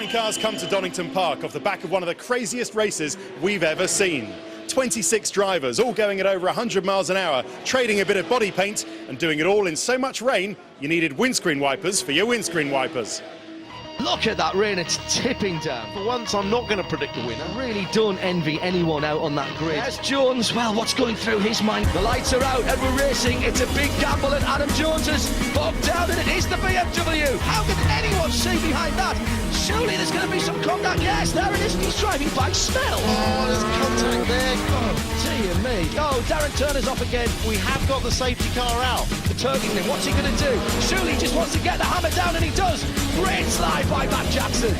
touring cars come to Donington Park off the back of one of the craziest races we've ever seen. 26 drivers, all going at over 100 miles an hour, trading a bit of body paint and doing it all in so much rain, you needed windscreen wipers for your windscreen wipers. Look at that rain, it's tipping down. For once, I'm not going to predict a winner. Really don't envy anyone out on that grid. There's Jones, well, what's going through his mind? The lights are out and we're racing. It's a big gamble and Adam Jones is bogged down and it is the BMW. How can anyone see behind that? Surely there's going to be some contact. Yes, there it is. He's driving by smell. Oh, there's contact there. Oh, dear me. Oh, Darren Turner's off again. We have got the safety car out. The Turkington, what's he going to do? Surely he just wants to get the hammer down and he does. Great slide by Matt Jackson.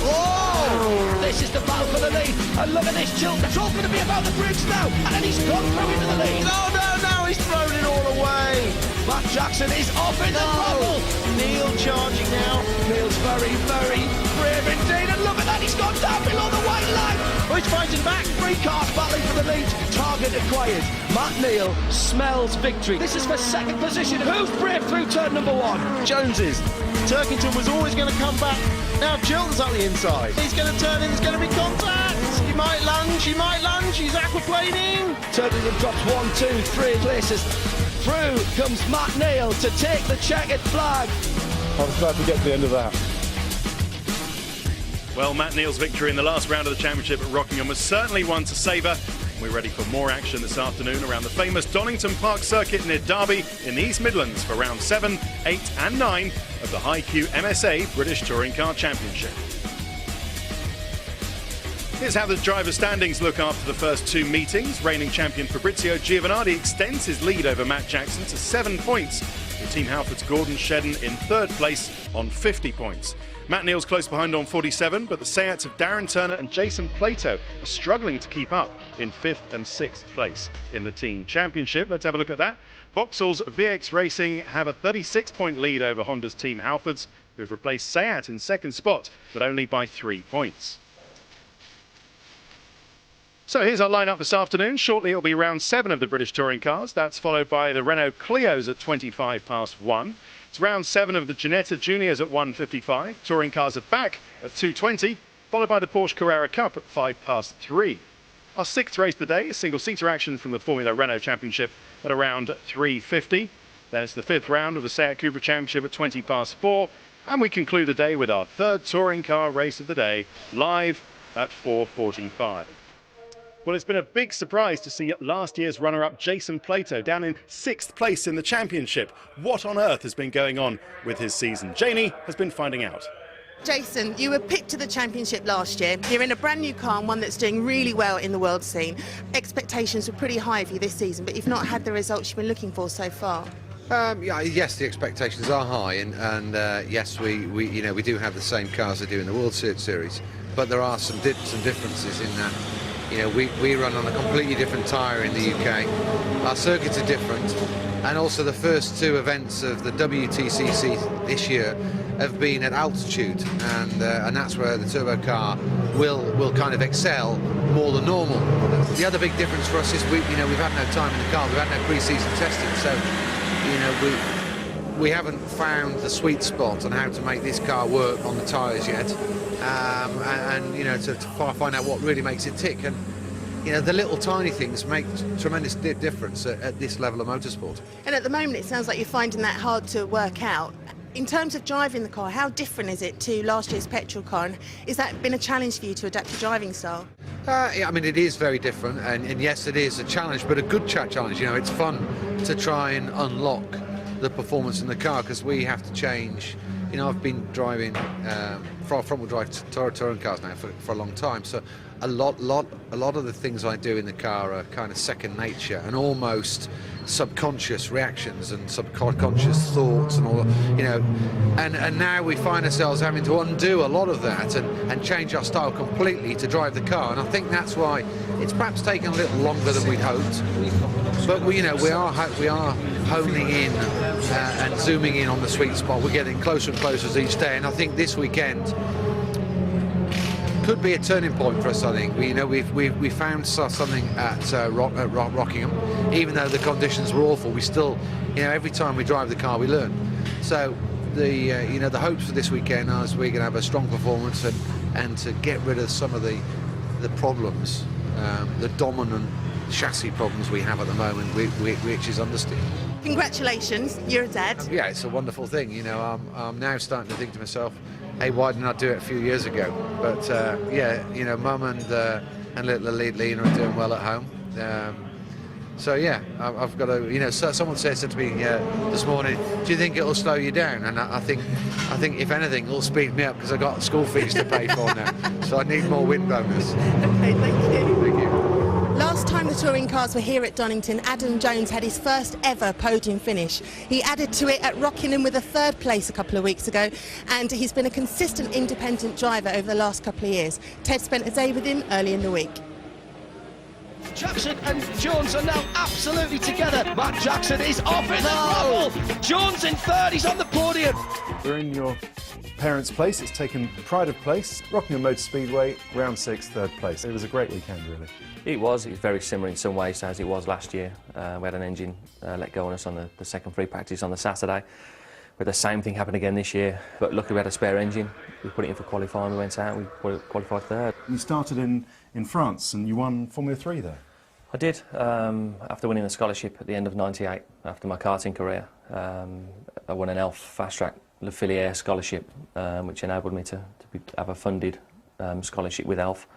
Oh! This is the battle for the lead. And look at this, Jill. It's all going to be about the bridge now. And then he's gone through into the lead. No, he's thrown it all away. Matt Jackson is off in the bubble. Neil charging now. Neil's very, very brave indeed. And look at that, he's gone down below the white line. Oh, he's fighting back. Three cars battling for the lead. Target acquired. Matt Neil smells victory. This is for second position. Who's brave through turn number one? Joneses. Turkington was always going to come back. Now Chilton's on the inside. He's going to turn in, there's going to be contact. He might lunge, he's aquaplaning. Turkington drops 1, 2, 3 places. Through comes Matt Neil to take the checkered flag. I was glad to get to the end of that. Well, Matt Neil's victory in the last round of the championship at Rockingham was certainly one to savour. We're ready for more action this afternoon around the famous Donington Park circuit near Derby in the East Midlands for round 7, 8 and 9 of the High-Q MSA British Touring Car Championship. Here's how the driver standings look after the first two meetings. Reigning champion Fabrizio Giovanardi extends his lead over Matt Jackson to 7 points, with Team Halford's Gordon Shedden in third place on 50 points. Matt Neil's close behind on 47, but the Seats of Darren Turner and Jason Plato are struggling to keep up in 5th and 6th place in the team championship. Let's have a look at that. Vauxhall's VX Racing have a 36-point lead over Honda's Team Halfords, who have replaced Seat in second spot, but only by 3 points. So here's our lineup this afternoon. Shortly it'll be round 7 of the British Touring Cars. That's followed by the Renault Clios at 25 past 1. It's round 7 of the Ginetta Juniors at 1:55. Touring Cars are back at 2:20, followed by the Porsche Carrera Cup at 5 past 3. Our 6th race of the day is single-seater action from the Formula Renault Championship at around 3:50. Then it's the 5th round of the Seat Cupra Championship at 20 past 4. And we conclude the day with our 3rd touring car race of the day, live at 4:45. Well, it's been a big surprise to see last year's runner-up Jason Plato down in 6th place in the championship. What on earth has been going on with his season? Janie has been finding out. Jason, you were picked to the championship last year. You're in a brand new car and one that's doing really well in the world scene. Expectations were pretty high for you this season, but you've not had the results you've been looking for so far. Yes, the expectations are high, and yes, we do have the same cars they do in the World Series, but there are some differences in that. We run on a completely different tyre in the UK. Our circuits are different, and also the first 2 events of the WTCC this year have been at altitude, and that's where the turbo car will kind of excel more than normal. The other big difference for us is we've had no time in the car, we've had no pre-season testing, so we haven't found the sweet spot on how to make this car work on the tyres yet, to find out what really makes it tick. And the little tiny things make tremendous difference at this level of motorsport. And at the moment it sounds like you're finding that hard to work out. In terms of driving the car, how different is it to last year's petrol car? And has that been a challenge for you to adapt your driving style? It is very different, and yes, it is a challenge, but a good challenge. It's fun to try and unlock the performance in the car, because we have to change. I've been driving front-wheel drive touring cars now for a long time, so a lot of the things I do in the car are kind of second nature and almost subconscious reactions and subconscious thoughts and all that, and now we find ourselves having to undo a lot of that and change our style completely to drive the car, and I think that's why it's perhaps taken a little longer than we'd hoped, but we are honing in and zooming in on the sweet spot. We're getting closer and closer each day, and I think this weekend could be a turning point for us. I think we found something at Rockingham. Even though the conditions were awful, we still, every time we drive the car we learn. So the hopes for this weekend are we're going to have a strong performance and to get rid of some of the problems, the dominant chassis problems we have at the moment, which is understeer. Congratulations, you're a dad. Yeah, it's a wonderful thing. You know, I'm now starting to think to myself, hey, why didn't I do it a few years ago? But yeah, you know, Mum and little Lena are doing well at home. So yeah, I've got to, you know, someone said to me this morning, do you think it'll slow you down? And I think if anything, it'll speed me up because I've got school fees to pay for now. So I need more win bonus. Okay, thank you. Thank you. Last time the touring cars were here at Donington, Adam Jones had his first ever podium finish. He added to it at Rockingham with a third place a couple of weeks ago, and he's been a consistent independent driver over the last couple of years. Ted spent a day with him early in the week. Jackson and Jones are now absolutely together. Matt Jackson is off in the rubble. Jones in third, he's on the podium. We're in your parents' place. It's taken pride of place. Rockingham Motor Speedway, round 6, third place. It was a great weekend, really. It was very similar in some ways as it was last year. We had an engine let go on us on the second free practice on the Saturday. But the same thing happened again this year. But luckily we had a spare engine. We put it in for qualifying, we went out, we qualified third. You started in France and you won Formula 3 there. I did, after winning the scholarship at the end of '98, after my karting career. I won an ELF Fast Track Le Filière scholarship, which enabled me to have a funded scholarship with ELF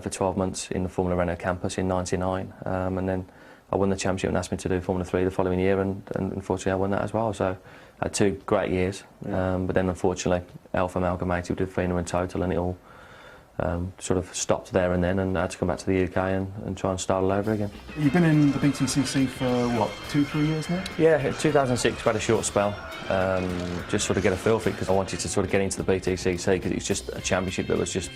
for 12 months in the Formula Renault campus in '99. And then I won the championship and asked me to do Formula 3 the following year, and unfortunately I won that as well. So I had 2 great years, but then unfortunately ELF amalgamated with Fina and Total, and it all sort of stopped there and then, and I had to come back to the UK and try and start all over again. You've been in the BTCC for, what, 2-3 years now? Yeah, in 2006 we had a short spell, just sort of get a feel for it, because I wanted to sort of get into the BTCC, because it's just a championship that was just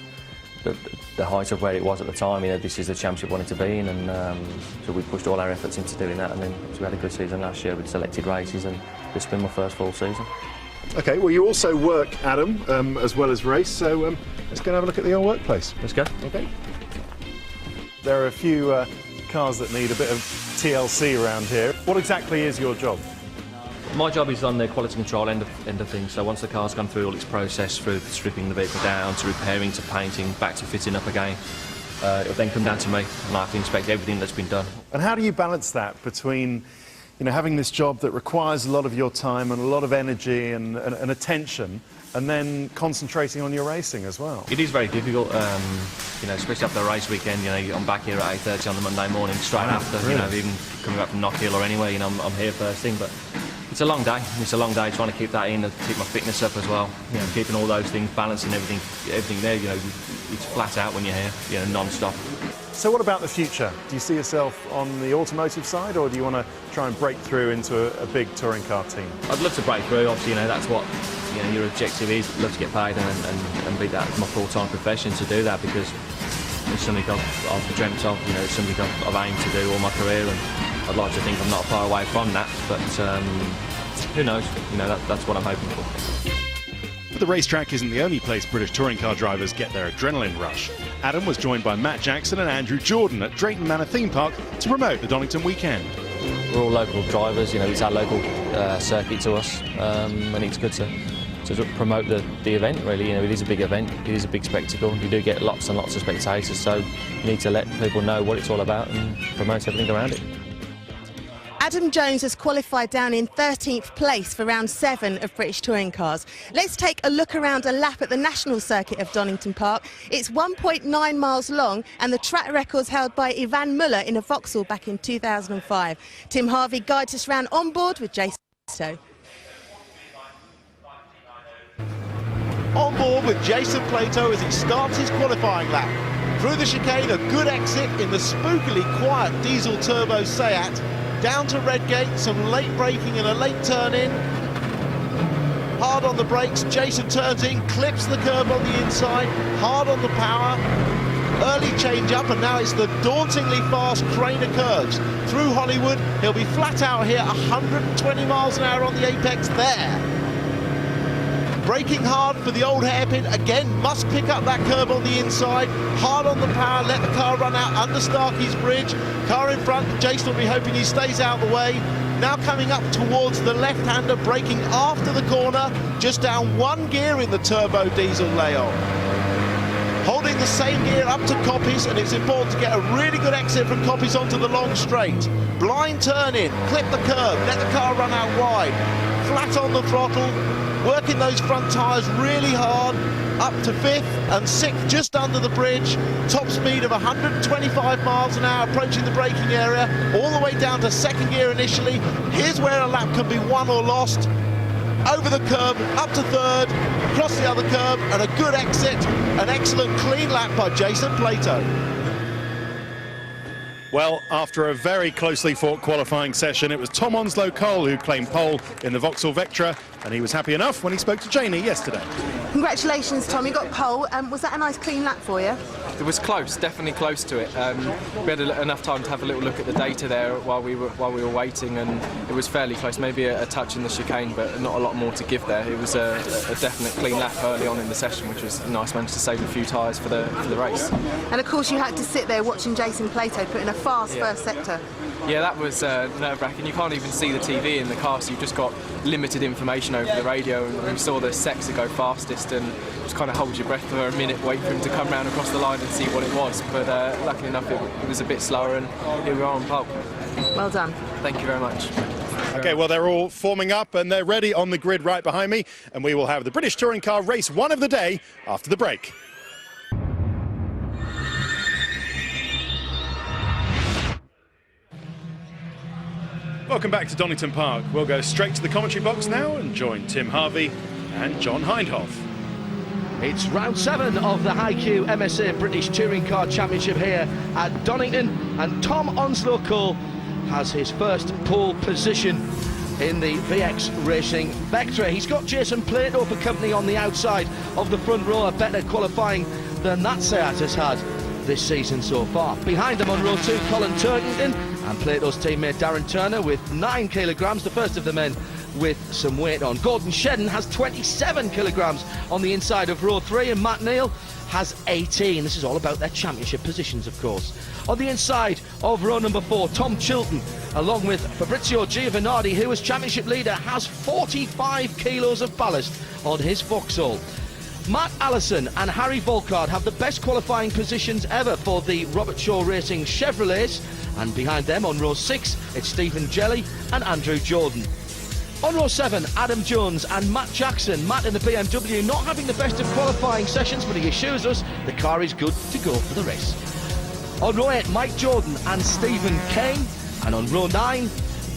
the height of where it was at the time. You know, this is the championship I wanted to be in, and so we pushed all our efforts into doing that, and then so we had a good season last year with selected races, and this has been my first full season. OK, well, you also work, Adam, as well as race, so let's go and have a look at the old workplace. Let's go. OK. There are a few cars that need a bit of TLC around here. What exactly is your job? My job is on the quality control end of things. So once the car's gone through all its process, through stripping the vehicle down, to repairing, to painting, back to fitting up again, it'll then come down to me, and I have to inspect everything that's been done. And how do you balance that between, you know, having this job that requires a lot of your time and a lot of energy and attention, and then concentrating on your racing as well? It is very difficult, you know, especially after a race weekend. You know, I'm back here at 8:30 on the Monday morning, straight after. Really? You know, even coming back from Knockhill or anywhere. You know, I'm here first thing, but it's a long day. It's a long day trying to keep that in, and keep my fitness up as well. You know, keeping all those things, balancing everything there. You know, it's flat out when you're here. You know, non-stop. So what about the future? Do you see yourself on the automotive side, or do you want to try and break through into a big touring car team? I'd love to break through. Obviously, you know, that's what, you know, your objective is. I'd love to get paid and be that my full-time profession, to do that, because it's something I've dreamt of. You know, it's something I've aimed to do all my career, and I'd like to think I'm not far away from that. But who knows? You know, that's what I'm hoping for. But the racetrack isn't the only place British touring car drivers get their adrenaline rush. Adam was joined by Matt Jackson and Andrew Jordan at Drayton Manor Theme Park to promote the Donington weekend. We're all local drivers, you know, it's our local circuit to us, and it's good to promote the event, really. You know, it is a big event, it is a big spectacle. You do get lots and lots of spectators, so you need to let people know what it's all about and promote everything around it. Adam Jones has qualified down in 13th place for round 7 of British touring cars. Let's take a look around a lap at the national circuit of Donington Park. It's 1.9 miles long, and the track record's held by Ivan Muller in a Vauxhall back in 2005. Tim Harvey guides us round on board with Jason. On board with Jason Plato as he starts his qualifying lap. Through the chicane, a good exit in the spookily quiet diesel turbo Seat. Down to Redgate, some late braking and a late turn in. Hard on the brakes, Jason turns in, clips the curb on the inside, hard on the power. Early change up, and now it's the dauntingly fast crane of curves. Through Hollywood, he'll be flat out here, 120 miles an hour on the apex there. Braking hard for the old hairpin, again, must pick up that curb on the inside. Hard on the power, let the car run out under Starkey's bridge. Car in front, Jason will be hoping he stays out of the way. Now coming up towards the left-hander, braking after the corner, just down one gear in the turbo diesel Leon. Holding the same gear up to Coppis, and it's important to get a really good exit from Coppis onto the long straight. Blind turn in, clip the curb, let the car run out wide, flat on the throttle, working those front tyres really hard, up to 5th and 6th just under the bridge, top speed of 125 miles an hour approaching the braking area, all the way down to 2nd gear initially. Here's where a lap can be won or lost. Over the curb, up to 3rd, across the other curb, and a good exit. An excellent clean lap by Jason Plato. Well, after a very closely fought qualifying session, it was Tom Onslow-Cole who claimed pole in the Vauxhall Vectra, and he was happy enough when he spoke to Janie yesterday. Congratulations, Tom, you got pole. Was that a nice clean lap for you? It was close, definitely close to it. We had enough time to have a little look at the data there while we were waiting, and it was fairly close. Maybe a touch in the chicane, but not a lot more to give there. It was a definite clean lap early on in the session, which was nice. Managed to save a few tyres for the race. And of course, you had to sit there watching Jason Plato put in a fast first sector. Yeah, that was nerve-wracking. You can't even see the TV in the car, so you've just got limited information over the radio. And we saw the sector go fastest, and just kind of hold your breath for a minute, wait for him to come round across the line and see what it was. But luckily enough, it was a bit slower, and here we are on pole. Well done. Thank you very much. Okay, well, they're all forming up and they're ready on the grid right behind me, and we will have the British Touring Car race 1 of the day after the break. Welcome back to Donington Park. We'll go straight to the commentary box now and join Tim Harvey and John Hindhoff. It's round 7 of the HiQ MSA British Touring Car Championship here at Donington, and Tom Onslow-Cole has his first pole position in the VX Racing Vectra. He's got Jason Plato for company on the outside of the front row, a better qualifying than that Seat has had this season so far. Behind them on row 2, Colin Turkington and Plato's teammate Darren Turner with 9 kilograms, the first of the men with some weight on. Gordon Shedden has 27 kilograms on the inside of row 3, and Matt Neal has 18. This is all about their championship positions, of course. On the inside of row number 4, Tom Chilton, along with Fabrizio Giovanardi, who is championship leader, has 45 kilos of ballast on his Vauxhall. Matt Allison and Harry Volkard have the best qualifying positions ever for the Robert Shaw Racing Chevrolets, and behind them on row 6 it's Stephen Jelly and Andrew Jordan. On row 7, Adam Jones and Matt Jackson. Matt in the BMW not having the best of qualifying sessions, but he assures us the car is good to go for the race. On row 8, Mike Jordan and Stephen Kane, and on row 9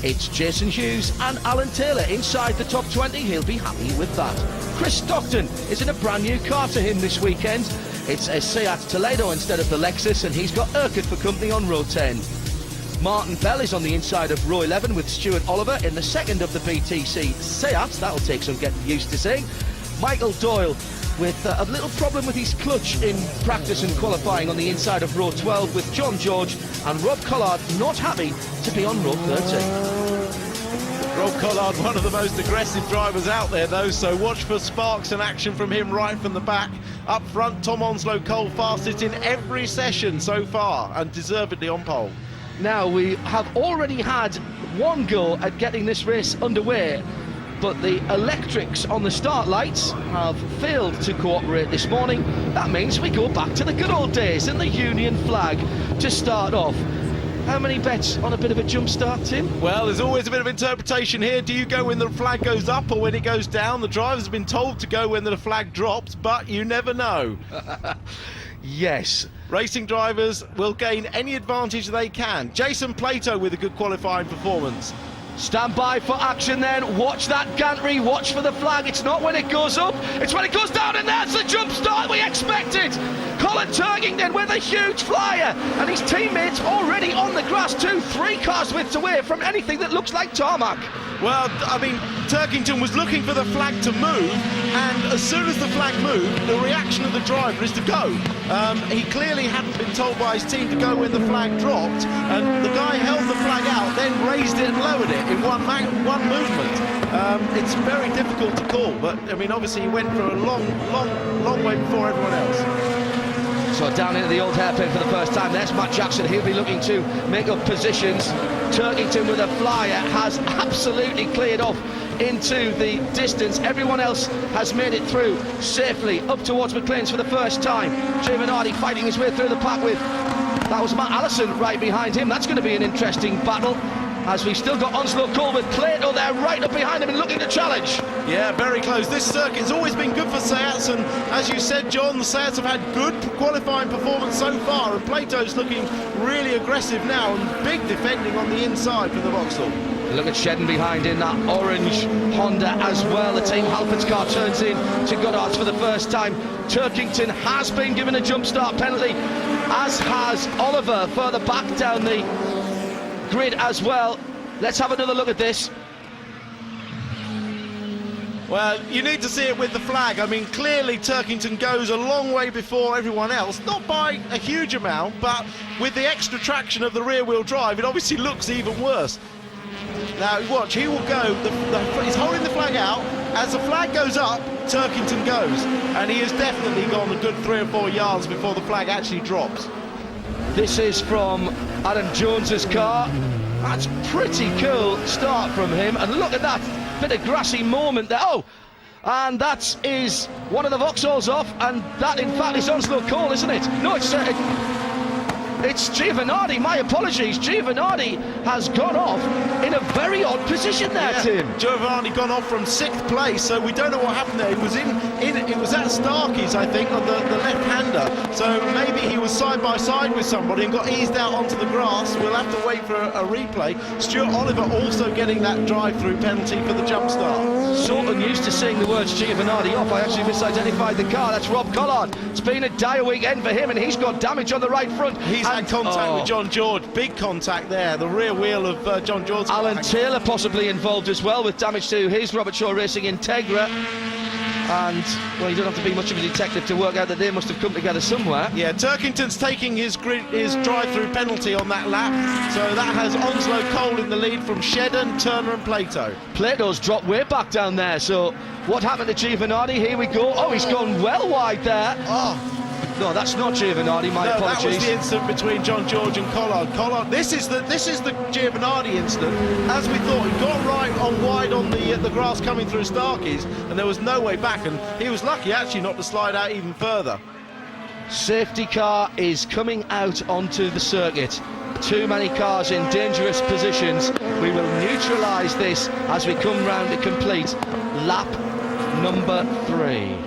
it's Jason Hughes and Alan Taylor inside the top 20. He'll be happy with that. Chris Stockton is in a brand new car to him this weekend. It's a Seat Toledo instead of the Lexus, and he's got Urquhart for company on row 10. Martin Bell is on the inside of row 11 with Stuart Oliver in the second of the BTCC Seats. That'll take some getting used to seeing. Michael Doyle with a little problem with his clutch in practice and qualifying on the inside of row 12 with John George, and Rob Collard not happy to be on row 13. Rob Collard, one of the most aggressive drivers out there though, so watch for sparks and action from him right from the back. Up front, Tom Onslow-Cole fastest in every session so far, and deservedly on pole. Now, we have already had one go at getting this race underway, but the electrics on the start lights have failed to cooperate this morning. That means we go back to the good old days and the Union flag to start off. How many bets on a bit of a jump start, Tim? Well, there's always a bit of interpretation here. Do you go when the flag goes up or when it goes down? The driver's been told to go when the flag drops, but you never know. Yes. Racing drivers will gain any advantage they can. Jason Plato with a good qualifying performance. Stand by for action then. Watch that gantry, watch for the flag. It's not when it goes up, it's when it goes down, and that's the jump start we expected. Colin Turkington with a huge flyer, and his teammates already on the grass, 2-3 cars widths away from anything that looks like tarmac. Well, I mean, Turkington was looking for the flag to move, and as soon as the flag moved, the reaction of the driver is to go. He clearly hadn't been told by his team to go when the flag dropped, and the guy held the flag out, then raised it and lowered it in one movement. It's very difficult to call, but I mean, obviously he went for a long way before everyone else. So down into the old hairpin for the first time. There's Matt Jackson. He'll be looking to make up positions. Turkington with a flyer has absolutely cleared off into the distance. Everyone else has made it through safely up towards McLean's for the first time. Giovanardi fighting his way through the pack with, that was Matt Allison right behind him. That's going to be an interesting battle, as we've still got Onslow Cole with Plato there right up behind him and looking to challenge. Yeah, very close. This circuit's always been good for Seats, and as you said, John, the Seats have had good qualifying performance so far, and Plato's looking really aggressive now, and big defending on the inside for the Vauxhall. Look at Shedden behind in that orange Honda as well. The Team Halfords car turns in to Goddard's for the first time. Turkington has been given a jump start penalty, as has Oliver further back down the grid as well. Let's have another look at this. Well, you need to see it with the flag. I mean, clearly Turkington goes a long way before everyone else, not by a huge amount, but with the extra traction of the rear-wheel drive, it obviously looks even worse. Now, watch, he will go, he's holding the flag out. As the flag goes up, Turkington goes, and he has definitely gone a good 3 or 4 yards before the flag actually drops. This is from Adam Jones's car. That's pretty cool start from him, and look at that bit of grassy moment there. Oh, and that is one of the Vauxhalls off, and that in fact is Onslow Cole, isn't it? No, it's Giovanardi, my apologies. Giovanardi has gone off in a very odd position there, yeah, Tim. Giovanardi gone off from 6th place, so we don't know what happened there. It was it was at Starkey's, I think, on the left-hander. So maybe he was side by side with somebody and got eased out onto the grass. We'll have to wait for a replay. Stuart Oliver also getting that drive-through penalty for the jump start. Sort of used to seeing the words Giovanardi off. I actually misidentified the car. That's Rob Collard. It's been a dire weekend for him, and he's got damage on the right front. He's had contact with John George, big contact there, the rear wheel of John George. Alan Taylor possibly involved as well with damage to his Robert Shaw Racing Integra. And, well, you don't have to be much of a detective to work out that they must have come together somewhere. Yeah, Turkington's taking his drive-through penalty on that lap, so that has Onslow Cole in the lead from Shedden, Turner and Plato. Plato's dropped way back down there, so what happened to Giovanardi? Here we go. Oh, he's gone well wide there. Oh. No, that's not Giovanardi, my apologies. That was the incident between John George and Collard. This is the Giovanardi incident. As we thought, he got right on wide on the grass coming through Starkey's, and there was no way back, and he was lucky actually not to slide out even further. Safety car is coming out onto the circuit. Too many cars in dangerous positions. We will neutralise this as we come round to complete lap number 3.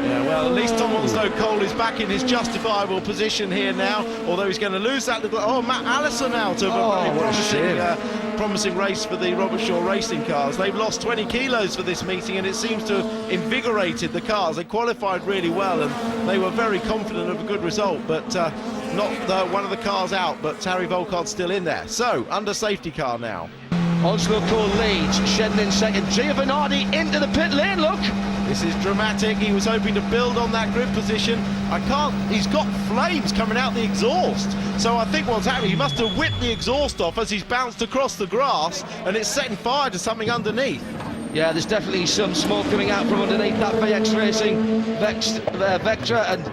Yeah, well, at least Tom Onslow Cole is back in his justifiable position here now, although he's going to lose that little... Oh, Matt Allison out of a very promising race for the Robert Shaw Racing cars. They've lost 20 kilos for this meeting, and it seems to have invigorated the cars. They qualified really well, and they were very confident of a good result, but not one of the cars out, but Harry Volkard's still in there. So, under safety car now. Onslow Cole leads, Shedden in second. Giovanardi into the pit lane, look! This is dramatic. He was hoping to build on that grid position. He's got flames coming out the exhaust. So I think what's happening, he must have whipped the exhaust off as he's bounced across the grass, and it's setting fire to something underneath. Yeah, there's definitely some smoke coming out from underneath that VX Racing Vectra, and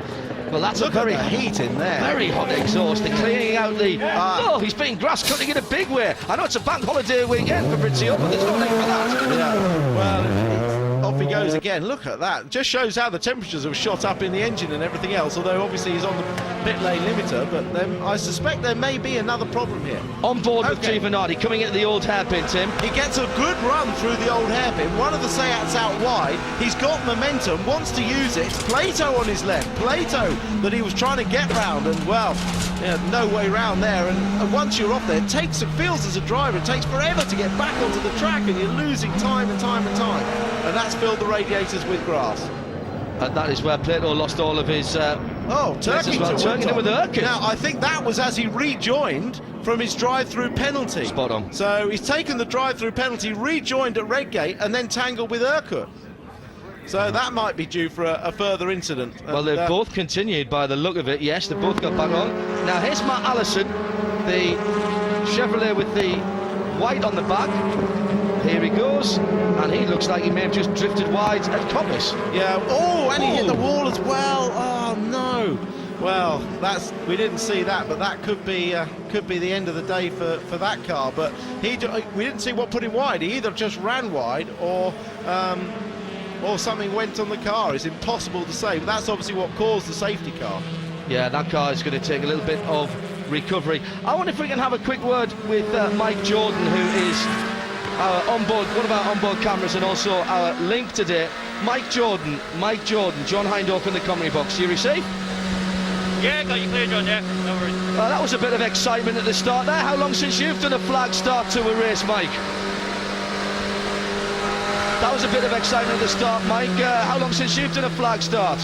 well, that's Look a very at the heat in there. Very hot exhaust. They're cleaning out the... oh, he's been grass cutting in a big way. I know it's a bank holiday weekend for Britsio, but there's no need for that. Yeah. Well, off he goes again. Look at that. Just shows how the temperatures have shot up in the engine and everything else, although obviously he's on the pit lane limiter, but I suspect there may be another problem here. On board with Giovanardi, coming into the old hairpin, Tim. He gets a good run through the old hairpin. One of the Seats out wide. He's got momentum, wants to use it. Plato on his left. Plato that he was trying to get round, and well, no way round there. And once you're off there, it feels as a driver, it takes forever to get back onto the track, and you're losing time and time and time. And that's filled the radiators with grass. And that is where Plato lost all of his... Turkington with Urquhart. Now, I think that was as he rejoined from his drive-through penalty. Spot on. So he's taken the drive-through penalty, rejoined at Redgate, and then tangled with Urquhart. So that might be due for a further incident. Well, they've both continued by the look of it. Yes, they both got back on. Now, here's Matt Allison, the Chevrolet with the white on the back. Here he goes, and he looks like he may have just drifted wide at Coppice. Yeah, and he hit the wall as well. Oh, no. Well, we didn't see that, but that could be the end of the day for that car. But we didn't see what put him wide. He either just ran wide or something went on the car. It's impossible to say, but that's obviously what caused the safety car. Yeah, that car is going to take a little bit of recovery. I wonder if we can have a quick word with Mike Jordan, who is one of our onboard cameras and also our link today. Mike Jordan, John Hindhaugh in the commentary box. You receive? Yeah, got you clear, John, yeah, no worries. That was a bit of excitement at the start there. How long since you've done a flag start to a race, Mike? That was a bit of excitement at the start, Mike. How long since you've done a flag start?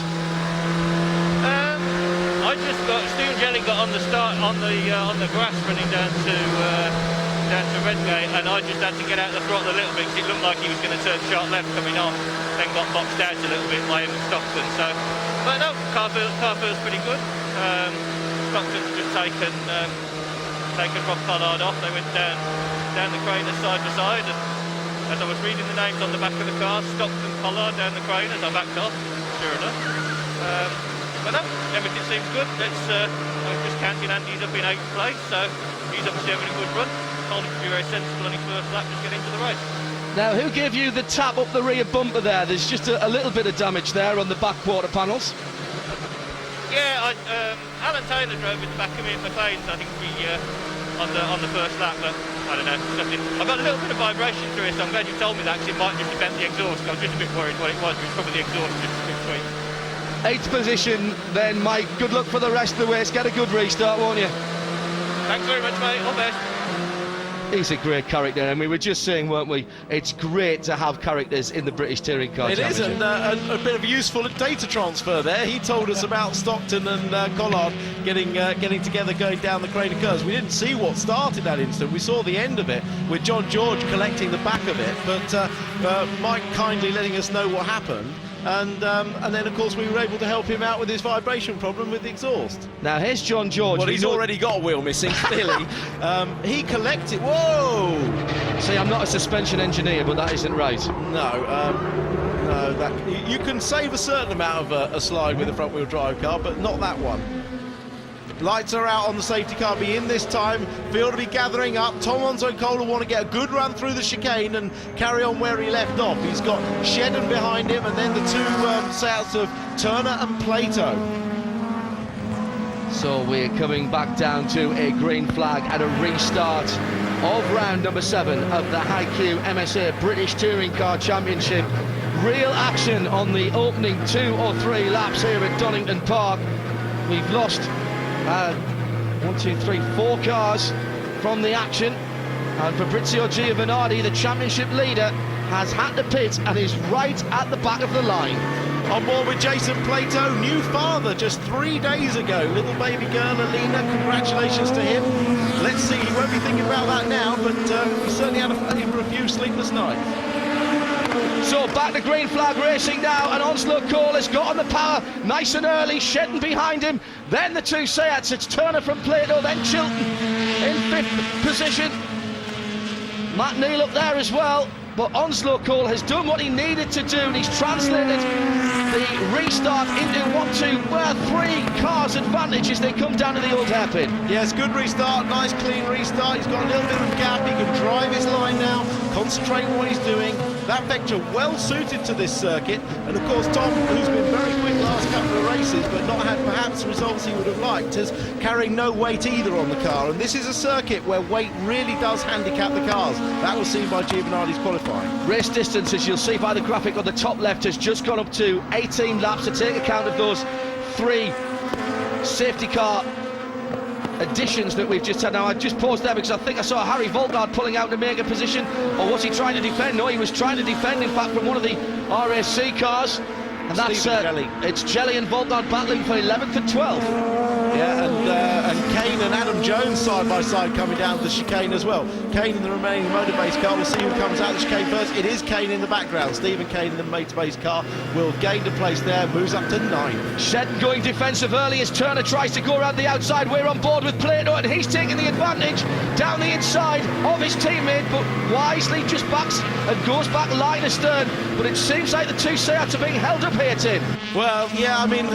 Stu and Jelly got on the start on the grass running down to Redgate, and I just had to get out the throttle a little bit because it looked like he was going to turn sharp left coming on, then got boxed out a little bit by him and Stockton. So, but no, car feels pretty good. Stockton's just taken Rob Pollard off. They went down the Craners side by side, and as I was reading the names on the back of the car, Stockton, Pollard down the Craners, I backed off, sure enough. But no, everything seems good. I'm just counting Andy's up in 8th place, so he's obviously having a good run. Told him to be very sensible on his first lap, just get into the race. Now, who gave you the tap up the rear bumper there? There's just a little bit of damage there on the back quarter panels. Yeah, Alan Taylor drove with the back of me at McLean's, I think on the first lap, but I don't know, nothing. I got a little bit of vibration through it, so I'm glad you told me that, because it might just have bent the exhaust. I was just a bit worried what it was, but it's probably the exhaust just a bit sweet. 8th position then, Mike. Good luck for the rest of the race. Get a good restart, won't you? Thanks very much, mate. All the best. He's a great character, and we were just saying, weren't we, it's great to have characters in the British Touring Car Championship. It is, and a bit of useful data transfer there. He told us about Stockton and Collard getting together, going down the Crater Curves. We didn't see what started that instant. We saw the end of it with John George collecting the back of it, but Mike kindly letting us know what happened. And then, of course, we were able to help him out with his vibration problem with the exhaust. Now, here's John George. Well, he's already got a wheel missing, clearly. He collected... Whoa! See, I'm not a suspension engineer, but that isn't right. No, you can save a certain amount of a slide with a front-wheel drive car, but not that one. Lights are out on the safety car, be in this time. Field will be gathering up. Tom Onzo Cole will want to get a good run through the chicane and carry on where he left off. He's got Shedden behind him, and then the two sets of Turner and Plato. So we're coming back down to a green flag at a restart of round number 7 of the HiQ MSA British Touring Car Championship. Real action on the opening 2 or 3 laps here at Donington Park. We've lost 1, 2, 3, 4 cars from the action, and Fabrizio Giovanardi, the championship leader, has had to pit and is right at the back of the line. On board with Jason Plato, new father just 3 days ago, little baby girl Alina, congratulations to him. Let's see, he won't be thinking about that now, but he certainly had a few sleepless nights. So back to green flag racing now, and Onslow Cole has got on the power nice and early, Shedden behind him, then the two Seats. It's Turner from Plato, then Chilton in 5th position. Matt Neal up there as well, but Onslow Cole has done what he needed to do, and he's translated the restart into 3 cars advantage as they come down to the old hairpin. Yes, good restart, nice clean restart. He's got a little bit of gap, he can drive his line now, concentrate on what he's doing. That vector well suited to this circuit, and of course Tom, who's been very quick last couple of races but not had perhaps results he would have liked, is carrying no weight either on the car, and this is a circuit where weight really does handicap the cars. That was seen by Giovanardi's qualifying. Race distance, as you'll see by the graphic on the top left, has just gone up to 18 laps to take account of those 3 safety car additions that we've just had. Now I just paused there because I think I saw Harry Volkard pulling out to make a position, or was he trying to defend? No, he was trying to defend, in fact, from one of the RSC cars, and that's Jelly. it's Jelly and Volkard battling for 11th and 12th. Yeah, and Kane and Adam Adam Jones side by side coming down the chicane as well. Kane in the remaining motor-based car. We'll see who comes out the chicane first. It is Kane in the background. Stephen Kane in the motor-based car will gain the place there, moves up to 9. Shedden going defensive early as Turner tries to go around the outside. We're on board with Plato, and he's taking the advantage down the inside of his teammate, but wisely just backs and goes back line astern. But it seems like the two Seats are being held up here, Tim. Well, yeah, I mean,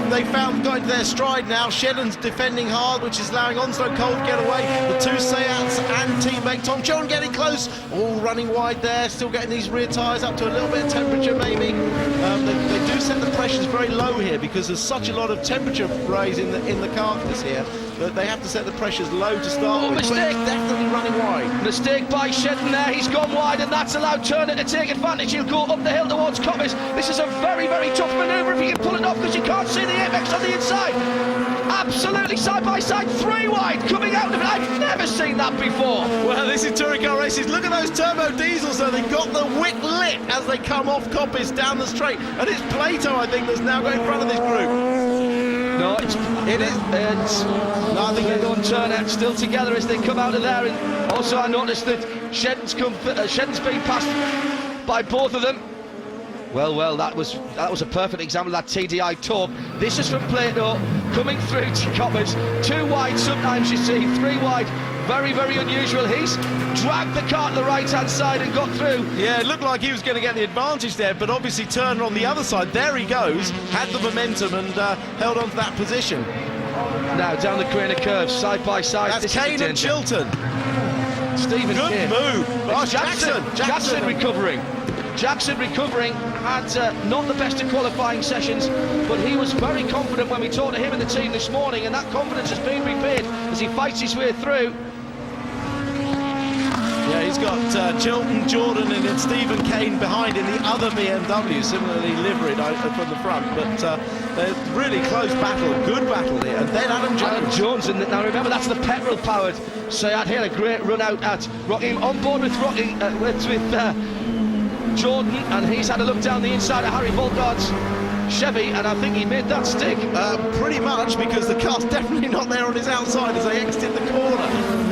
they got into their stride now. Shedden's defending hard, which is allowing Onslow Cole to get away. The two Seats and teammate Tom John getting close, all running wide there, still getting these rear tyres up to a little bit of temperature maybe. They do set the pressures very low here because there's such a lot of temperature rise in the carcass here that they have to set the pressures low to start with. Mistake. Definitely running wide. Mistake by Shedden there. He's gone wide, and that's allowed Turner to take advantage. He'll go up the hill towards Coppice. This is a very, very tough manoeuvre if he can pull it off, because you can't see the apex on the inside. Absolutely side by side, 3 wide coming out of it. I've never seen that before. Well, this is touring car races. Look at those turbo diesels though. They've got the wick lit as they come off Coppice down the straight. And it's Plato, I think, that's now going in front of this group. No, it is. No, I think Plato and Turner still together as they come out of there. And also, I noticed that Shedden's been passed by both of them. Well, that was a perfect example of that TDI torque. This is from Plato coming through to Coppice. 2 wide sometimes, you see, 3 wide. Very, very unusual. He's dragged the car to the right-hand side and got through. Yeah, it looked like he was going to get the advantage there, but obviously Turner on the other side, there he goes, had the momentum and held on to that position. Now down the Crane of Curves, side by side. That's Kane and Chilton. Stephen Good Kane. move. Oh, Jackson recovering. Jackson recovering, had not the best of qualifying sessions, but he was very confident when we talked to him and the team this morning, and that confidence has been repaid as he fights his way through. Yeah, he's got Chilton, Jordan and then Stephen Kane behind in the other BMW, similarly liveried from the front, but they're really close battle, good battle here. And then Adam Jones. And now remember, that's the petrol-powered Seat here, a great run out at Rockingham, on board with Jordan, and he's had a look down the inside of Harry Volkard's Chevy, and I think he made that stick. Pretty much, because the car's definitely not there on his outside as they exit the corner.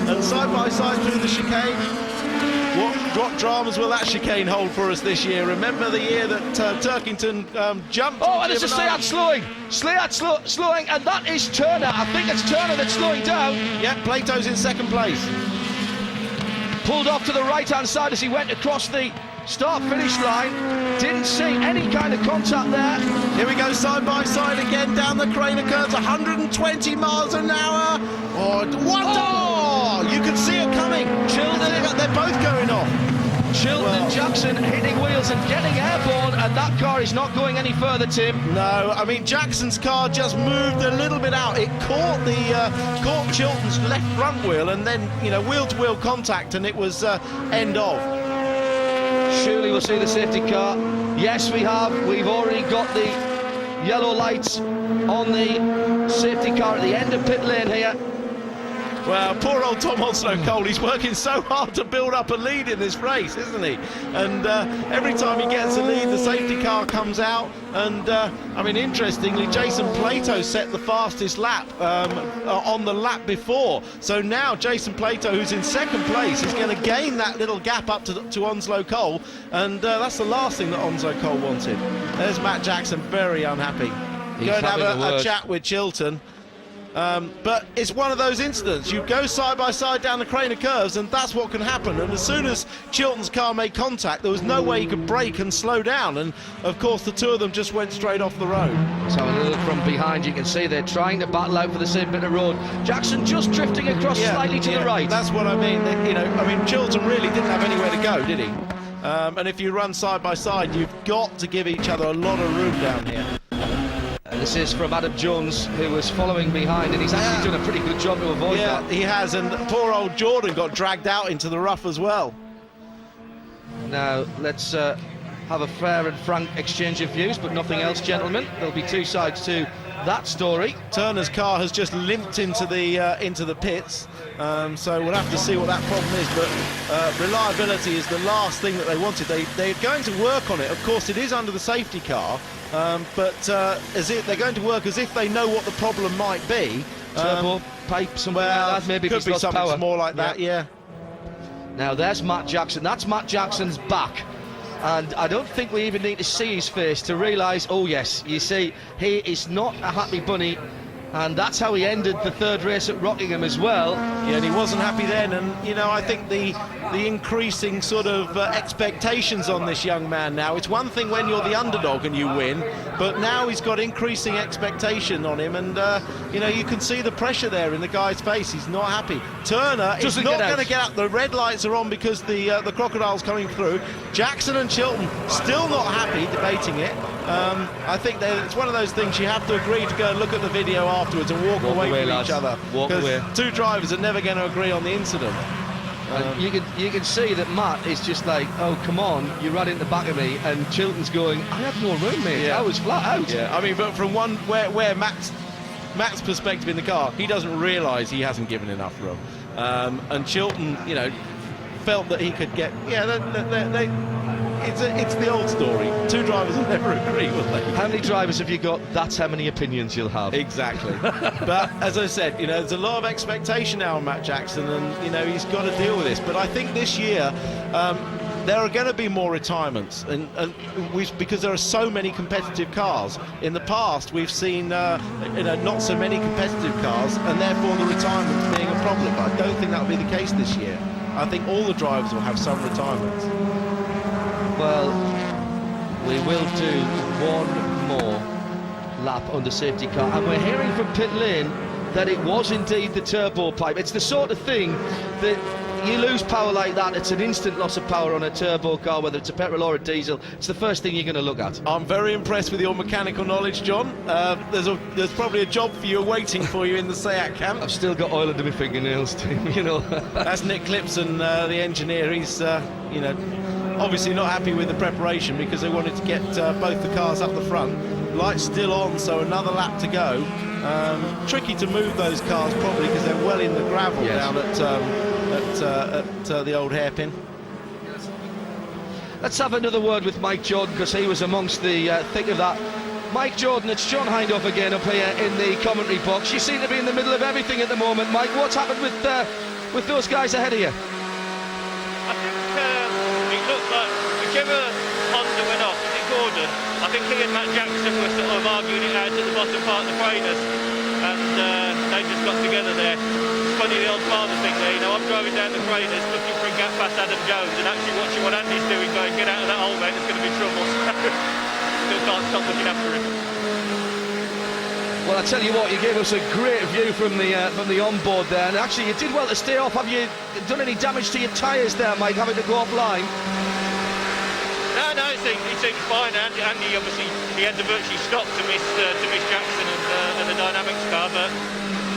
And side by side through the chicane. What dramas will that chicane hold for us this year? Remember the year that Turkington jumped. Oh, and it's a Seat slowing. Slowing, and that is Turner. I think it's Turner that's slowing down. Yeah, Plato's in second place. Pulled off to the right-hand side as he went across the start-finish line. Didn't see any kind of contact there. Here we go, side by side again down the Crane of Curves, 120 miles an hour. You can see it coming. Chilton, they're both going off. Chilton and Jackson hitting wheels and getting airborne, and that car is not going any further, Tim. No, I mean, Jackson's car just moved a little bit out. It caught Chilton's left front wheel, and then, wheel-to-wheel contact, and it was end of. Surely we'll see the safety car. Yes, we have. We've already got the yellow lights on the safety car at the end of pit lane here. Well, poor old Tom Onslow Cole, he's working so hard to build up a lead in this race, isn't he? And every time he gets a lead, the safety car comes out. And, I mean, interestingly, Jason Plato set the fastest lap on the lap before. So now Jason Plato, who's in second place, is going to gain that little gap up to Onslow Cole. And that's the last thing that Onslow Cole wanted. There's Matt Jackson, very unhappy. Going to have a chat with Chilton. But it's one of those incidents. You go side by side down the Crane of Curves, and that's what can happen. And as soon as Chilton's car made contact, there was no way he could brake and slow down. And of course, the two of them just went straight off the road. So a little from behind, you can see they're trying to battle out for the same bit of road. Jackson just drifting across slightly to the right. That's what I mean. Chilton really didn't have anywhere to go, did he? And if you run side by side, you've got to give each other a lot of room down here. And this is from Adam Jones, who was following behind, and he's actually done a pretty good job to avoid that. Yeah, he has, and poor old Jordan got dragged out into the rough as well. Now, let's have a fair and frank exchange of views, but nothing else, gentlemen. There'll be two sides to that story. Turner's car has just limped into the pits, so we'll have to see what that problem is, but reliability is the last thing that they wanted. They're going to work on it. Of course, it is under the safety car, but they're going to work as if they know what the problem might be, Turbo pipe, something like that. Maybe could if be he's lost something power. more like that, yeah. Now there's Matt Jackson. That's Matt Jackson's back. And I don't think we even need to see his face to realise, oh yes, you see, he is not a happy bunny. And that's how he ended the third race at Rockingham as well. Yeah, and he wasn't happy then. And, you know, I think the increasing sort of expectations on this young man now. It's one thing when you're the underdog and you win, but now he's got increasing expectation on him. And, you know, you can see the pressure there in the guy's face. He's not happy. Turner is not going to get out. The red lights are on because the crocodile's coming through. Jackson and Chilton still not happy, debating it. I think it's one of those things you have to agree to go and look at the video afterwards and walk away from lads. each other. Walk away. Two drivers are never going to agree on the incident. You can see that Matt is just like, oh come on, you ran in the back of me, and Chilton's going, I had no room, mate. Yeah. I was flat out. Yeah, I mean, but from where Matt's perspective in the car, he doesn't realise he hasn't given enough room, and Chilton, you know, felt that he could get. Yeah, it's the old story. Two drivers will never agree, will they? How many drivers have you got? That's how many opinions you'll have. Exactly. But as I said, you know, there's a lot of expectation now on Matt Jackson, and you know he's got to deal with this. But I think this year there are going to be more retirements, and because there are so many competitive cars. In the past, we've seen you know, not so many competitive cars, and therefore the retirements being a problem. But I don't think that'll be the case this year. I think all the drivers will have some retirements. Well, we will do one more lap on the safety car, and we're hearing from pit lane that it was indeed the turbo pipe. It's the sort of thing that you lose power like that, it's an instant loss of power on a turbo car, whether it's a petrol or a diesel. It's the first thing you're going to look at. I'm very impressed with your mechanical knowledge, John. There's probably a job for you waiting for you in the SEAT camp. I've still got oil under my fingernails, Tim, you know. That's Nick Clipson, the engineer. He's, you know, obviously not happy with the preparation because they wanted to get both the cars up the front. Lights still on, so another lap to go. Tricky to move those cars probably because they're well in the gravel down at the old hairpin. Let's have another word with Mike Jordan, because he was amongst the thick of that. Mike Jordan, it's John Hindhaugh again up here in the commentary box. You seem to be in the middle of everything at the moment, Mike. What's happened with those guys ahead of you? I think it looked like whichever Honda went off, was it Gordon? I think he and Matt Jackson were sort of arguing it out at the bottom part of the trainers, and they just got together there. It's funny, the old father thing there, you know, I'm driving down the trainers looking for a gap past Adam Jones and actually watching what Andy's doing, going, get out of that hole, mate, there's going to be trouble. Still can't stop looking after him. Well, I tell you what, you gave us a great view from the onboard there, and actually you did well to stay off. Have you done any damage to your tyres there, Mike, having to go offline? No, he seemed fine. Andy obviously, he had to virtually stop to miss Jackson and the Dynamics car, but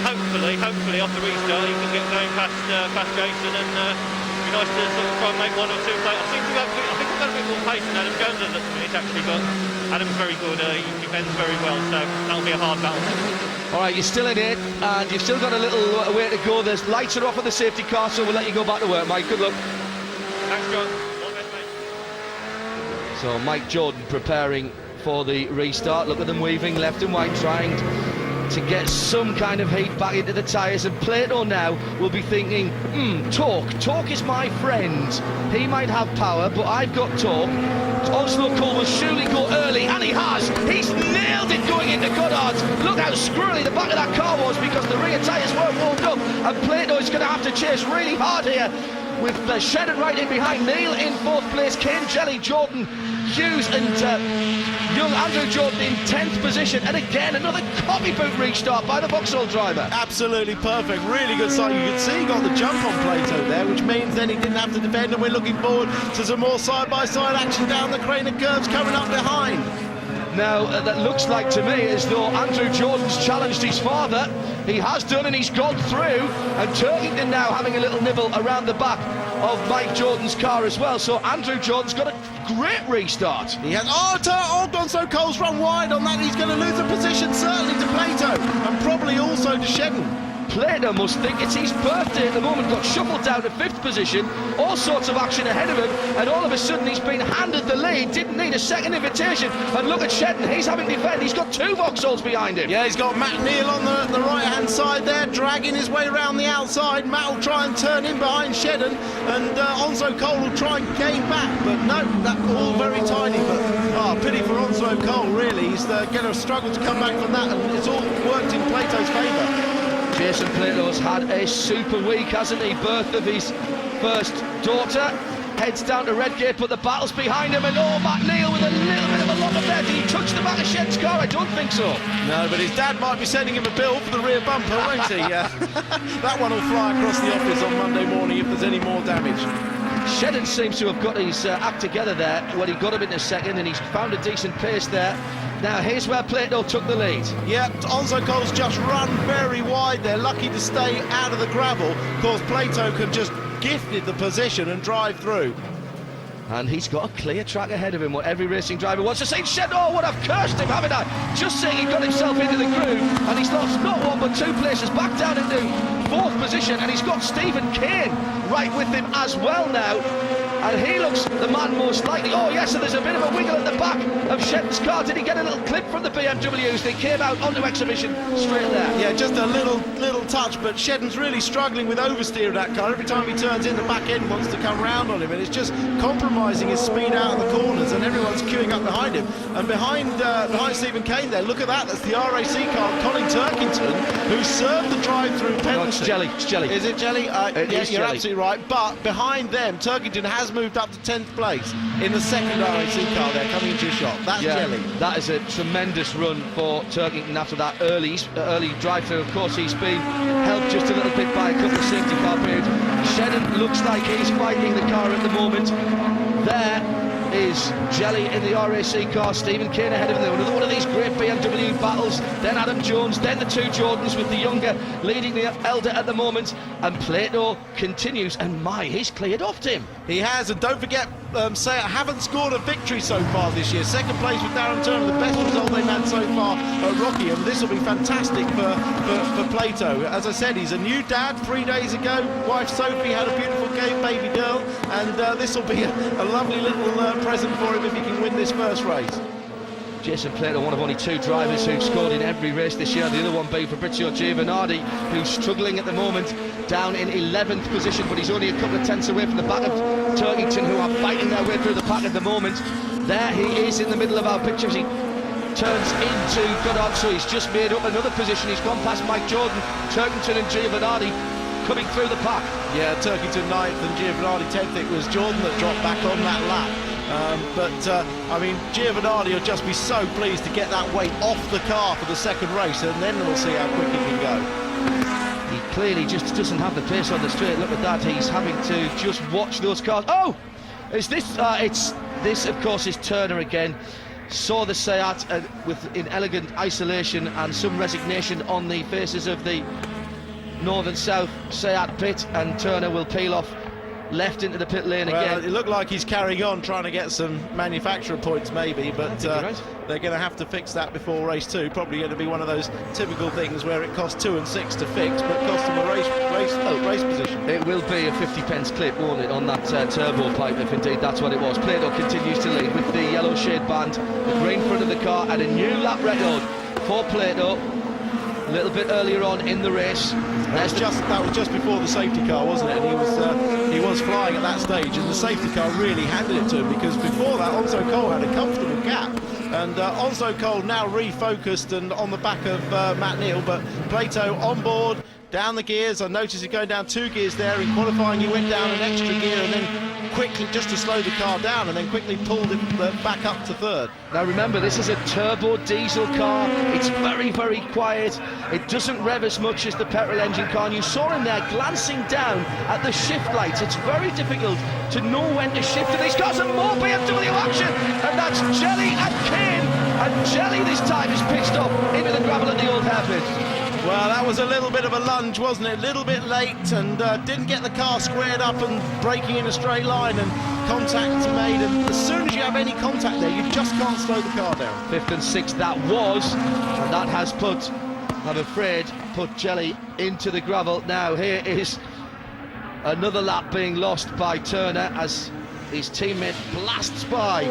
hopefully off the restart he can get going past Jason, and it'd be nice to sort of try and make one or two plays. I think we've got a bit more pace than Adam Jones does at the minute actually, but Adam's very good. He defends very well, so that'll be a hard battle. All right, you're still in it, and you've still got a little way to go. There's lights are off on the safety car, so we'll let you go back to work, Mike. Good luck. Thanks, John. All the best, mate. So Mike Jordan preparing for the restart. Look at them weaving left and right, trying to get some kind of heat back into the tyres, and Plato now will be thinking, torque is my friend. He might have power, but I've got torque. Oslo Cole will surely go early, and he has. He's nailed it going into Goddard's. Look how squirrely the back of that car was because the rear tyres weren't warmed up, and Plato is going to have to chase really hard here, with Shedden right in behind. Neil in fourth place, Ken Jelly, Jordan, Hughes and young Andrew Jordan in 10th position, and again another copy boot restart by the Vauxhall driver. Absolutely perfect, really good start. You can see he got the jump on Plato there, which means then he didn't have to defend, and we're looking forward to some more side-by-side action down the Craner curves coming up behind. Now, that looks like to me as though Andrew Jordan's challenged his father. He has done, and he's gone through, and Turkington now having a little nibble around the back of Mike Jordan's car as well. So Andrew Jordan's got a great restart. He has, Gonzo Cole's run wide on that. He's going to lose a position certainly to Plato, and probably also to Shedden. Plato must think it's his birthday at the moment. Got shuffled down to 5th position, all sorts of action ahead of him, and all of a sudden he's been handed the lead, didn't need a second invitation. And look at Shedden, he's having to defend, he's got 2 Vauxhalls behind him. Yeah, he's got Matt Neal on the right-hand side there, dragging his way around the outside. Matt will try and turn in behind Shedden, and Onzo Cole will try and gain back, but no, that's all very tiny. But pity for Onzo Cole, really. He's going to struggle to come back from that, and it's all worked in Plato's favour. Jason Plato's had a super week, hasn't he? Birth of his first daughter. Heads down to Redgate, but the battle's behind him, and Matt Neal with a little bit of a lock up there. Did he touch the back of Shedden's car? I don't think so. No, but his dad might be sending him a bill for the rear bumper, won't he? That one will fly across the office on Monday morning if there's any more damage. Shedden seems to have got his act together there when he got him into second, and he's found a decent pace there. Now here's where Plato took the lead. Yeah, Onzo Cole's just run very wide there, lucky to stay out of the gravel. Of course, Plato can just gifted the position and drive through. And he's got a clear track ahead of him, what every racing driver wants to say. Shedden, oh, what I've cursed him, haven't I? Just saying he got himself into the groove, and he's lost not 1 but 2 places, back down into 4th position, and he's got Stephen Kane right with him as well now. And he looks the man most likely. Oh yes, and there's a bit of a wiggle at the back of Shedden's car. Did he get a little clip from the BMWs? They came out onto exhibition straight there. Yeah, just a little touch, but Shedden's really struggling with oversteer of that car. Every time he turns in, the back end wants to come round on him, and it's just compromising his speed out of the corners, and everyone's queuing up behind him. And behind Stephen Kane there, look at that, that's the RAC car, Colin Turkington, who served the drive-through penalty. No, it's Jelly. Is it Jelly? It yeah, is you're Jelly. absolutely right. But behind them, Turkington has moved up to 10th place in the second RAC car there, coming into a shot. That's Jelly. That is a tremendous run for Turkington after that early drive-through. Of course, he's been helped just a little bit by a couple of safety car periods. Shedden looks like he's fighting the car at the moment. There is Jelly in the RAC car, Stephen Kane ahead of him. Another one of these great BMW battles. Then Adam Jones, then the 2 Jordans, with the younger leading the elder at the moment. And Plato continues, and he's cleared off Tim. He has, and don't forget, Seat haven't scored a victory so far this year. Second place with Darren Turner, the best result they've had so far at Rocky, and this will be fantastic for Plato. As I said, he's a new dad 3 days ago. Wife Sophie had a beautiful baby girl, and this will be a lovely little present for him if he can win this first race. Jason Plato, one of only 2 drivers who've scored in every race this year, the other one being Fabrizio Giovanardi, who's struggling at the moment, down in 11th position, but he's only a couple of tenths away from the back of Turkington, who are fighting their way through the pack at the moment. There he is in the middle of our picture as he turns into Goddard, so he's just made up another position. He's gone past Mike Jordan, Turkington and Giovanardi coming through the pack. Yeah, Turkington 9th and Giovanardi 10th. It was Jordan that dropped back on that lap. I mean, Giovanardi will just be so pleased to get that weight off the car for the second race, and then we'll see how quick he can go. He clearly just doesn't have the pace on the straight. Look at that, he's having to just watch those cars. Oh! Is this? This, of course, is Turner again. Saw the Seat in elegant isolation and some resignation on the faces of the North and South Seat pit, and Turner will peel off left into the pit lane again. It looked like he's carrying on, trying to get some manufacturer points maybe, but they're going to have to fix that before race 2. Probably going to be one of those typical things where it costs 2 and 6 to fix, but costs them a race position. It will be a 50p clip, won't it, on that turbo pipe, if indeed that's what it was. Plato continues to lead with the yellow shade band, the green front of the car, and a new lap record for Plato. A little bit earlier on in the race. That was just before the safety car, wasn't it? And he was flying at that stage, and the safety car really handed it to him, because before that Onzo Cole had a comfortable gap, and Onzo Cole now refocused and on the back of Matt Neal, but Plato on board, down the gears. I noticed he's going down 2 gears there. In qualifying he went down an extra gear and then quickly, just to slow the car down, and then quickly pulled it back up to 3rd. Now remember, this is a turbo diesel car. It's very, very quiet. It doesn't rev as much as the petrol engine car, and you saw him there glancing down at the shift lights. It's very difficult to know when to shift to these cars, and more BMW action, and that's Jelly and Kane, and Jelly this time is pitched off into the gravel at the old hairpin. Well, that was a little bit of a lunge, wasn't it? A little bit late, and didn't get the car squared up and braking in a straight line, and contact made. And as soon as you have any contact there, you just can't slow the car down. 5th and 6th that was, and that has put, I'm afraid, put Jelly into the gravel. Now here is another lap being lost by Turner as his teammate blasts by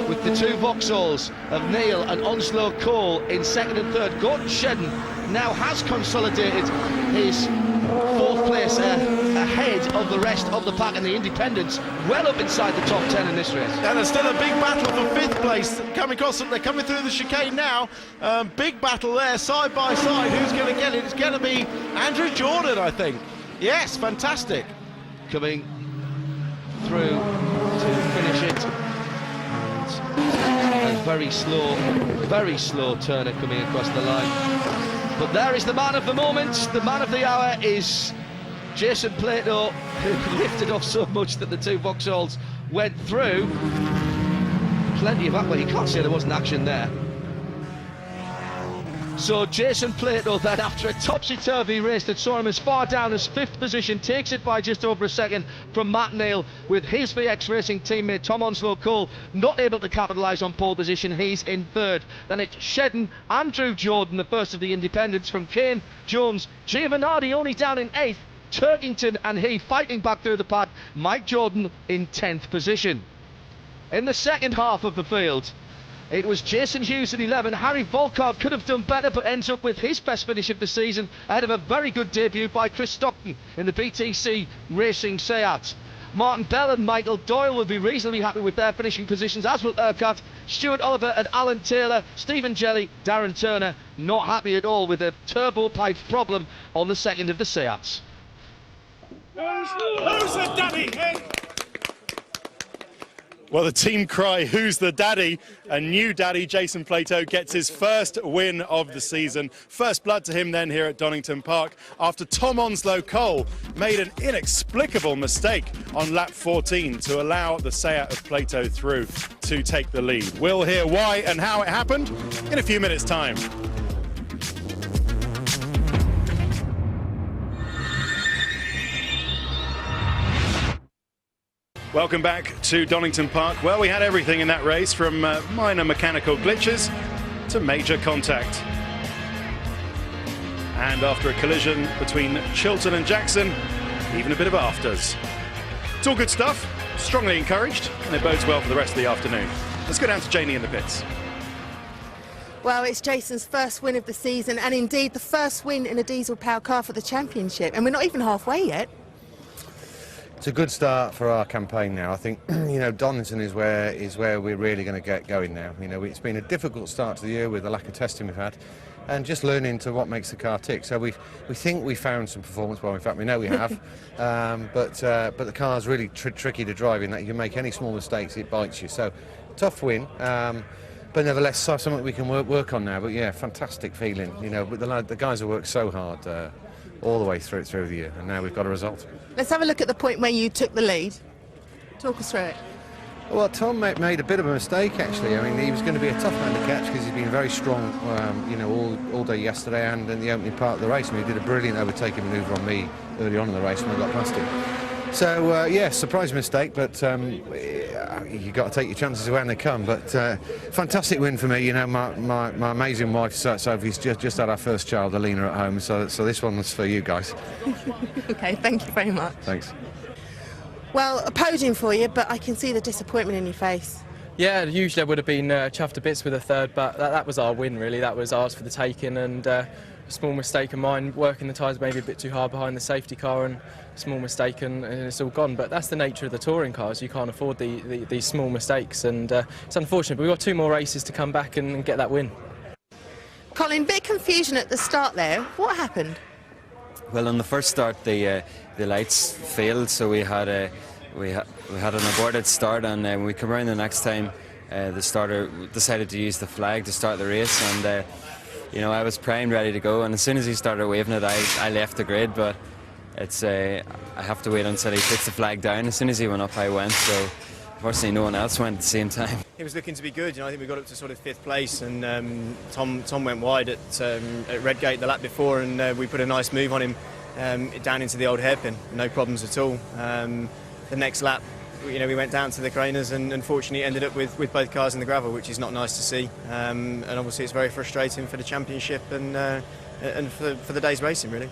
with the two Vauxhalls of Neil and Onslow Cole in second and third. Gordon Shedden now has consolidated his fourth place ahead of the rest of the pack, and the independents well up inside the top 10 in this race. And there's still a big battle for fifth place coming across. They're coming through the chicane now. Big battle there, side by side. Who's going to get it? It's going to be Andrew Jordan, I think. Yes, fantastic. Coming through to finish it. And very slow Turner coming across the line. But there is the man of the moment. The man of the hour is Jason Plato, who lifted off so much that the two Vauxhalls went through. Plenty of action. You can't say there wasn't action there. So Jason Plato then, after a topsy-turvy race that saw him as far down as 5th position, takes it by just over a second from Matt Neal, with his VX Racing teammate Tom Onslow Cole not able to capitalise on pole position. He's in 3rd. Then it's Shedden, Andrew Jordan, the first of the independents, from Kane, Jones, Giovanardi only down in 8th, Turkington and he fighting back through the pack, Mike Jordan in 10th position. In the second half of the field, it was Jason Hughes in 11. Harry Volkart could have done better, but ends up with his best finish of the season, ahead of a very good debut by Chris Stockton in the BTCC Racing Seat. Martin Bell and Michael Doyle will be reasonably happy with their finishing positions, as will Urquhart, Stuart Oliver and Alan Taylor. Stephen Jelly, Darren Turner, not happy at all with a turbo pipe problem on the second of the Seats. Who's the daddy? Well, the team cry, who's the daddy? A new daddy, Jason Plato, gets his first win of the season. First blood to him then here at Donington Park, after Tom Onslow Cole made an inexplicable mistake on lap 14 to allow the Seat of Plato through to take the lead. We'll hear why and how it happened in a few minutes' time. Welcome back to Donington Park. Well, we had everything in that race, from minor mechanical glitches to major contact. And after a collision between Chilton and Jackson, even a bit of afters. It's all good stuff, strongly encouraged, and it bodes well for the rest of the afternoon. Let's go down to Janie in the pits. Well, it's Jason's first win of the season, and indeed the first win in a diesel-powered car for the championship, and we're not even halfway yet. It's a good start for our campaign now. I think, you know, Donington is where we're really going to get going now. You know, it's been a difficult start to the year with the lack of testing we've had, and just learning to what makes the car tick. So we think we found some performance. Well, in fact, we know we have. But the car's really tricky to drive in that you can make any small mistakes, it bites you. So tough win. But nevertheless, something we can work on now. But yeah, fantastic feeling. You know, the guys have worked so hard all the way through the year, and now we've got a result. Let's have a look at the point where you took the lead. Talk us through it. Well, Tom made a bit of a mistake, actually. I mean, he was going to be a tough man to catch because he's been very strong, you know, all day yesterday and in the opening part of the race. I mean, he did a brilliant overtaking manoeuvre on me early on in the race when I got past him. So, yeah, surprise mistake, but you've got to take your chances when they come. But fantastic win for me. You know, my amazing wife, Sophie's just had our first child, Alina, at home. So this one was for you guys. OK, thank you very much. Thanks. Well, a podium for you, but I can see the disappointment in your face. Yeah, usually I would have been chuffed to bits with a third, but that was our win, really. That was ours for the taking, and a small mistake of mine, working the tyres maybe a bit too hard behind the safety car, and a small mistake, and it's all gone. But that's the nature of the touring cars. You can't afford these small mistakes, and it's unfortunate, but we've got 2 more races to come back and get that win. Colin, bit of confusion at the start there. What happened? Well, on the first start, the lights failed, so we had an aborted start, and when we come around the next time, the starter decided to use the flag to start the race, and you know, I was primed, ready to go, and as soon as he started waving it, I left the grid. But it's I have to wait until he puts the flag down. As soon as he went up, I went. So unfortunately, no one else went at the same time. It was looking to be good. You know, I think we got up to sort of 5th place, and Tom went wide at Redgate the lap before, and we put a nice move on him down into the old hairpin. No problems at all. The next lap, you know, we went down to the Craners, and unfortunately ended up with both cars in the gravel, which is not nice to see. And obviously it's very frustrating for the championship, and and for the day's racing, really.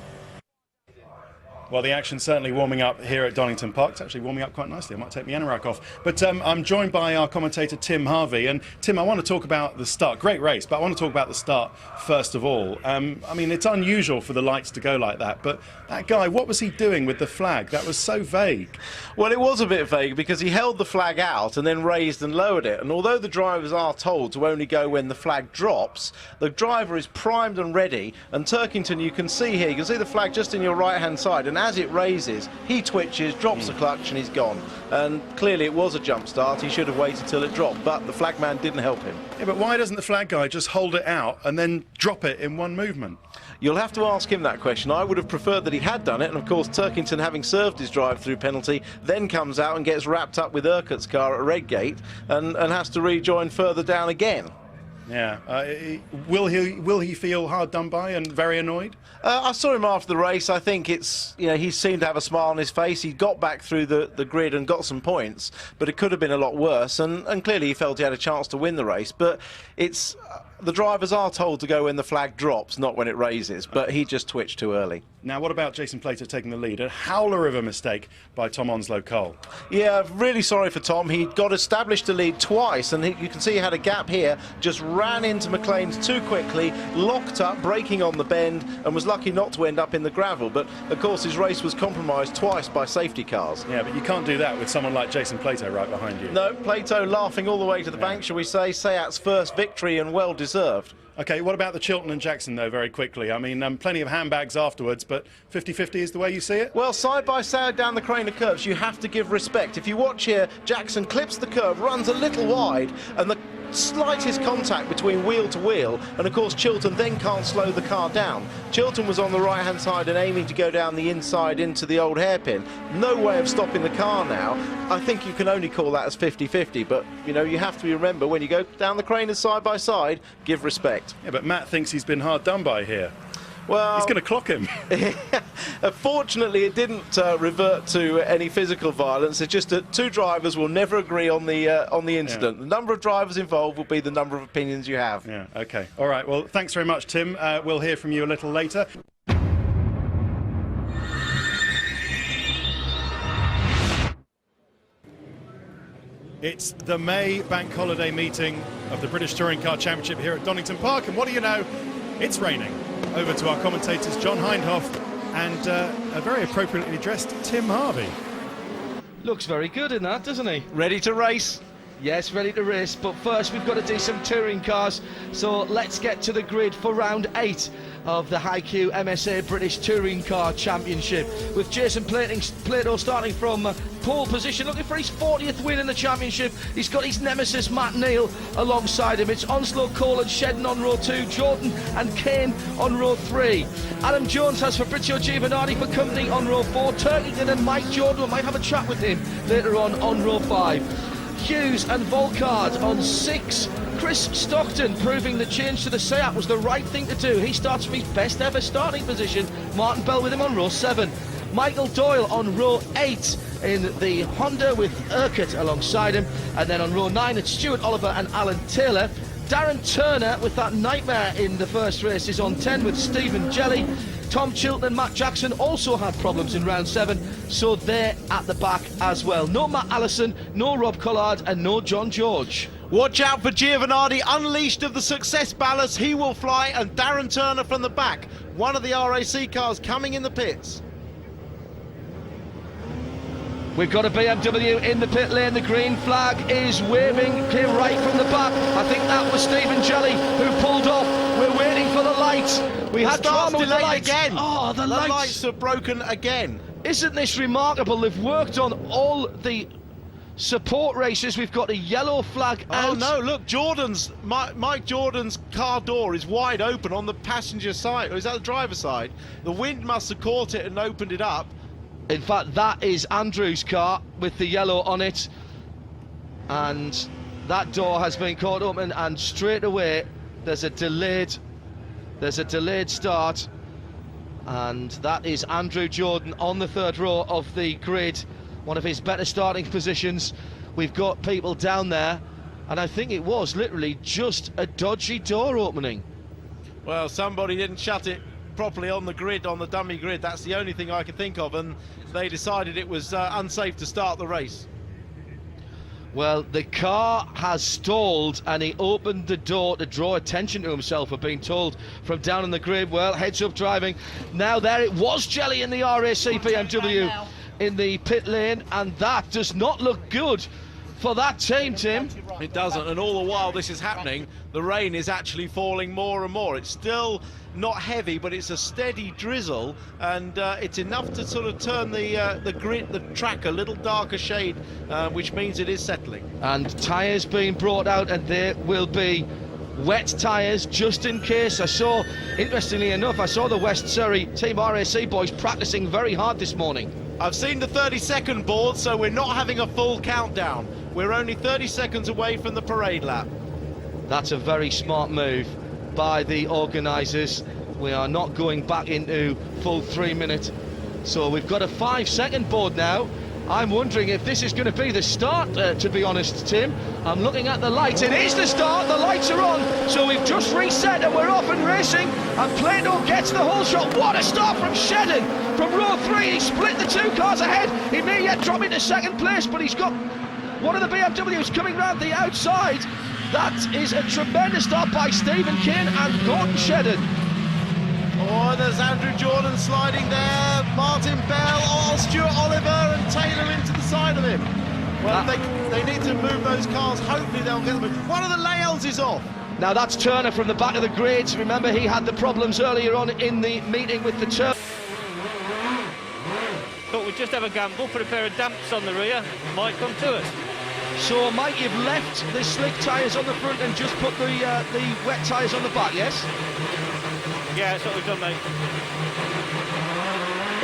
Well, the action's certainly warming up here at Donington Park. It's actually warming up quite nicely. I might take my anorak off. But I'm joined by our commentator, Tim Harvey. And Tim, I want to talk about the start. Great race, but I want to talk about the start first of all. I mean, it's unusual for the lights to go like that. But that guy, what was he doing with the flag? That was so vague. Well, it was a bit vague because he held the flag out and then raised and lowered it. And although the drivers are told to only go when the flag drops, the driver is primed and ready. And Turkington, you can see here, you can see the flag just in your right-hand side. And as it raises, he twitches, drops the clutch, and he's gone. And clearly it was a jump start. He should have waited till it dropped, but the flag man didn't help him. Yeah, but why doesn't the flag guy just hold it out and then drop it in one movement? You'll have to ask him that question. I would have preferred that he had done it, and of course Turkington, having served his drive-through penalty, then comes out and gets wrapped up with Urquhart's car at Redgate and has to rejoin further down again. Yeah. Will he feel hard done by and very annoyed? I saw him after the race. I think it's, you know, he seemed to have a smile on his face. He got back through the grid and got some points, but it could have been a lot worse. And clearly he felt he had a chance to win the race. But it's the drivers are told to go when the flag drops, not when it raises. But he just twitched too early. Now, what about Jason Plato taking the lead? A howler of a mistake by Tom Onslow Cole. Yeah, really sorry for Tom. He got established to lead twice, and you can see he had a gap here. Just ran into McLean's too quickly, locked up, braking on the bend, and was lucky not to end up in the gravel. But, of course, his race was compromised twice by safety cars. Yeah, but you can't do that with someone like Jason Plato right behind you. No, Plato laughing all the way to the bank, shall we say. Seat's first victory, and well-deserved. OK, what about the Chilton and Jackson, though, very quickly? I mean, plenty of handbags afterwards, but 50-50 is the way you see it? Well, side by side down the Craner curves, you have to give respect. If you watch here, Jackson clips the curve, runs a little wide, and the slightest contact between wheel to wheel, and of course Chilton then can't slow the car down. Chilton was on the right hand side and aiming to go down the inside into the old hairpin. No way of stopping the car now. I think you can only call that as 50-50, but you know, you have to remember when you go down the Craners side by side, give respect. Yeah, but Matt thinks he's been hard done by here. Well, he's going to clock him. Fortunately, it didn't revert to any physical violence. It's just that two drivers will never agree on the incident. Yeah. The number of drivers involved will be the number of opinions you have. Yeah. Okay. All right. Well, thanks very much, Tim. We'll hear from you a little later. It's the May Bank Holiday meeting of the British Touring Car Championship here at Donington Park, and what do you know? It's raining. Over to our commentators, John Hindhoff and a very appropriately dressed Tim Harvey. Looks very good in that, doesn't he? Ready to race? Yes, ready to race, but first we've got to do some touring cars, so let's get to the grid for round 8 of the HiQ MSA British Touring Car Championship, with Jason Plato starting from pole position, looking for his 40th win in the championship. He's got his nemesis Matt Neal alongside him. It's Onslow, Cole and Shedden on row 2, Jordan and Kane on row 3. Adam Jones has Fabrizio Giovanardi for company on row 4. Turkington and Mike Jordan, we might have a chat with him later on row 5. Hughes and Volcard on 6. Chris Stockton proving the change to the Seat was the right thing to do. He starts from his best ever starting position. Martin Bell with him on row 7. Michael Doyle on row 8 in the Honda with Urquhart alongside him. And then on row 9 it's Stuart Oliver and Alan Taylor. Darren Turner with that nightmare in the first race is on 10 with Stephen Jelly. Tom Chilton and Matt Jackson also had problems in round 7, so they're at the back as well. No Matt Allison, no Rob Collard and no John George. Watch out for Giovanardi, unleashed of the success ballast. He will fly, and Darren Turner from the back. One of the RAC cars coming in the pits. We've got a BMW in the pit lane. The green flag is waving. Came right from the back. I think that was Stephen Jelly who pulled off. We're waiting for the lights. We had drama with the lights. Again. Oh, the lights are broken again. Isn't this remarkable? They've worked on all the support races. We've got a yellow flag out. Oh no, look, Mike Jordan's car door is wide open on the passenger side, or is that the driver's side? The wind must have caught it and opened it up. In fact, that is Andrew's car with the yellow on it, and that door has been caught open, and straight away there's a delayed start, and that is Andrew Jordan on the 3rd row of the grid, one of his better starting positions. We've got people down there, and I think it was literally just a dodgy door opening. Well, somebody didn't shut it properly on the grid, on the dummy grid. That's the only thing I could think of, and they decided it was unsafe to start the race. Well, the car has stalled and he opened the door to draw attention to himself, we're being told from down in the grid. Well, heads up driving. Now there it was Jelly in the RAC BMW in the pit lane, and that does not look good for that team, Tim. It doesn't, and all the while this is happening, the rain is actually falling more and more. It's still not heavy, but it's a steady drizzle, and it's enough to sort of turn the grid, the track, a little darker shade, which means it is settling. And tyres being brought out, and there will be wet tyres just in case. Interestingly enough, I saw the West Surrey Team RAC boys practicing very hard this morning. I've seen the 30-second board, so we're not having a full countdown. We're only 30 seconds away from the parade lap. That's a very smart move by the organisers. We are not going back into full 3 minutes. So we've got a 5-second board now. I'm wondering if this is going to be the start, to be honest, Tim. I'm looking at the lights. It is the start. The lights are on. So we've just reset and we're off and racing. And Plato gets the whole shot. What a start from Shedden. From row 3, he split the 2 cars ahead. He may yet drop into 2nd place, but he's got one of the BMWs coming round the outside. That is a tremendous start by Stephen Kane and Gordon Shedden. Oh, there's Andrew Jordan sliding there, Martin Bell, Stuart Oliver and Taylor into the side of him. Well, they need to move those cars. Hopefully they'll get them. One of the layouts is off. Now that's Turner from the back of the grids. Remember, he had the problems earlier on in the meeting with the turn. Thought we'd just have a gamble, put a pair of damps on the rear, might come to us. So, Mike, you've left the slick tyres on the front and just put the wet tyres on the back, yes? Yeah, that's what we've done, mate.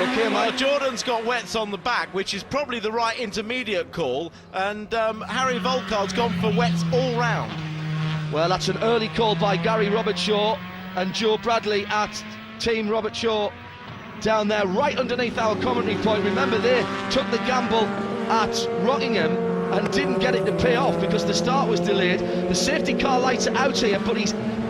Okay, Mike. Jordan's got wets on the back, which is probably the right intermediate call, and Harry Volkard's gone for wets all round. Well, that's an early call by Gary Robertshaw and Joe Bradley at Team Robertshaw down there, right underneath our commentary point. Remember, they took the gamble at Rockingham and didn't get it to pay off because the start was delayed. The safety car lights are out here, but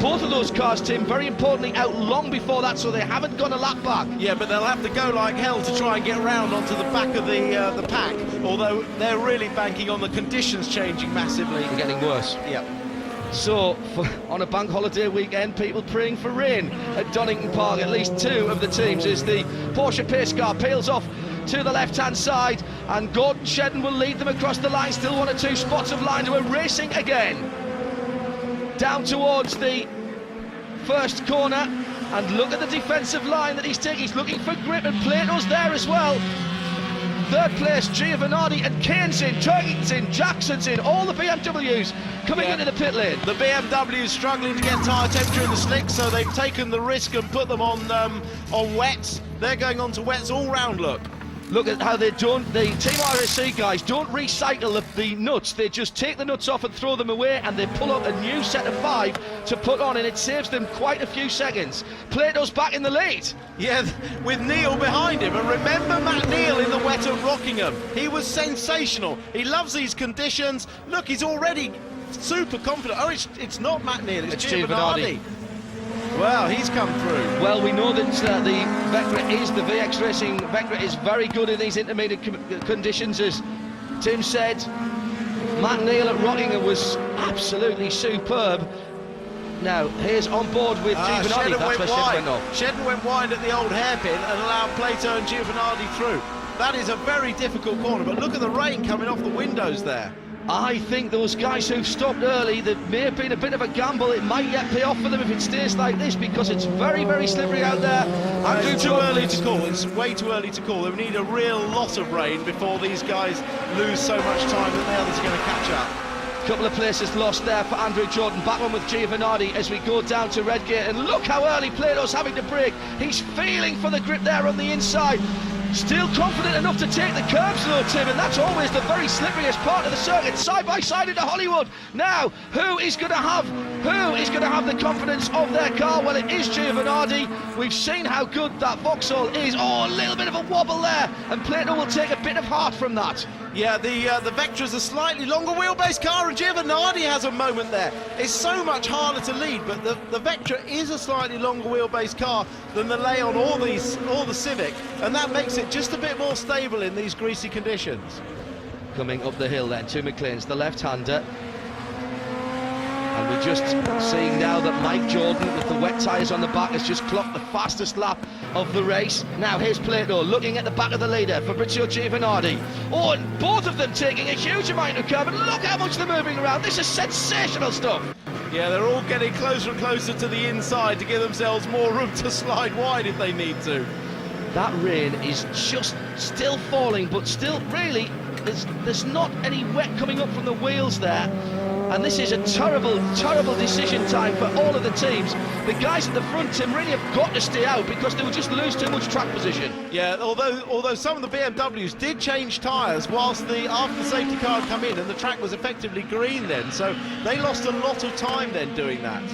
both of those cars, Tim, very importantly, out long before that, so they haven't gone a lap back. Yeah, but they'll have to go like hell to try and get round onto the back of the pack, although they're really banking on the conditions changing massively. And getting worse. Yeah. So, on a bank holiday weekend, people praying for rain at Donington Park. At least 2 of the teams as the Porsche pace car peels off to the left-hand side, and Gordon Shedden will lead them across the line. Still 1 or 2 spots of line, who are racing again down towards the first corner. And look at the defensive line that he's taking. He's looking for grip, and Plato's there as well. 3rd place, Giovanardi, and Kane's in, Turkington's in, Jackson's in, all the BMWs coming into the pit lane. The BMW's struggling to get tyre temperature in the slicks, so they've taken the risk and put them on wets. They're going on to wets all round, look. Look at how they don't, the Team RAC guys don't recycle the nuts. They just take the nuts off and throw them away, and they pull up a new set of 5 to put on, and it saves them quite a few seconds. Plato's back in the lead. Yeah, with Neil behind him. And remember Matt Neal in the wet at Rockingham. He was sensational. He loves these conditions. Look, he's already super confident. Oh, it's not Matt Neal, it's Giovanardi. Well, he's come through. Well, we know that the Vectra is, the VX Racing Vectra is very good in these intermediate conditions. As Tim said, Matt Neal at Rockingham was absolutely superb. Now, here's on board with Giovanardi. That's where Shedden went off. Shedden went wide at the old hairpin and allowed Plato and Giovanardi through. That is a very difficult corner, but look at the rain coming off the windows there. I think those guys who've stopped early, that may have been a bit of a gamble. It might yet pay off for them if it stays like this, because it's very, very slippery out there. It's too early to call. It's way too early to call. They need a real lot of rain before these guys lose so much time that the others are going to catch up. Couple of places lost there for Andrew Jordan. Back one with Giovanardi as we go down to Redgate, and look how early Plato's having to brake. He's feeling for the grip there on the inside. Still confident enough to take the curbs though, Tim, and that's always the very slipperiest part of the circuit. Side by side into Hollywood. Now, who is going to have the confidence of their car? Well, it is Giovanardi. We've seen how good that Vauxhall is. Oh, a little bit of a wobble there, and Plato will take a bit of heart from that. Yeah, the Vectra's a slightly longer wheelbase car, and Giovanardi has a moment there. It's so much harder to lead, but the Vectra is a slightly longer wheelbase car than the Leon or the Civic, and that makes it just a bit more stable in these greasy conditions. Coming up the hill then, to McLean's, the left-hander. And we're just seeing now that Mike Jordan, with the wet tyres on the back, has just clocked the fastest lap of the race. Now here's Plato looking at the back of the leader, Fabrizio Giovanardi. Oh, and both of them taking a huge amount of carbon. Look how much they're moving around. This is sensational stuff. Yeah, they're all getting closer and closer to the inside to give themselves more room to slide wide if they need to. That rain is just still falling, but still really there's not any wet coming up from the wheels there. And this is a terrible, terrible decision time for all of the teams. The guys at the front, Tim, really have got to stay out because they will just lose too much track position. Yeah, although some of the BMWs did change tyres whilst after the safety car had come in, and the track was effectively green then, so they lost a lot of time then doing that.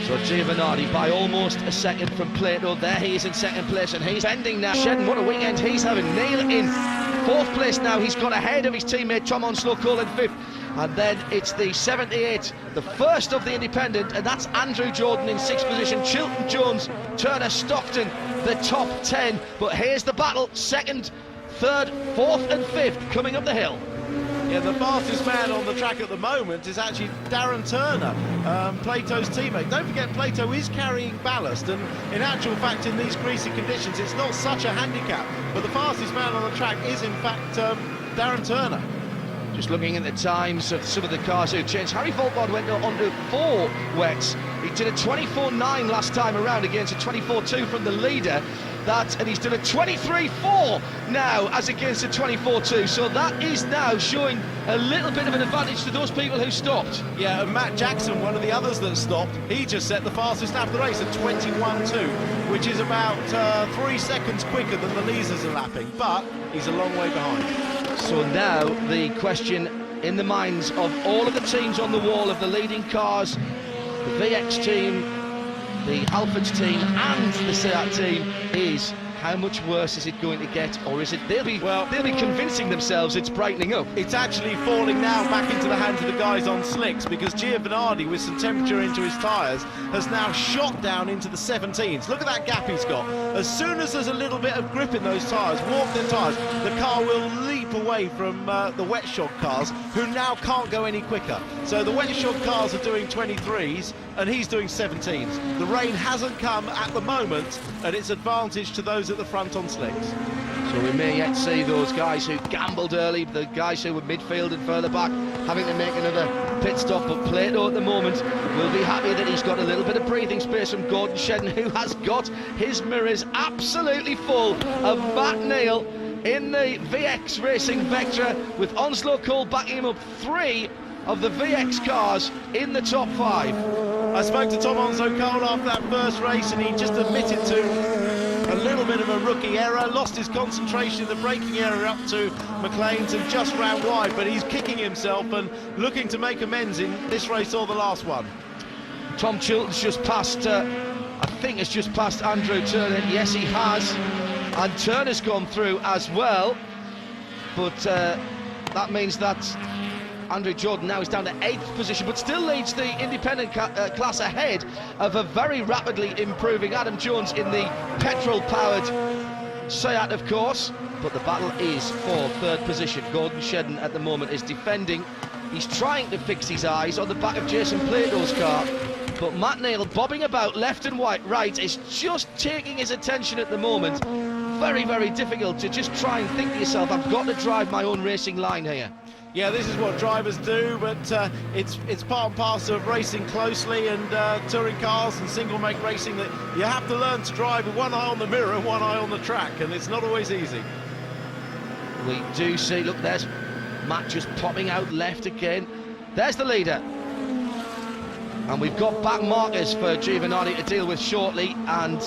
So Giovanardi by almost a second from Plato. There he is in second place, and he's bending now. Shedden, what a weekend he's having. Neil in fourth place now. He's got ahead of his teammate Tom Onslow-Cole in fifth. And then it's the 78, the first of the independent, and that's Andrew Jordan in sixth position. Chilton, Jones, Turner, Stockton, the top 10. But here's the battle, second, third, fourth and fifth coming up the hill. Yeah, the fastest man on the track at the moment is actually Darren Turner, Plato's teammate. Don't forget, Plato is carrying ballast, and in actual fact, in these greasy conditions, it's not such a handicap. But the fastest man on the track is, in fact, Darren Turner. Just looking at the times of some of the cars who changed. Harry Volkard went on to 4 wets. He did a 24.9 last time around against a 24.2 from the leader. And he's done a 23.4 now as against a 24.2. So that is now showing a little bit of an advantage to those people who stopped. Yeah, and Matt Jackson, one of the others that stopped, he just set the fastest lap of the race at 21.2, which is about 3 seconds quicker than the leaders are lapping, but he's a long way behind. So now the question in the minds of all of the teams on the wall of the leading cars, the VX team, the Alphonse team and the Seat team, is how much worse is it going to get, or is it they'll be convincing themselves it's brightening up? It's actually falling now back into the hands of the guys on slicks, because Giovanardi, with some temperature into his tyres, has now shot down into the 17s. Look at that gap he's got. As soon as there's a little bit of grip in those tyres, warped-in tyres, the car will leap away from the wet shod cars, who now can't go any quicker. So the wet shod cars are doing 23s and he's doing 17s. The rain hasn't come at the moment, and it's advantage to those at the front on slicks. So we may yet see those guys who gambled early, the guys who were midfield and further back, having to make another pit stop. But Plato at the moment will be happy that he's got a little bit of breathing space from Gordon Shedden, who has got his mirrors absolutely full of Matt Neal in the VX Racing Vectra, with Onslow-Cole backing him up. 3 of the VX cars in the top 5. I spoke to Tom Onslow-Cole after that first race, and he just admitted to a little bit of a rookie error, lost his concentration, the braking error up to McLean's, and just ran wide, but he's kicking himself and looking to make amends in this race or the last one. Tom Chilton's just passed, I think has just passed Andrew Turner. Yes, he has. And Turner's gone through as well, but that means that Andrew Jordan now is down to 8th position, but still leads the independent class ahead of a very rapidly improving Adam Jones in the petrol-powered Seat, of course. But the battle is for 3rd position. Gordon Shedden at the moment is defending. He's trying to fix his eyes on the back of Jason Plato's car, but Matt Neal, bobbing about left and right, is just taking his attention at the moment. Very, very difficult to just try and think to yourself, I've got to drive my own racing line here. Yeah, this is what drivers do, but it's part and parcel of racing closely and touring cars and single-make racing, that you have to learn to drive with one eye on the mirror and one eye on the track, and it's not always easy. We do see, look, there's Matt just popping out left again. There's the leader. And we've got back markers for Giovanardi to deal with shortly, and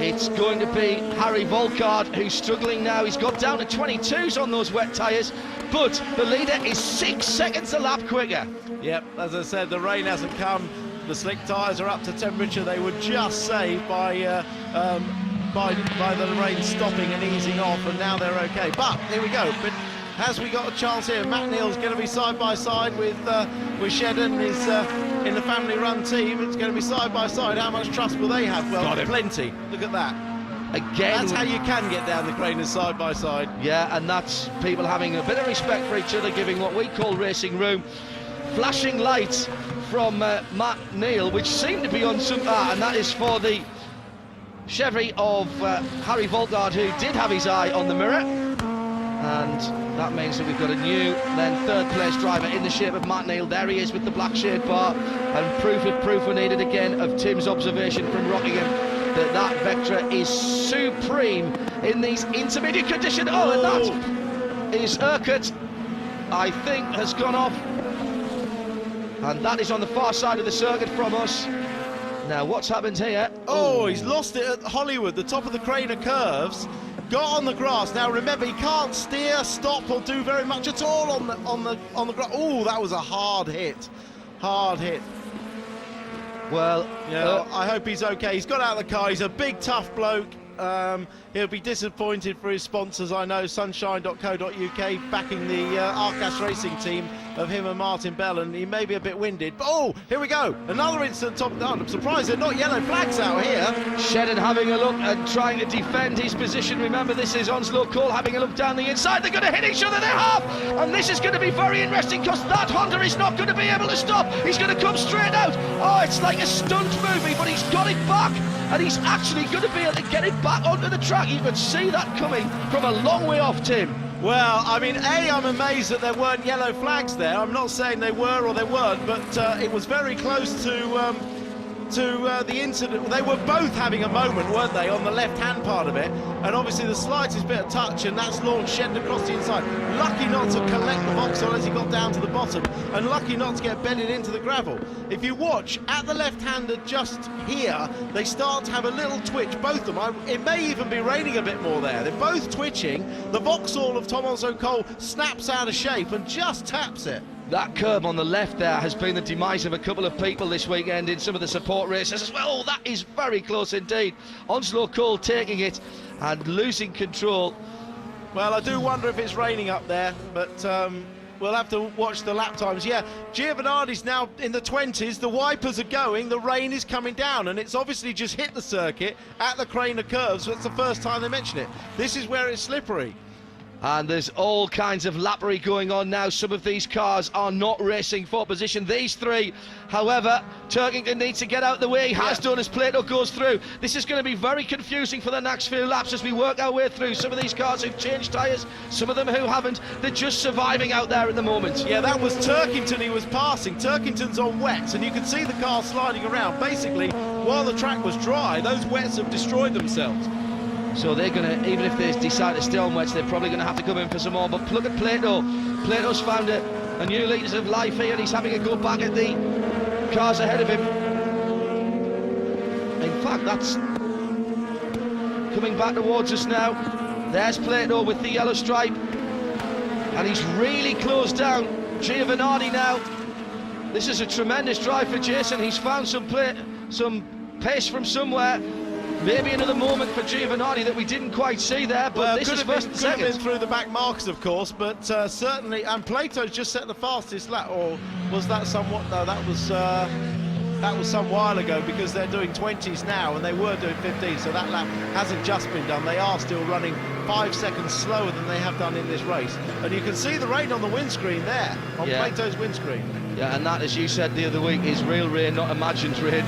it's going to be Harry Volkard who's struggling now. He's got down to 22s on those wet tyres, but the leader is 6 seconds a lap quicker. Yep, as I said, the rain hasn't come. The slick tyres are up to temperature. They were just saved by the rain stopping and easing off, and now they're okay. But here we go. But Has we got a chance here? Matt Neal's going to be side by side with Shedden is in the family-run team. It's going to be side by side. How much trust will they have? Well, plenty. Look at that. Again, that's how you can get down the Craners side by side. Yeah, and that's people having a bit of respect for each other, giving what we call racing room. Flashing lights from Matt Neal, which seem to be on some... and that is for the Chevy of Harry Volkard, who did have his eye on the mirror. And that means that we've got a new, then third-place driver in the shape of Matt Neal. There he is with the black shade bar. And proof we needed again of Tim's observation from Rockingham that Vectra is supreme in these intermediate conditions. Oh, and that is Urquhart, I think, has gone off. And that is on the far side of the circuit from us. Now, what's happened here? Oh, he's lost it at Hollywood, the top of the Craner curves. Got on the grass. Now, remember, he can't steer, stop, or do very much at all on the grass. Oh, that was a hard hit. Hard hit. Well, yeah, I hope he's okay. He's got out of the car. He's a big, tough bloke. He'll be disappointed for his sponsors, I know, sunshine.co.uk, backing the Arcash racing team of him and Martin Bell, and he may be a bit winded. But, oh, here we go. Another incident top down. I'm surprised there are not yellow flags out here. Shedden having a look and trying to defend his position. Remember, this is Onslow Cole having a look down the inside. They're going to hit each other, they have! And this is going to be very interesting because that Honda is not going to be able to stop. He's going to come straight out. Oh, it's like a stunt movie, but he's got it back. And he's actually going to be able to get it back onto the track. You could see that coming from a long way off, Tim. Well, I mean, I'm amazed that there weren't yellow flags there. I'm not saying they were or they weren't, but it was very close to the incident. They were both having a moment, weren't they, on the left-hand part of it? And obviously the slightest bit of touch, and that's launched Shedden across the inside. Lucky not to collect the Vauxhall as he got down to the bottom, and lucky not to get bedded into the gravel. If you watch, at the left-hander just here, they start to have a little twitch, both of them. It may even be raining a bit more there. They're both twitching. The Vauxhall of Tom Onslow-Cole snaps out of shape and just taps it. That curb on the left there has been the demise of a couple of people this weekend in some of the support races as well. Oh, that is very close indeed. Onslow Cole taking it and losing control. Well, I do wonder if it's raining up there, but we'll have to watch the lap times. Yeah, Giovanardi's now in the 20s. The wipers are going. The rain is coming down, and it's obviously just hit the circuit at the Craner curves. So it's the first time they mention it. This is where it's slippery. And there's all kinds of lappery going on now. Some of these cars are not racing for position. These three, however, Turkington needs to get out the way. He has done as Plato goes through. This is going to be very confusing for the next few laps as we work our way through. Some of these cars who've changed tyres, some of them who haven't. They're just surviving out there at the moment. Yeah, that was Turkington he was passing. Turkington's on wets, and you can see the car sliding around. Basically, while the track was dry, those wets have destroyed themselves. So they're going to, even if they decide to stay on wets, they're probably going to have to come in for some more. But look at Plato. Plato's found a new lease of life here, and he's having a go back at the cars ahead of him. In fact, that's coming back towards us now. There's Plato with the yellow stripe, and he's really closed down Giovanardi now. This is a tremendous drive for Jason. He's found some pace from somewhere. Maybe another moment for Giovanardi that we didn't quite see there, but well, this is first and second. Could have been through the back markers, of course, but certainly, and Plato's just set the fastest lap, or was that somewhat? No, that was some while ago, because they're doing 20s now, and they were doing 15s, so that lap hasn't just been done. They are still running 5 seconds slower than they have done in this race, and you can see the rain on the windscreen there, on Plato's windscreen. Yeah, and that, as you said the other week, is real rain, not imagined rain.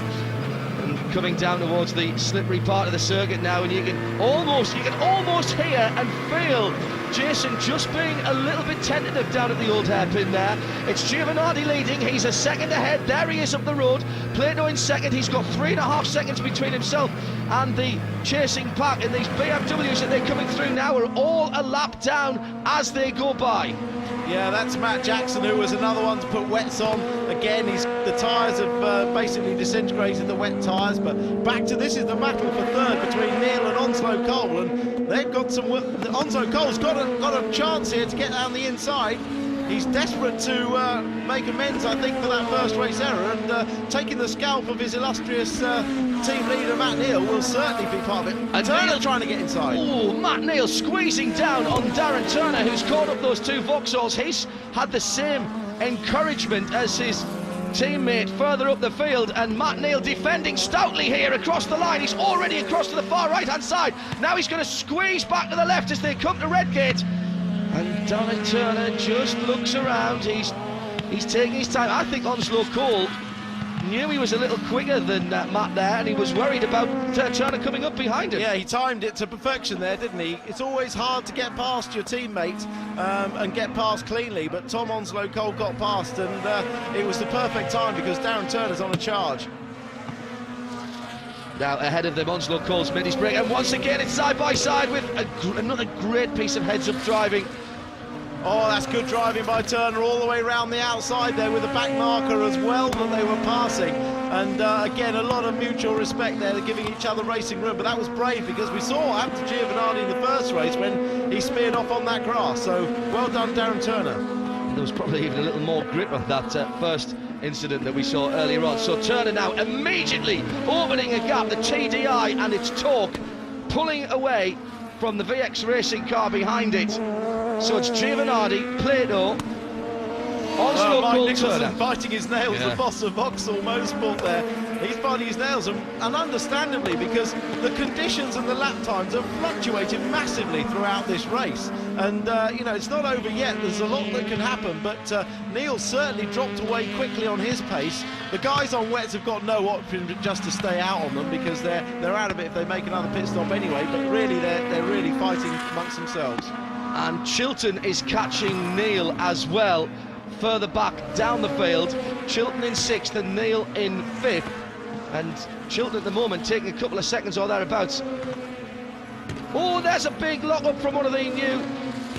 Coming down towards the slippery part of the circuit now, and you can almost hear and feel Jason just being a little bit tentative down at the old hairpin there. It's Giovanardi leading, he's a second ahead, there he is up the road. Plato in second, he's got 3.5 seconds between himself and the chasing pack, and these BMWs that they're coming through now are all a lap down as they go by. Yeah, that's Matt Jackson, who was another one to put wets on. Again, the tyres have basically disintegrated, the wet tyres. But back to this is the battle for third between Neal and Onslow Cole, and they've got some. Onslow Cole's got a chance here to get down the inside. He's desperate to make amends, I think, for that first race error, and taking the scalp of his illustrious team leader Matt Neal will certainly be part of it. And Turner trying to get inside. Oh, Matt Neal squeezing down on Darren Turner, who's caught up those two Vauxhalls. He's had the same encouragement as his teammate further up the field, and Matt Neal defending stoutly here across the line. He's already across to the far right hand side. Now he's going to squeeze back to the left as they come to Redgate, and Darren Turner just looks around. He's taking his time. I think Onslow Cole knew he was a little quicker than Matt there, and he was worried about Turner coming up behind him. Yeah, he timed it to perfection there, didn't he? It's always hard to get past your teammate and get past cleanly, but Tom Onslow Cole got past, and it was the perfect time because Darren Turner's on a charge. Now ahead of them, Onslow Cole's made his break, and once again it's side by side with another great piece of heads-up driving. Oh, that's good driving by Turner all the way around the outside there with the back marker as well that they were passing. And again, a lot of mutual respect there. They're giving each other racing room, but that was brave because we saw what happened to Giovanardi in the first race when he speared off on that grass. So well done, Darren Turner. There was probably even a little more grip on that first incident that we saw earlier on. So Turner now immediately opening a gap, the TDI and its torque pulling away from the VX racing car behind it. So it's Giovanardi, Plato, Onslow Cole, Turner. Biting his nails, the boss of Vauxhall Motorsport there. He's biting his nails, and understandably, because the conditions and the lap times have fluctuated massively throughout this race. And, you know, it's not over yet. There's a lot that can happen, but Neil certainly dropped away quickly on his pace. The guys on wets have got no option just to stay out on them because they're out of it if they make another pit stop anyway, but really they're really fighting amongst themselves. And Chilton is catching Neil as well, further back down the field. Chilton in 6th and Neil in 5th. And Chilton at the moment taking a couple of seconds or thereabouts. Oh, there's a big lock-up from one of the new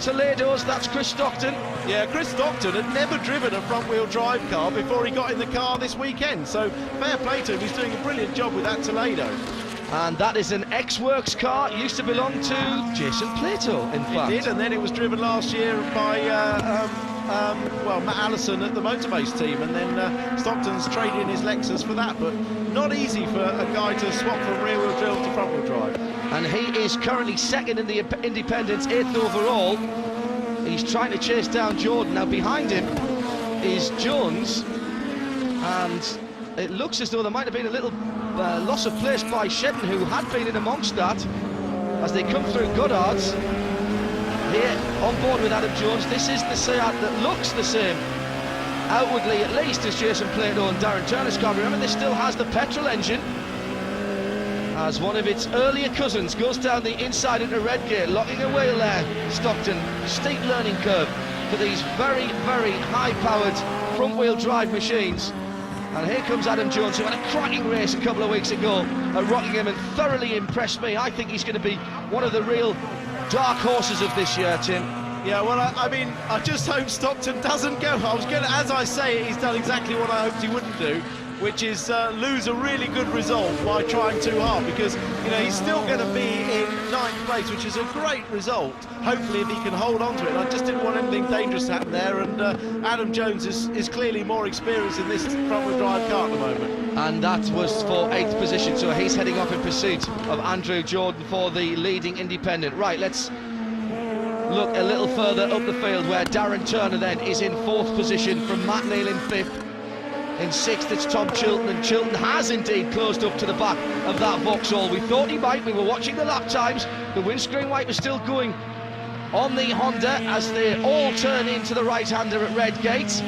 Toledos. That's Chris Stockton. Yeah, Chris Stockton had never driven a front-wheel drive car before he got in the car this weekend. So fair play to him, he's doing a brilliant job with that Toledo. And that is an X-Works car, used to belong to Jason Plato, in fact. It did, and then it was driven last year by well, Matt Allison at the Motorbase team, and then Stockton's traded in his Lexus for that, but not easy for a guy to swap from rear-wheel drive to front-wheel drive. And he is currently 2nd in the Independents, 8th overall. He's trying to chase down Jordan. Now behind him is Jones, and it looks as though there might have been a little loss of place by Shedden, who had been in amongst that as they come through Goddard's. Here on board with Adam Jones, this is the Seat that looks the same, outwardly at least, as Jason Plato and Darren Turner's car. Remember, this still has the petrol engine, as one of its earlier cousins goes down the inside into Redgate, locking a wheel there. Stockton, steep learning curve for these very, very high-powered front-wheel drive machines. And here comes Adam Jones, who had a cracking race a couple of weeks ago at Rockingham and thoroughly impressed me. I think he's going to be one of the real dark horses of this year, Tim. Yeah, well, I mean, I just hope Stockton doesn't go. I was going to, as I say, he's done exactly what I hoped he wouldn't do, which is lose a really good result by trying too hard, because, you know, he's still going to be in 9th place, which is a great result, hopefully, if he can hold on to it. I just didn't want anything dangerous to happen there, and Adam Jones is clearly more experienced in this front-wheel drive car at the moment. And that was for 8th position, so he's heading off in pursuit of Andrew Jordan for the leading independent. Right, let's look a little further up the field, where Darren Turner then is in 4th position from Matt Neal in 5th. In 6th, it's Tom Chilton, and Chilton has indeed closed up to the back of that Vauxhall. We thought he might. We were watching the lap times. The windscreen wiper still going on the Honda as they all turn into the right-hander at Redgate.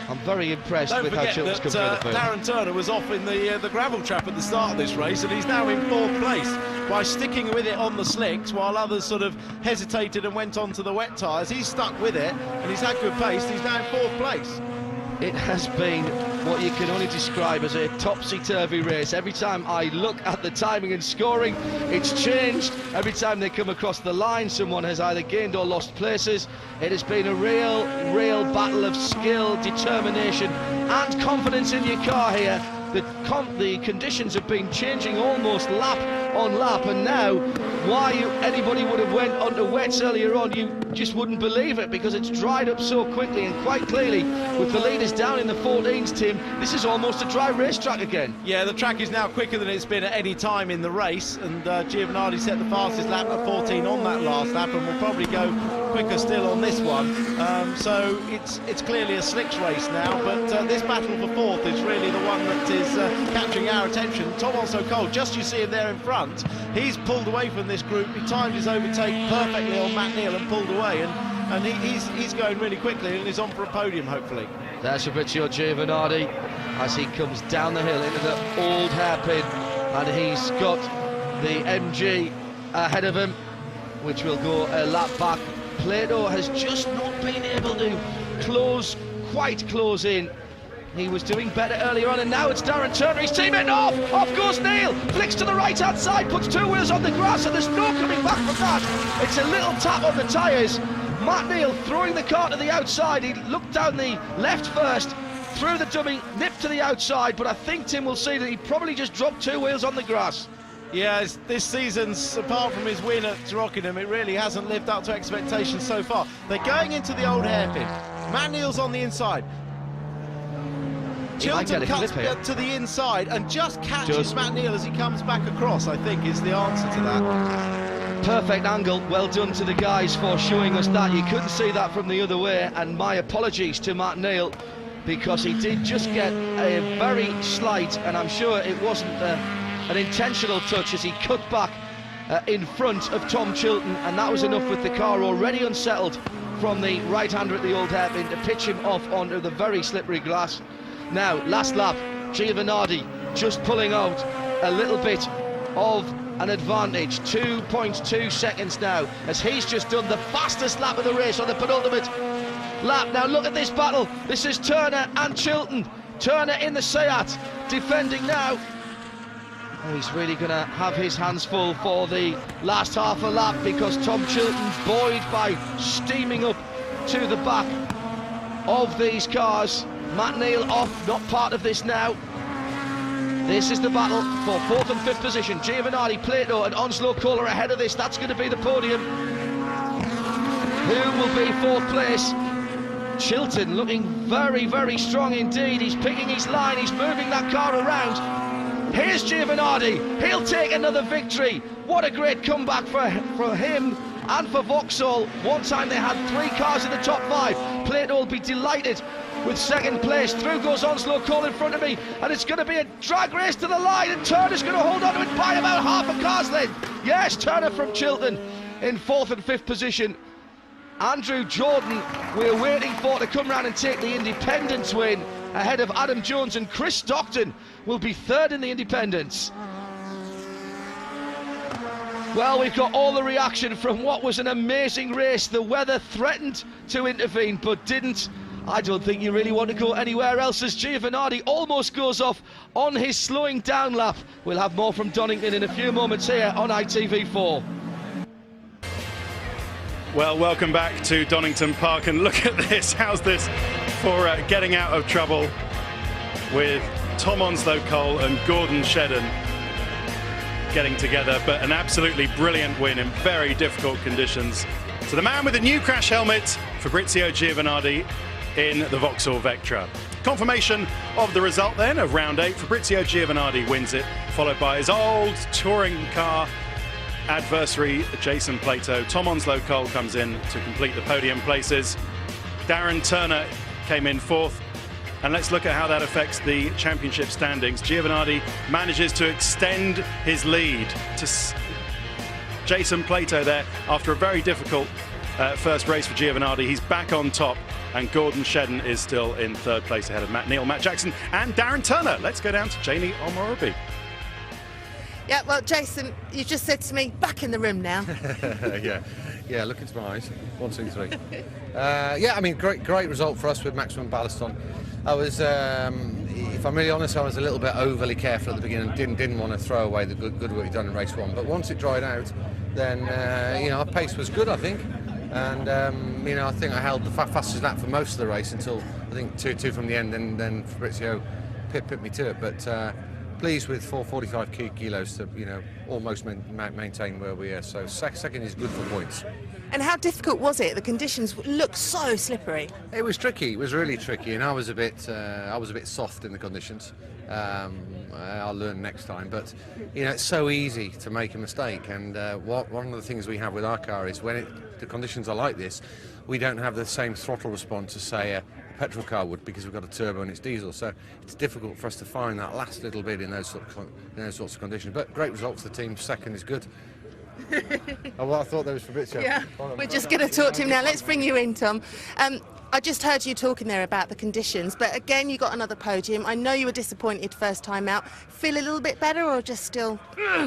I'm very impressed with how Chilton's come through the field. Darren Turner was off in the gravel trap at the start of this race, and he's now in 4th place by sticking with it on the slicks, while others sort of hesitated and went on to the wet tyres. He's stuck with it, and he's had good pace. He's now in 4th place. It has been what you can only describe as a topsy-turvy race. Every time I look at the timing and scoring, it's changed. Every time they come across the line, someone has either gained or lost places. It has been a real battle of skill, determination and confidence in your car here. The conditions have been changing almost lap on lap, and now why anybody would have went onto wets earlier on, you just wouldn't believe it, because it's dried up so quickly, and quite clearly, with the leaders down in the 14s, Tim, this is almost a dry racetrack again. Yeah, the track is now quicker than it's been at any time in the race, and Giovanardi set the fastest lap at 14 on that last lap, and will probably go quicker still on this one. So it's clearly a slicks race now, but this battle for fourth is really the one that is capturing our attention. Tom Cole, just you see him there in front, he's pulled away from this group. He timed his overtake perfectly on Matt Neal and pulled away, and he's going really quickly and is on for a podium, hopefully. There's Fabrizio Giovanardi as he comes down the hill into the old hairpin, and he's got the MG ahead of him, which will go a lap back. Plato has just not been able to quite close in. He was doing better earlier on, and now it's Darren Turner. He's teaming off goes Neil, flicks to the right hand side, puts two wheels on the grass, and there's no coming back from that. It's a little tap on the tyres. Matt Neal throwing the car to the outside. He looked down the left first, through the dummy, nipped to the outside, but I think Tim will see that he probably just dropped two wheels on the grass. Yeah, this season's, apart from his win at Rockingham, it really hasn't lived up to expectations so far. They're going into the old hairpin. Matt Neal's on the inside. Chilton cuts to the inside and just catches Matt Neal as he comes back across, I think, is the answer to that. Perfect angle, well done to the guys for showing us that. You couldn't see that from the other way, and my apologies to Matt Neal, because he did just get a very slight, and I'm sure it wasn't an intentional touch, as he cut back in front of Tom Chilton, and that was enough with the car already unsettled from the right-hander at the old hairpin to pitch him off onto the very slippery glass. Now, last lap, Giovanardi just pulling out a little bit of an advantage. 2.2 seconds now, as he's just done the fastest lap of the race on the penultimate lap. Now look at this battle. This is Turner and Chilton. Turner in the Seat, defending now. Oh, he's really going to have his hands full for the last half a lap, because Tom Chilton, buoyed by steaming up to the back of these cars. Matt Neal off, not part of this now. This is the battle for fourth and fifth position. Giovanardi, Plato and Onslow Cole are ahead of this. That's going to be the podium. Who will be fourth place? Chilton looking very, very strong indeed. He's picking his line, he's moving that car around. Here's Giovanardi, he'll take another victory. What a great comeback for him and for Vauxhall. One time they had three cars in the top five. Plato will be delighted with second place. Through goes Onslow Cole in front of me, and it's going to be a drag race to the line, and Turner's going to hold on to it by about half a car's length. Yes, Turner from Chilton in fourth and fifth position. Andrew Jordan we're waiting for to come round and take the Independence win ahead of Adam Jones, and Chris Stockton will be third in the Independence. Well, we've got all the reaction from what was an amazing race. The weather threatened to intervene but didn't. I don't think you really want to go anywhere else, as Giovanardi almost goes off on his slowing down lap. We'll have more from Donington in a few moments here on ITV4. Well, welcome back to Donington Park, and look at this. How's this for getting out of trouble with Tom Onslow Cole and Gordon Shedden getting together, but an absolutely brilliant win in very difficult conditions. So the man with the new crash helmet, Fabrizio Giovanardi, in the Vauxhall Vectra. Confirmation of the result then of round 8. Fabrizio Giovanardi wins it, followed by his old touring car adversary Jason Plato. Tom Onslow Cole comes in to complete the podium places. Darren Turner came in fourth, and let's look at how that affects the championship standings. Giovanardi manages to extend his lead to Jason Plato there after a very difficult first race for Giovanardi. He's back on top, and Gordon Shedden is still in third place ahead of Matt Neal, Matt Jackson and Darren Turner. Let's go down to Janie Omorobi. Yeah, well, Jason, you just said to me, back in the room now. yeah, look into my eyes. 1, 2, 3. Yeah, I mean, great result for us with maximum ballast on. I was, if I'm really honest, I was a little bit overly careful at the beginning. Didn't want to throw away the good work we've done in race 1. But once it dried out, then our pace was good, I think. And I think I held the fastest lap for most of the race until I think 2 from the end, and then Fabrizio pit me to it. But pleased with 445 kilos to, you know, almost maintain where we are. So second is good for points. And how difficult was it? The conditions looked so slippery. It was tricky. It was really tricky, and I was a bit soft in the conditions. I'll learn next time, but you know, it's so easy to make a mistake. And one of the things we have with our car is when the conditions are like this, we don't have the same throttle response as, say, a petrol car would, because we've got a turbo and it's diesel. So it's difficult for us to find that last little bit in those sorts of conditions. But great results for the team. Second is good. Oh, well, I thought that was Fabrizio. Yeah, we're just going to talk to him now. Let's bring you in, Tom. I just heard you talking there about the conditions, but again, you got another podium. I know you were disappointed first time out. Feel a little bit better, or just still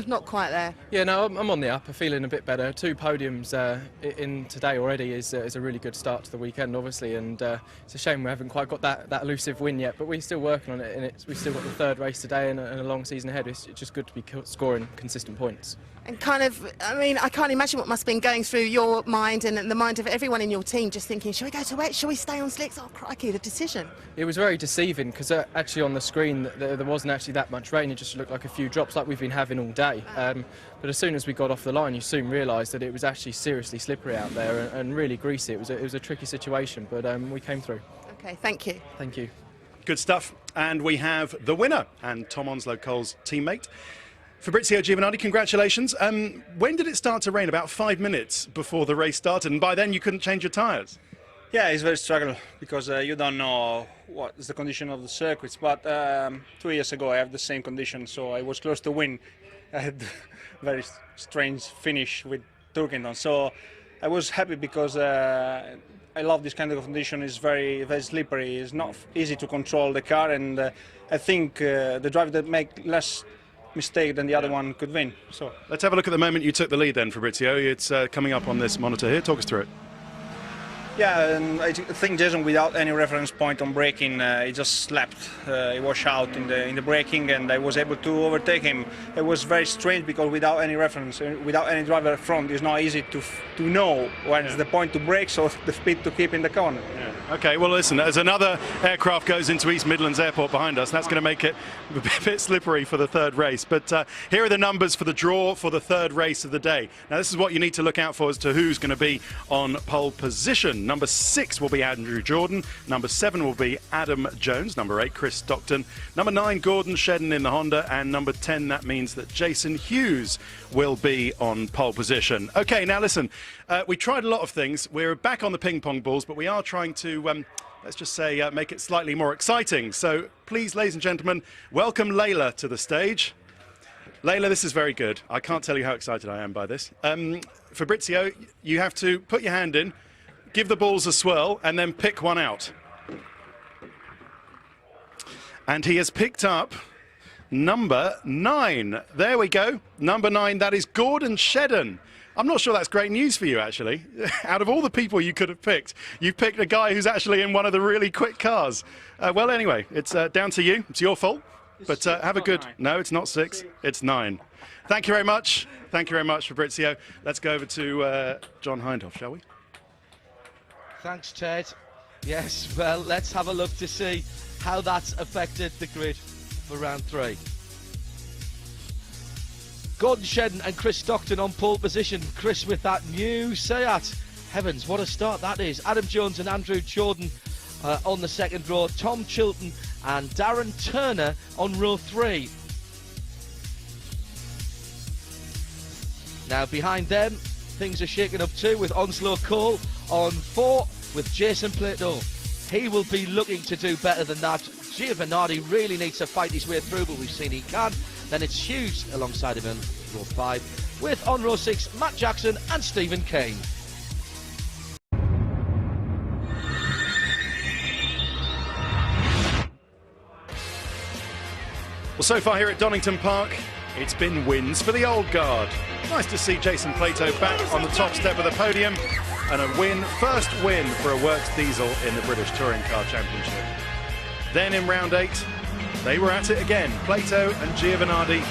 not quite there? Yeah, no, I'm on the up. I'm feeling a bit better. 2 podiums in today already is a really good start to the weekend, obviously, and it's a shame we haven't quite got that elusive win yet, but we're still working on it, and we've still got the 3rd race today and a long season ahead. It's just good to be scoring consistent points. And kind of, I mean, I can't imagine what must have been going through your mind and the mind of everyone in your team, just thinking, shall we go to wet? Shall we stay on slicks? Oh, crikey, the decision. It was very deceiving, because actually on the screen there wasn't actually that much rain. It just looked like a few drops like we've been having all day. But as soon as we got off the line, you soon realised that it was actually seriously slippery out there and really greasy. It was a tricky situation, but we came through. OK, thank you. Thank you. Good stuff. And we have the winner and Tom Onslow-Cole's teammate, Fabrizio Giovanardi. Congratulations. When did it start to rain? About 5 minutes before the race started, and by then you couldn't change your tyres. Yeah, it's very struggle, because you don't know what is the condition of the circuits. But 2 years ago I have the same condition, so I was close to win. I had a very strange finish with Donington, so I was happy, because I love this kind of condition. It's very slippery. It's not easy to control the car, and I think the driver that make less mistake than the other one could win. So let's have a look at the moment you took the lead then, Fabrizio. It's coming up on this monitor here. Talk us through it. Yeah, and I think Jason, without any reference point on braking, he just slapped. He was out in the braking, and I was able to overtake him. It was very strange, because without any reference, without any driver front, it's not easy to know when's the point to brake, so the speed to keep in the corner. Yeah. Okay, well listen, as another aircraft goes into East Midlands Airport behind us, that's going to make it a bit slippery for the 3rd race. But here are the numbers for the draw for the 3rd race of the day. Now this is what you need to look out for as to who's going to be on pole position. Number 6 will be Andrew Jordan. Number 7 will be Adam Jones. Number 8, Chris Stockton. Number 9, Gordon Shedden in the Honda. And number 10, that means that Jason Hughes will be on pole position. Okay, now listen, we tried a lot of things. We're back on the ping pong balls, but we are trying to, let's just say, make it slightly more exciting. So please, ladies and gentlemen, welcome Layla to the stage. Layla, this is very good. I can't tell you how excited I am by this. Fabrizio, you have to put your hand in, give the balls a swirl, and then pick one out. And he has picked up number 9. There we go. Number 9, that is Gordon Shedden. I'm not sure that's great news for you, actually. Out of all the people you could have picked, you've picked a guy who's actually in one of the really quick cars. Well, anyway, it's down to you. It's your fault. But have a good... 9. No, it's not 6. It's 9. Thank you very much. Thank you very much, Fabrizio. Let's go over to John Hindhoff, shall we? Thanks, Ted. Yes, well, let's have a look to see how that's affected the grid for round 3. Gordon Shedden and Chris Stockton on pole position. Chris with that new Seat. Heavens, what a start that is. Adam Jones and Andrew Jordan on the 2nd row. Tom Chilton and Darren Turner on row 3. Now behind them, things are shaking up too, with Onslow-Cole on 4 with Jason Plato. He will be looking to do better than that. Giovanardi really needs to fight his way through, but we've seen he can. Then it's Hughes alongside him in row 5, with on row 6 Matt Jackson and Stephen Kane. Well, so far here at Donington Park, it's been wins for the old guard. Nice to see Jason Plato back on the top step of the podium, and a win, first win for a Works diesel in the British Touring Car Championship. Then in round 8, they were at it again, Plato and Giovanardi,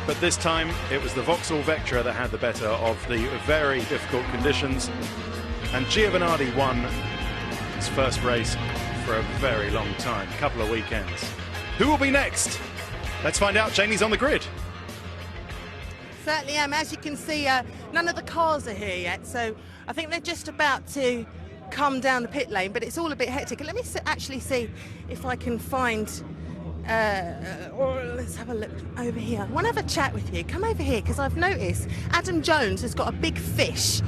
but this time it was the Vauxhall Vectra that had the better of the very difficult conditions, and Giovanardi won his first race for a very long time, a couple of weekends. Who will be next? Let's find out. Jamie's on the grid. Certainly am. As you can see, none of the cars are here yet, so I think they're just about to come down the pit lane, but it's all a bit hectic. And let me actually see if I can find, or let's have a look over here. I want to have a chat with you. Come over here, because I've noticed Adam Jones has got a big fish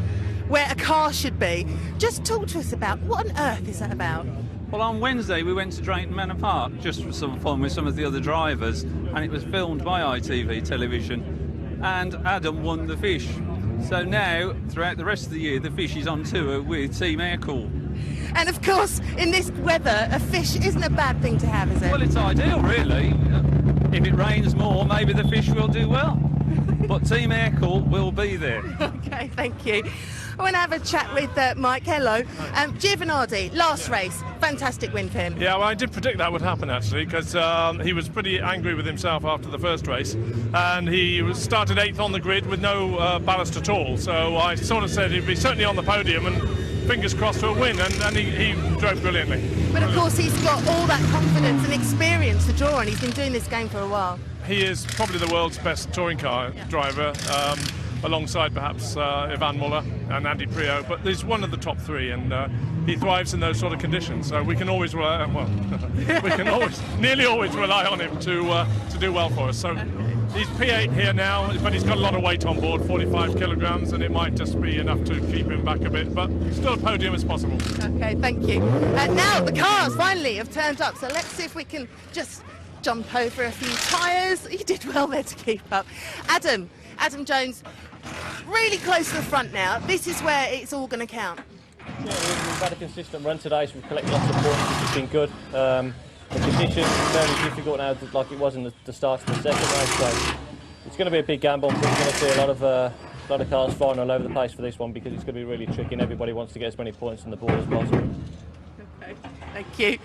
where a car should be. Just talk to us about, what on earth is that about? Well, on Wednesday we went to Donington Manor Park just for some fun with some of the other drivers, and it was filmed by ITV television, and Adam won the fish. So now, throughout the rest of the year, the fish is on tour with Team Aircool. And of course, in this weather, a fish isn't a bad thing to have, is it? Well, it's ideal, really. If it rains more, maybe the fish will do well. But Team Aircool will be there. Okay, thank you. I want to have a chat with Mike. Hello. Giovanardi, last race, fantastic win for him. Yeah, well, I did predict that would happen, actually, because he was pretty angry with himself after the first race, and he started 8th on the grid with no ballast at all, so I sort of said he'd be certainly on the podium, and fingers crossed for a win, and he drove brilliantly. But of course he's got all that confidence and experience to draw on. He's been doing this game for a while. He is probably the world's best touring car driver, alongside perhaps Ivan Muller and Andy Priaulx, but he's one of the top three, and he thrives in those sort of conditions, so we can always rely, we can nearly always rely on him to do well for us. So he's P8 here now, but he's got a lot of weight on board, 45 kilograms, and it might just be enough to keep him back a bit, but still a podium is possible. Okay, thank you. Now the cars finally have turned up, so let's see if we can just jump over a few tyres. You did well there to keep up. Adam Jones, really close to the front now. This is where it's all going to count. Yeah, we've had a consistent run today, so we've collected lots of points, which has been good. The conditions are very difficult now, like it was in the start of the second race, so it's going to be a big gamble. We're going to see a lot of cars flying all over the place for this one, because it's going to be really tricky and everybody wants to get as many points on the board as possible. Okay, thank you.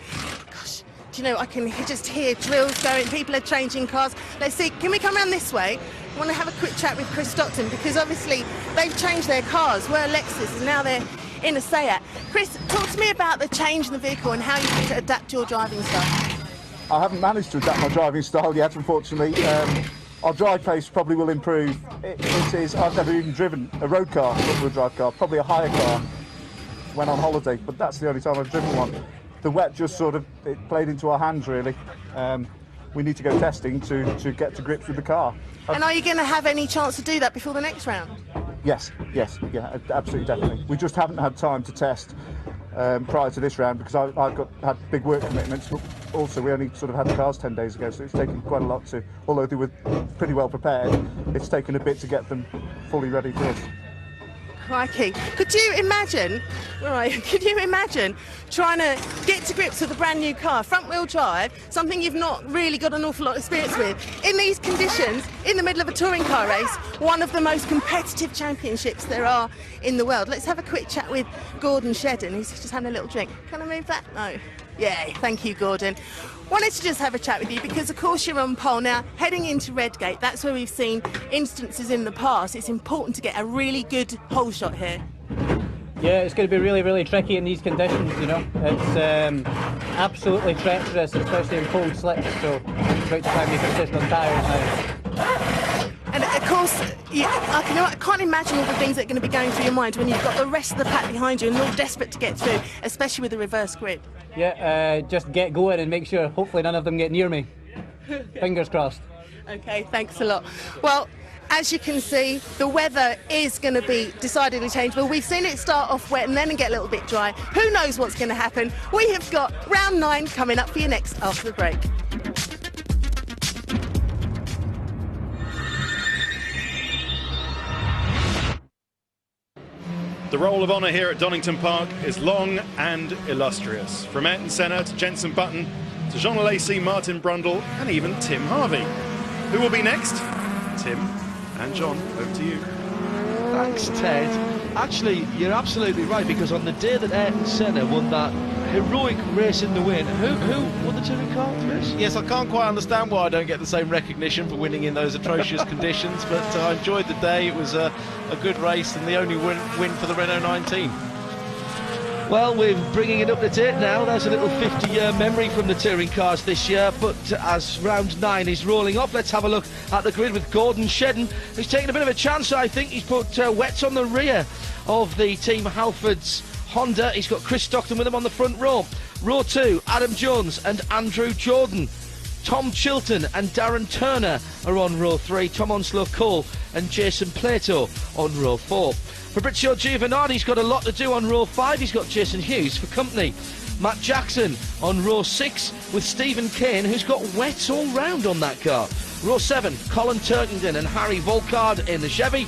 Gosh, do you know, I can just hear drills going, people are changing cars. Let's see, can we come around this way? I want to have a quick chat with Chris Stockton, because obviously they've changed their cars. We're Lexus and now they're in a Seat. Chris, talk to me about the change in the vehicle and how you had to adapt your driving style. I haven't managed to adapt my driving style yet, unfortunately. Our drive pace probably will improve. I've never even driven a road car, a drive car, probably a hire car when on holiday, but that's the only time I've driven one. The wet just sort of, it played into our hands, really. We need to go testing to get to grips with the car. And are you going to have any chance to do that before the next round? Yes, yeah, absolutely, definitely. We just haven't had time to test prior to this round, because I've had big work commitments. Also, we only sort of had the cars 10 days ago, so it's taken quite a lot to, although they were pretty well prepared, it's taken a bit to get them fully ready for us. Crikey. Could you imagine trying to get to grips with a brand new car, front wheel drive, something you've not really got an awful lot of experience with, in these conditions, in the middle of a touring car race, one of the most competitive championships there are in the world? Let's have a quick chat with Gordon Shedden. He's just having a little drink. Can I move that? No. Yeah, thank you, Gordon. Wanted to just have a chat with you because, of course, you're on pole now, heading into Redgate. That's where we've seen instances in the past. It's important to get a really good pole shot here. Yeah, it's going to be really, really tricky in these conditions, you know. It's absolutely treacherous, especially in cold slips, so it's about time you consistent on tyres now. And of course, I can't imagine all the things that are going to be going through your mind when you've got the rest of the pack behind you and you're all desperate to get through, especially with the reverse grid. Yeah, just get going and make sure, hopefully none of them get near me. Fingers crossed. Okay, thanks a lot. Well, as you can see, the weather is going to be decidedly changeable. We've seen it start off wet and then get a little bit dry. Who knows what's going to happen? We have got round 9 coming up for you next after the break. The roll of honour here at Donington Park is long and illustrious. From Ayrton Senna to Jenson Button to Jean Alesi, Martin Brundle and even Tim Harvey. Who will be next? Tim and John, over to you. Thanks, Ted. Actually, you're absolutely right, because on the day that Ayrton Senna won that heroic race in the win, who won the touring car race? Yes, I can't quite understand why I don't get the same recognition for winning in those atrocious conditions, but I enjoyed the day. It was a good race and the only win for the Renault 19. Well, we're bringing it up to date now. There's a little 50-year memory from the touring cars this year, but as round 9 is rolling off, let's have a look at the grid with Gordon Shedden, who's taking a bit of a chance. I think he's put wets on the rear of the Team Halford's Honda. He's got Chris Stockton with him on the front row. Row 2, Adam Jones and Andrew Jordan. Tom Chilton and Darren Turner are on row 3. Tom Onslow-Cole and Jason Plato on row 4. Fabrizio Giovanardi's got a lot to do on row 5. He's got Jason Hughes for company. Matt Jackson on row 6 with Stephen Kane, who's got wets all round on that car. Row 7, Colin Turkington and Harry Volkard in the Chevy.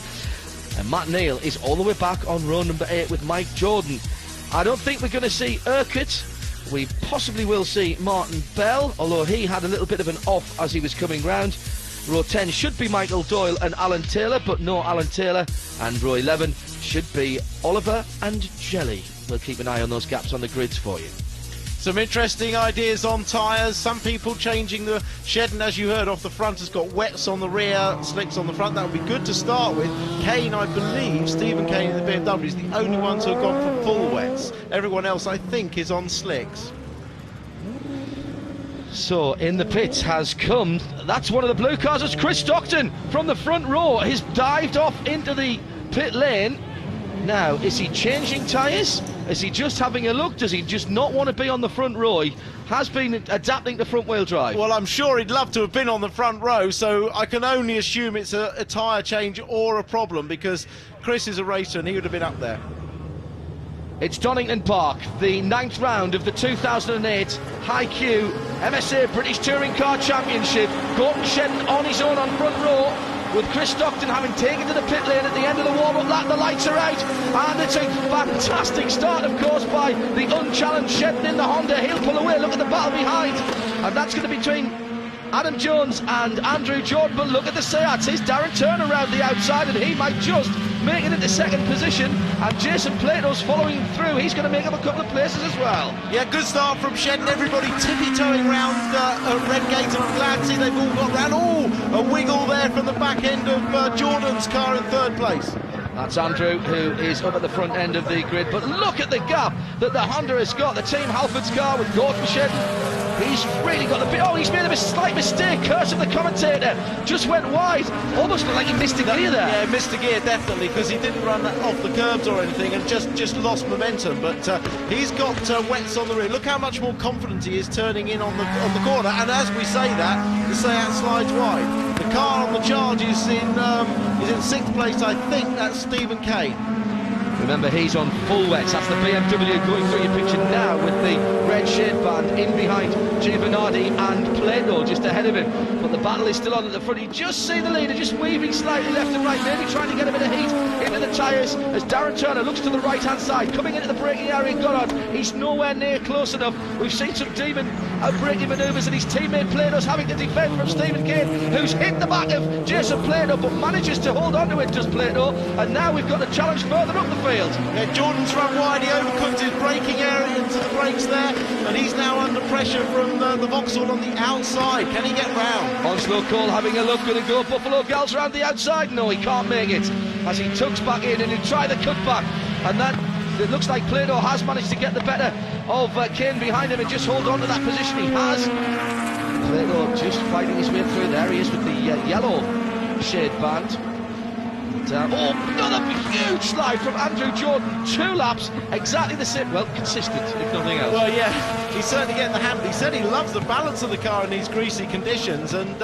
And Matt Neal is all the way back on row number 8 with Mike Jordan. I don't think we're going to see Urquhart. We possibly will see Martin Bell, although he had a little bit of an off as he was coming round. Row 10 should be Michael Doyle and Alan Taylor, but no Alan Taylor. And row 11 should be Oliver and Jelly. We'll keep an eye on those gaps on the grids for you. Some interesting ideas on tyres. Some people changing the Shedden, as you heard off the front, has got wets on the rear, slicks on the front. That would be good to start with. Kane, I believe, Stephen Kane in the BMW is the only one to have gone for full wets. Everyone else, I think, is on slicks. So in the pits has come, that's one of the blue cars, it's Chris Stockton from the front row. He's dived off into the pit lane. Now, is he changing tyres? Is he just having a look? Does he just not want to be on the front row? He has been adapting to front wheel drive. Well, I'm sure he'd love to have been on the front row, so I can only assume it's a tyre change or a problem, because Chris is a racer and he would have been up there. It's Donington Park, the 9th round of the 2008 High Q MSA British Touring Car Championship. Gordon Shedden on his own on front row, with Chris Stockton having taken to the pit lane at the end of the warm-up lap. The lights are out, and it's a fantastic start, of course, by the unchallenged Shedden in the Honda. He'll pull away, look at the battle behind, and that's going to be between Adam Jones and Andrew Jordan. But look at the Seats, here's Darren Turner around the outside, and he might just make it into second position, and Jason Plato's following through. He's going to make up a couple of places as well. Yeah, good start from Shedden. Everybody tippy-toeing round Redgate, and I'm glad to see they've all got round. Oh, a wiggle there from the back end of Jordan's car in third place. That's Andrew, who is up at the front end of the grid. But look at the gap that the Honda has got. The Team Halford's car with Gordon Shedden. He's really got the bit. Oh, he's made a slight mistake. Curse of the commentator. Just went wide. Almost looked like he missed a gear there. Yeah, missed a gear, definitely, because he didn't run off the curbs or anything and just lost momentum. But he's got wets on the rear. Look how much more confident he is turning in on the corner. And as we say that, the Seat slides wide. The car on the charge is in 6th place, I think. That's Stephen Kane. Remember, he's on full wets. That's the BMW going through your picture now with the red shade band in behind Giovanardi and Plato just ahead of him. But the battle is still on at the front. You just see the leader just weaving slightly left and right, maybe trying to get a bit of heat into the tyres as Darren Turner looks to the right-hand side, coming into the braking area. Goddard, he's nowhere near close enough. We've seen some demon braking manoeuvres, and his teammate Plato's having to defend from Stephen Kane, who's hit the back of Jason Plato, but manages to hold on to it, does Plato. And now we've got a challenge further up the field. Yeah, Jordan's run wide, he overcooked his braking area into the brakes there, and he's now under pressure from the Vauxhall on the outside. Can he get round? Onslow-Cole having a look, going to go Buffalo Gals round the outside. No, he can't make it, as he tucks back in and he'll try the cutback, and that it looks like Plato has managed to get the better of Kane behind him and just hold on to that position. He has. Plato just fighting his way through. There he is with the yellow shade band. Another huge slide from Andrew Jordan. 2 laps, exactly the same. Well, consistent, if nothing else. Well, yeah, he's certainly getting the hammer. He said he loves the balance of the car in these greasy conditions, and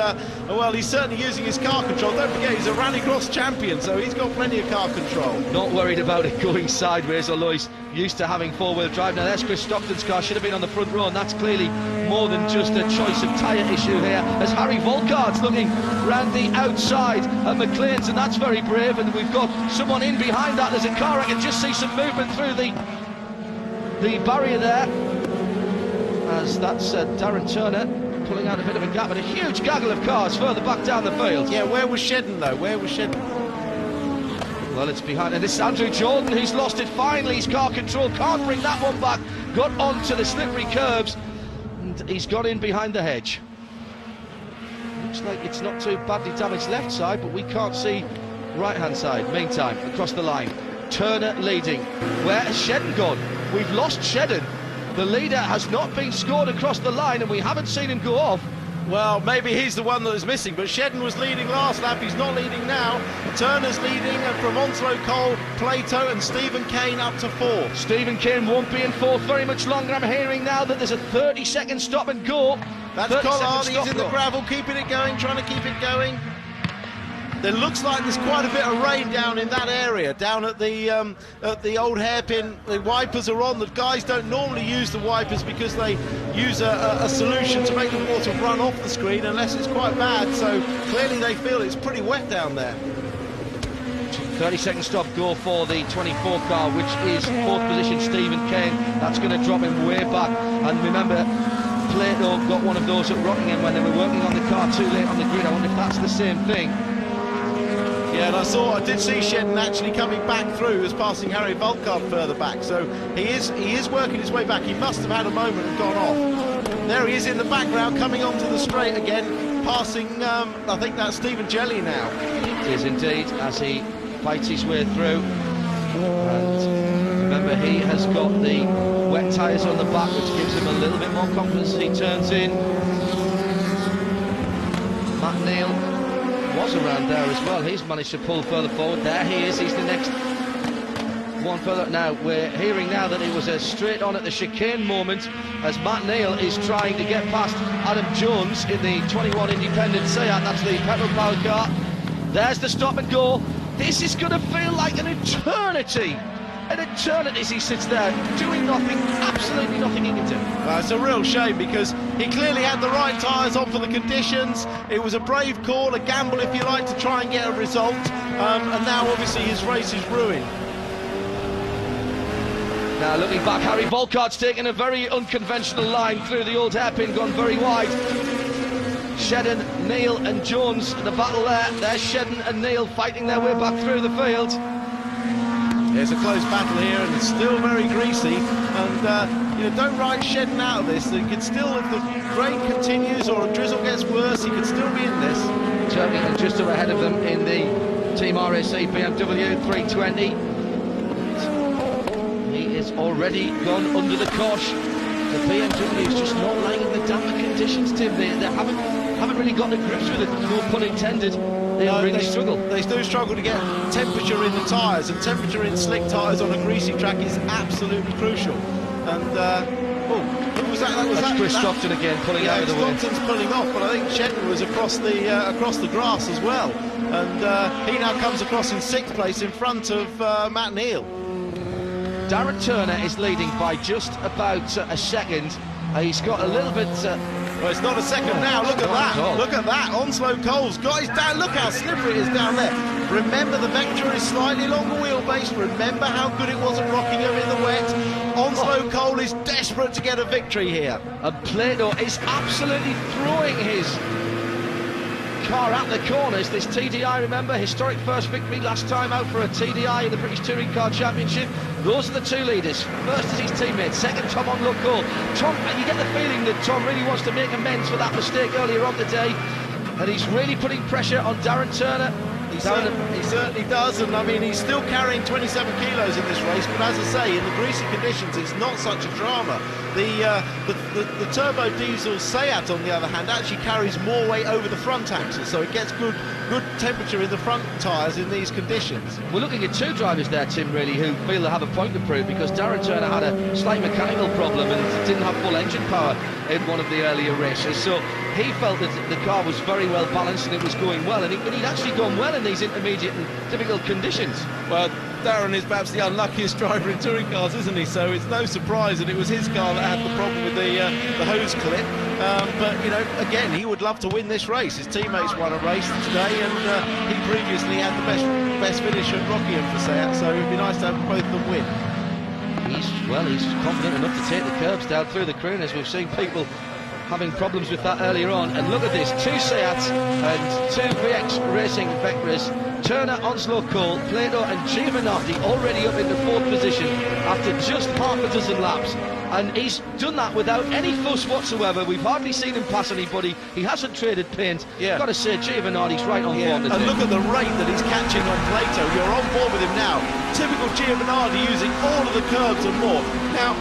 well, he's certainly using his car control. Don't forget, he's a rallycross champion, so he's got plenty of car control. Not worried about it going sideways, although he's used to having four-wheel drive. Now, there's Chris Stockton's car, should have been on the front row, and that's clearly more than just a choice of tyre issue here, as Harry Volkard's looking round the outside at McLean's, and that's very brave. And we've got someone in behind that. There's a car. I can just see some movement through the barrier there, as that's Darren Turner pulling out a bit of a gap, and a huge gaggle of cars further back down the field. Yeah, where was Shedden though? Where was Shedden? Well, it's behind, and this is Andrew Jordan, who's lost it finally. His car control can't bring that one back. Got onto the slippery curbs, and he's got in behind the hedge. Looks like it's not too badly damaged left side, but we can't see right-hand side. Meantime, across the line, Turner leading. Where has Shedden gone? We've lost Shedden. The leader has not been scored across the line, and we haven't seen him go off. Well, maybe he's the one that is missing, but Shedden was leading last lap. He's not leading now. Turner's leading, and from Onslow Cole, Plato and Stephen Kane up to 4. Stephen Kane won't be in fourth very much longer. I'm hearing now that there's a 30-second stop and go. That's Collard, he's in the gravel, keeping it going, trying to keep it going. There looks like there's quite a bit of rain down in that area, down at the old hairpin. The wipers are on. The guys don't normally use the wipers because they use a solution to make the water run off the screen unless it's quite bad. So clearly they feel it's pretty wet down there. 30-second stop go for the 24 car, which is fourth position Stephen Kane. That's going to drop him way back. And remember, Plato got one of those at Rockingham when they were working on the car too late on the grid. I wonder if that's the same thing. Yeah, and I did see Shedden actually coming back through. He was passing Harry Volkart further back, so he is working his way back. He must have had a moment and gone off. There he is in the background, coming onto the straight again, passing, I think that's Stephen Jelly now. It is indeed, as he fights his way through. And remember, he has got the wet tyres on the back, which gives him a little bit more confidence as he turns in. Matt Neal was around there as well. He's managed to pull further forward. There he is. He's the next one further. Now we're hearing now that it was a straight on at the chicane moment as Matt Neal is trying to get past Adam Jones in the 21 independent Seat. That's the petrol powered car. There's the stop and go. This is going to feel like an eternity. An eternity as he sits there doing nothing, absolutely nothing he can do. It's a real shame because he clearly had the right tyres on for the conditions. It was a brave call, a gamble if you like, to try and get a result, and now obviously his race is ruined. Now looking back, Harry Volkart's taken a very unconventional line through the old hairpin, gone very wide. Shedden, Neal and Jones, the battle there. There's Shedden and Neal fighting their way back through the field. There's a close battle here, and it's still very greasy. And don't ride Shedden out of this. He could still, if the rain continues or a drizzle gets worse, he could still be in this. Turning just ahead of them in the Team RAC BMW 320. He is already gone under the cosh. The BMW is just not laying in the damper conditions, Tim. They haven't really got the grips with it, no pun intended. They really struggle. They do struggle to get temperature in the tyres, and temperature in slick tyres on a greasy track is absolutely crucial. And who was that? That's Chris Stockton again pulling out of the way. Stockton's pulling off, but I think Shedden was across the grass as well. And he now comes across in 6th place in front of Matt Neal. Darren Turner is leading by just about a second. He's got a little bit... well, it's not a second now. Look at that. Look at that. Onslow Cole's got his down. Look how slippery it is down there. Remember, the Vectra is slightly longer wheelbase. Remember how good it was at Rockingham in the wet. Onslow Cole is desperate to get a victory here. And Plato is absolutely throwing his car out the corners. This TDI, remember, historic first victory last time out for a TDI in the British Touring Car Championship. Those are the two leaders. First is his teammate, second Tom on Loco. Tom, you get the feeling that Tom really wants to make amends for that mistake earlier on today, and he's really putting pressure on Darren Turner. He certainly does, and I mean, he's still carrying 27 kilos in this race, but as I say, in the greasy conditions, it's not such a drama. The turbo diesel Seat, on the other hand, actually carries more weight over the front axle, so it gets good temperature in the front tyres in these conditions. We're looking at two drivers there, Tim, really, who feel they have a point to prove, because Darren Turner had a slight mechanical problem and didn't have full engine power in one of the earlier races, so he felt that the car was very well balanced and it was going well, and he'd actually gone well in these intermediate and difficult conditions. Well, Darren is perhaps the unluckiest driver in touring cars, isn't he? So it's no surprise that it was his car that had the problem with the hose clip. But, again, he would love to win this race. His teammates won a race today, and he previously had the best finish at Rockingham for Seat, so it'd be nice to have both of them win. He's confident enough to take the curbs down through the crooners. We've seen people having problems with that earlier on, and look at this, 2 Seats and 2 VX Racing Vectras. Turner, Onslow Cole, Plato and Giovanardi already up in the 4th position after just half a dozen laps, and he's done that without any fuss whatsoever. We've hardly seen him pass anybody. He hasn't traded paint. Yeah. Got to say, Giovanardi's right on form today. And look at the rate that he's catching on Plato. You're on board with him now. typical Giovanardi using all of the curbs and more. Now,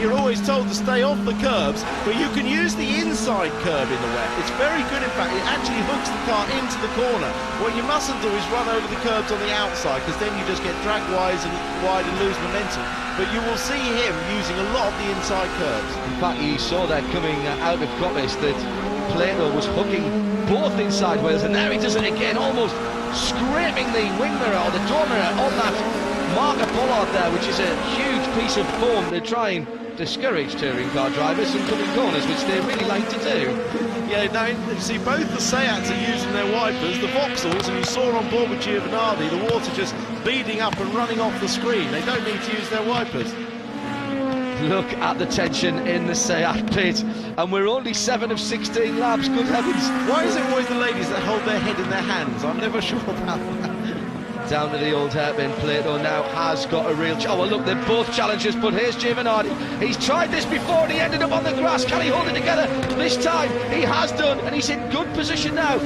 you're always told to stay off the curbs, but you can use the inside curb in the wet. It's very good, in fact. It actually hooks the car into the corner. What you mustn't do is run over the curbs on the outside, because then you just get drag wide and lose momentum. But you will see him using a lot of the inside curbs. In fact, you saw that coming out of Coppice, that Plato was hooking both inside wheels, and there he does it again, almost scraping the wing mirror or the door mirror on that marker bollard there, which is a huge piece of foam to try and discourage touring car drivers from cutting corners, which they really like to do. Yeah, now you see both the Seats are using their wipers, the Vauxhalls, and you saw on board with Giovanardi the water just beading up and running off the screen. They don't need to use their wipers. Look at the tension in the Seat pit, and we're only 7 of 16 laps, good heavens. Why is it always the ladies that hold their head in their hands? I'm never sure about that. Down to the old hairpin. Plato now has got a real... Oh, well, look, they're both challengers, but here's Giovanardi. He's tried this before and he ended up on the grass. Can he hold it together? This time he has done, and he's in good position now.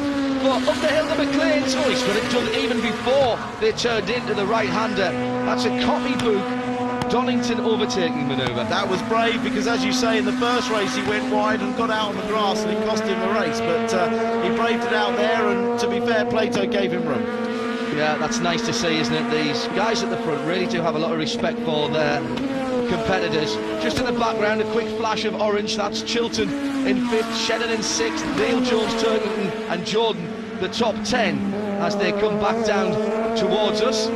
But up the hill to McLean's. Oh, he's got it done even before they turned into the right-hander. That's a copybook Donington overtaking manoeuvre. That was brave, because as you say, in the first race he went wide and got out on the grass and it cost him the race, but he braved it out there, and to be fair, Plato gave him room. Yeah, that's nice to see, isn't it? These guys at the front really do have a lot of respect for their competitors. Just in the background, a quick flash of orange. That's Chilton in 5th, Shedden in 6th, Neil Jones, Turkington and Jordan, the top 10, as they come back down towards us.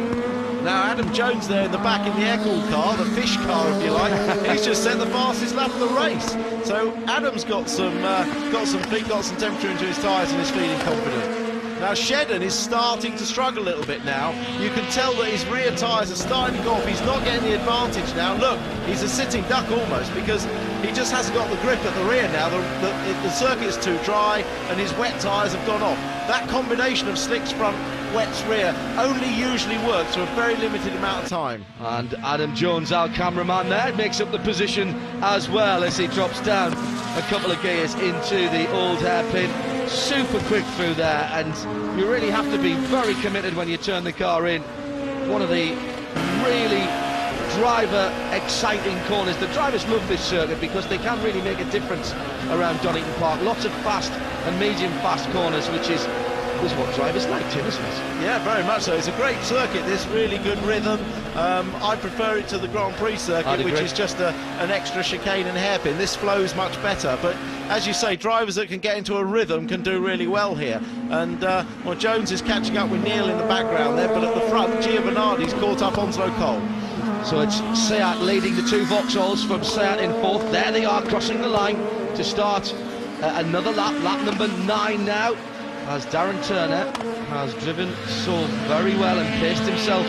Now Adam Jones there in the back in the air-cooled car, the fish car if you like. He's just set the fastest lap of the race. So Adam's got some temperature into his tyres and is feeling confident. Now Shedden is starting to struggle a little bit now. You can tell that his rear tyres are starting to go off. He's not getting the advantage now. Look, he's a sitting duck almost, because he just hasn't got the grip at the rear now. The circuit's too dry and his wet tyres have gone off. That combination of slicks front, wets rear only usually works for a very limited amount of time. And Adam Jones, our cameraman there, makes up the position as well as he drops down a couple of gears into the old hairpin. Super quick through there, and you really have to be very committed when you turn the car in. One of the really driver exciting corners. The drivers love this circuit because they can really make a difference around Donington Park. Lots of fast and medium fast corners, which is what drivers like, Tim, isn't it? Yeah, very much so. It's a great circuit, this, really good rhythm. I prefer it to the Grand Prix circuit, which is just an extra chicane and hairpin. This flows much better, but as you say, drivers that can get into a rhythm can do really well here. And well, Jones is catching up with Neil in the background there, but at the front, Giovanardi's caught up Onslow Cole. So it's Seat leading the two Vauxhalls from Seat in 4th. There they are, crossing the line to start another lap number 9 now, as Darren Turner has driven so very well and paced himself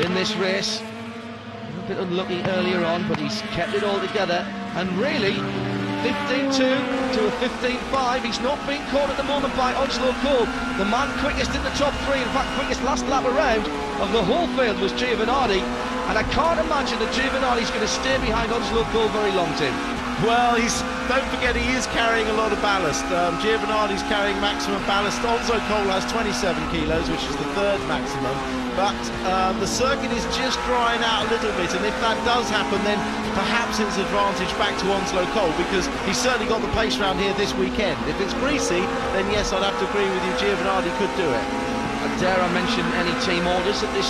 in this race. A bit unlucky earlier on, but he's kept it all together, and really 15.2 to a 15.5. He's not being caught at the moment by Onslow Cole. The man quickest in the top 3, in fact quickest last lap around of the whole field, was Giovanardi, and I can't imagine that Giovanardi's going to stay behind Onslow Cole very long, Tim. Well, don't forget he is carrying a lot of ballast. Giovanardi's carrying maximum ballast. Onslow Cole has 27 kilos, which is the 3rd maximum. But the circuit is just drying out a little bit, and if that does happen, then perhaps it's advantage back to Onslow Cole, because he's certainly got the pace round here this weekend. If it's greasy, then yes, I'd have to agree with you, Giovanardi could do it. And dare I mention any team orders at this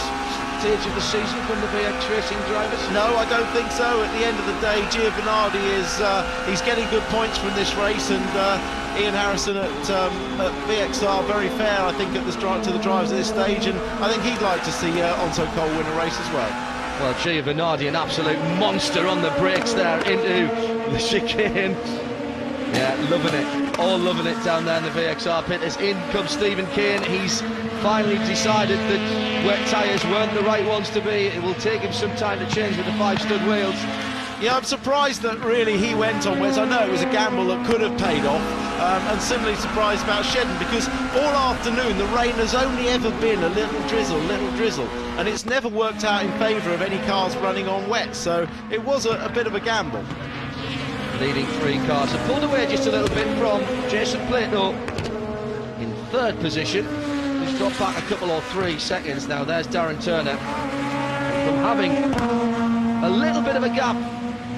stage of the season from the VX Racing drivers? No, I don't think so. At the end of the day, Giovanardi he's getting good points from this race, and Ian Harrison at VX are very fair, I think, to the drivers at this stage, and I think he'd like to see Onslow Cole win a race as well. Well, Giovanardi, an absolute monster on the brakes there into the chicane. Yeah, loving it. All loving it down there in the VXR pit. As in comes Stephen Kane. He's finally decided that wet tyres weren't the right ones to be. It will take him some time to change with the 5-stud wheels. Yeah, I'm surprised that really he went on wets. I know it was a gamble that could have paid off, and similarly surprised about Shedden, because all afternoon the rain has only ever been a little drizzle, and it's never worked out in favour of any cars running on wet, so it was a bit of a gamble. Leading 3 cars have pulled away just a little bit from Jason Plato in 3rd position. He's dropped back a couple or 3 seconds now. There's Darren Turner. having a little bit of a gap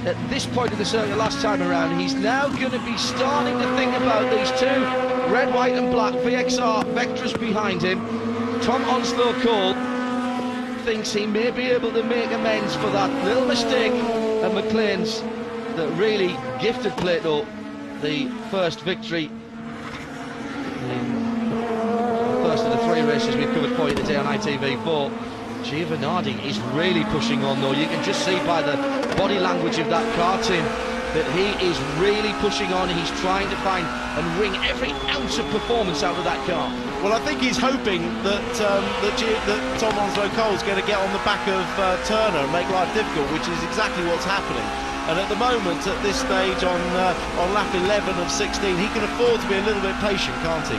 at this point of the circuit last time around. He's now going to be starting to think about these two red, white and black VXR Vectras behind him. Tom Onslow Cole thinks he may be able to make amends for that little mistake at McLean's that really gifted Plato the first victory in the first of the 3 races we've covered for you today on ITV4. Giovanardi is really pushing on though. You can just see by the body language of that car team that he is really pushing on. He's trying to find and wring every ounce of performance out of that car. Well, I think he's hoping that Tom Onslow Cole's going to get on the back of Turner and make life difficult, which is exactly what's happening. And at the moment, at this stage, on lap 11 of 16, he can afford to be a little bit patient, can't he?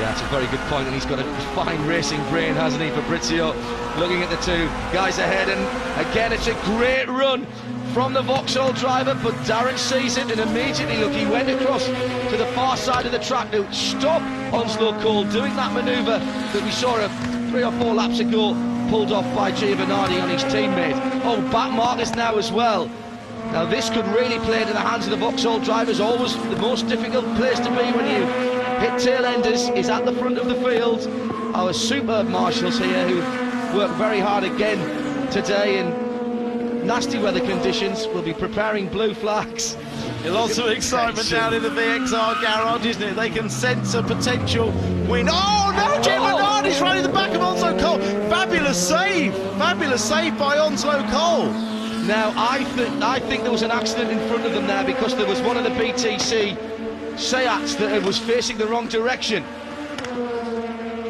Yeah, that's a very good point, and he's got a fine racing brain, hasn't he, Fabrizio? Looking at the two guys ahead, and again, it's a great run from the Vauxhall driver, but Darren sees it, and immediately, look, he went across to the far side of the track to stop Onslow Cole doing that manoeuvre that we saw 3 or 4 laps ago, pulled off by Giovanardi on his teammate. Oh, back Marcus now as well. Now this could really play into the hands of the Vauxhall drivers. Always the most difficult place to be when you hit tail enders is at the front of the field. Our superb marshals here who worked very hard again today in nasty weather conditions will be preparing blue flags. Lots of excitement down in the VXR garage, isn't it? They can sense a potential win. Oh no, Giovanardi's running the back of Onslow Cole. Fabulous save by Onslow Cole. Now, I think there was an accident in front of them there because there was one of the BTC Seats that was facing the wrong direction.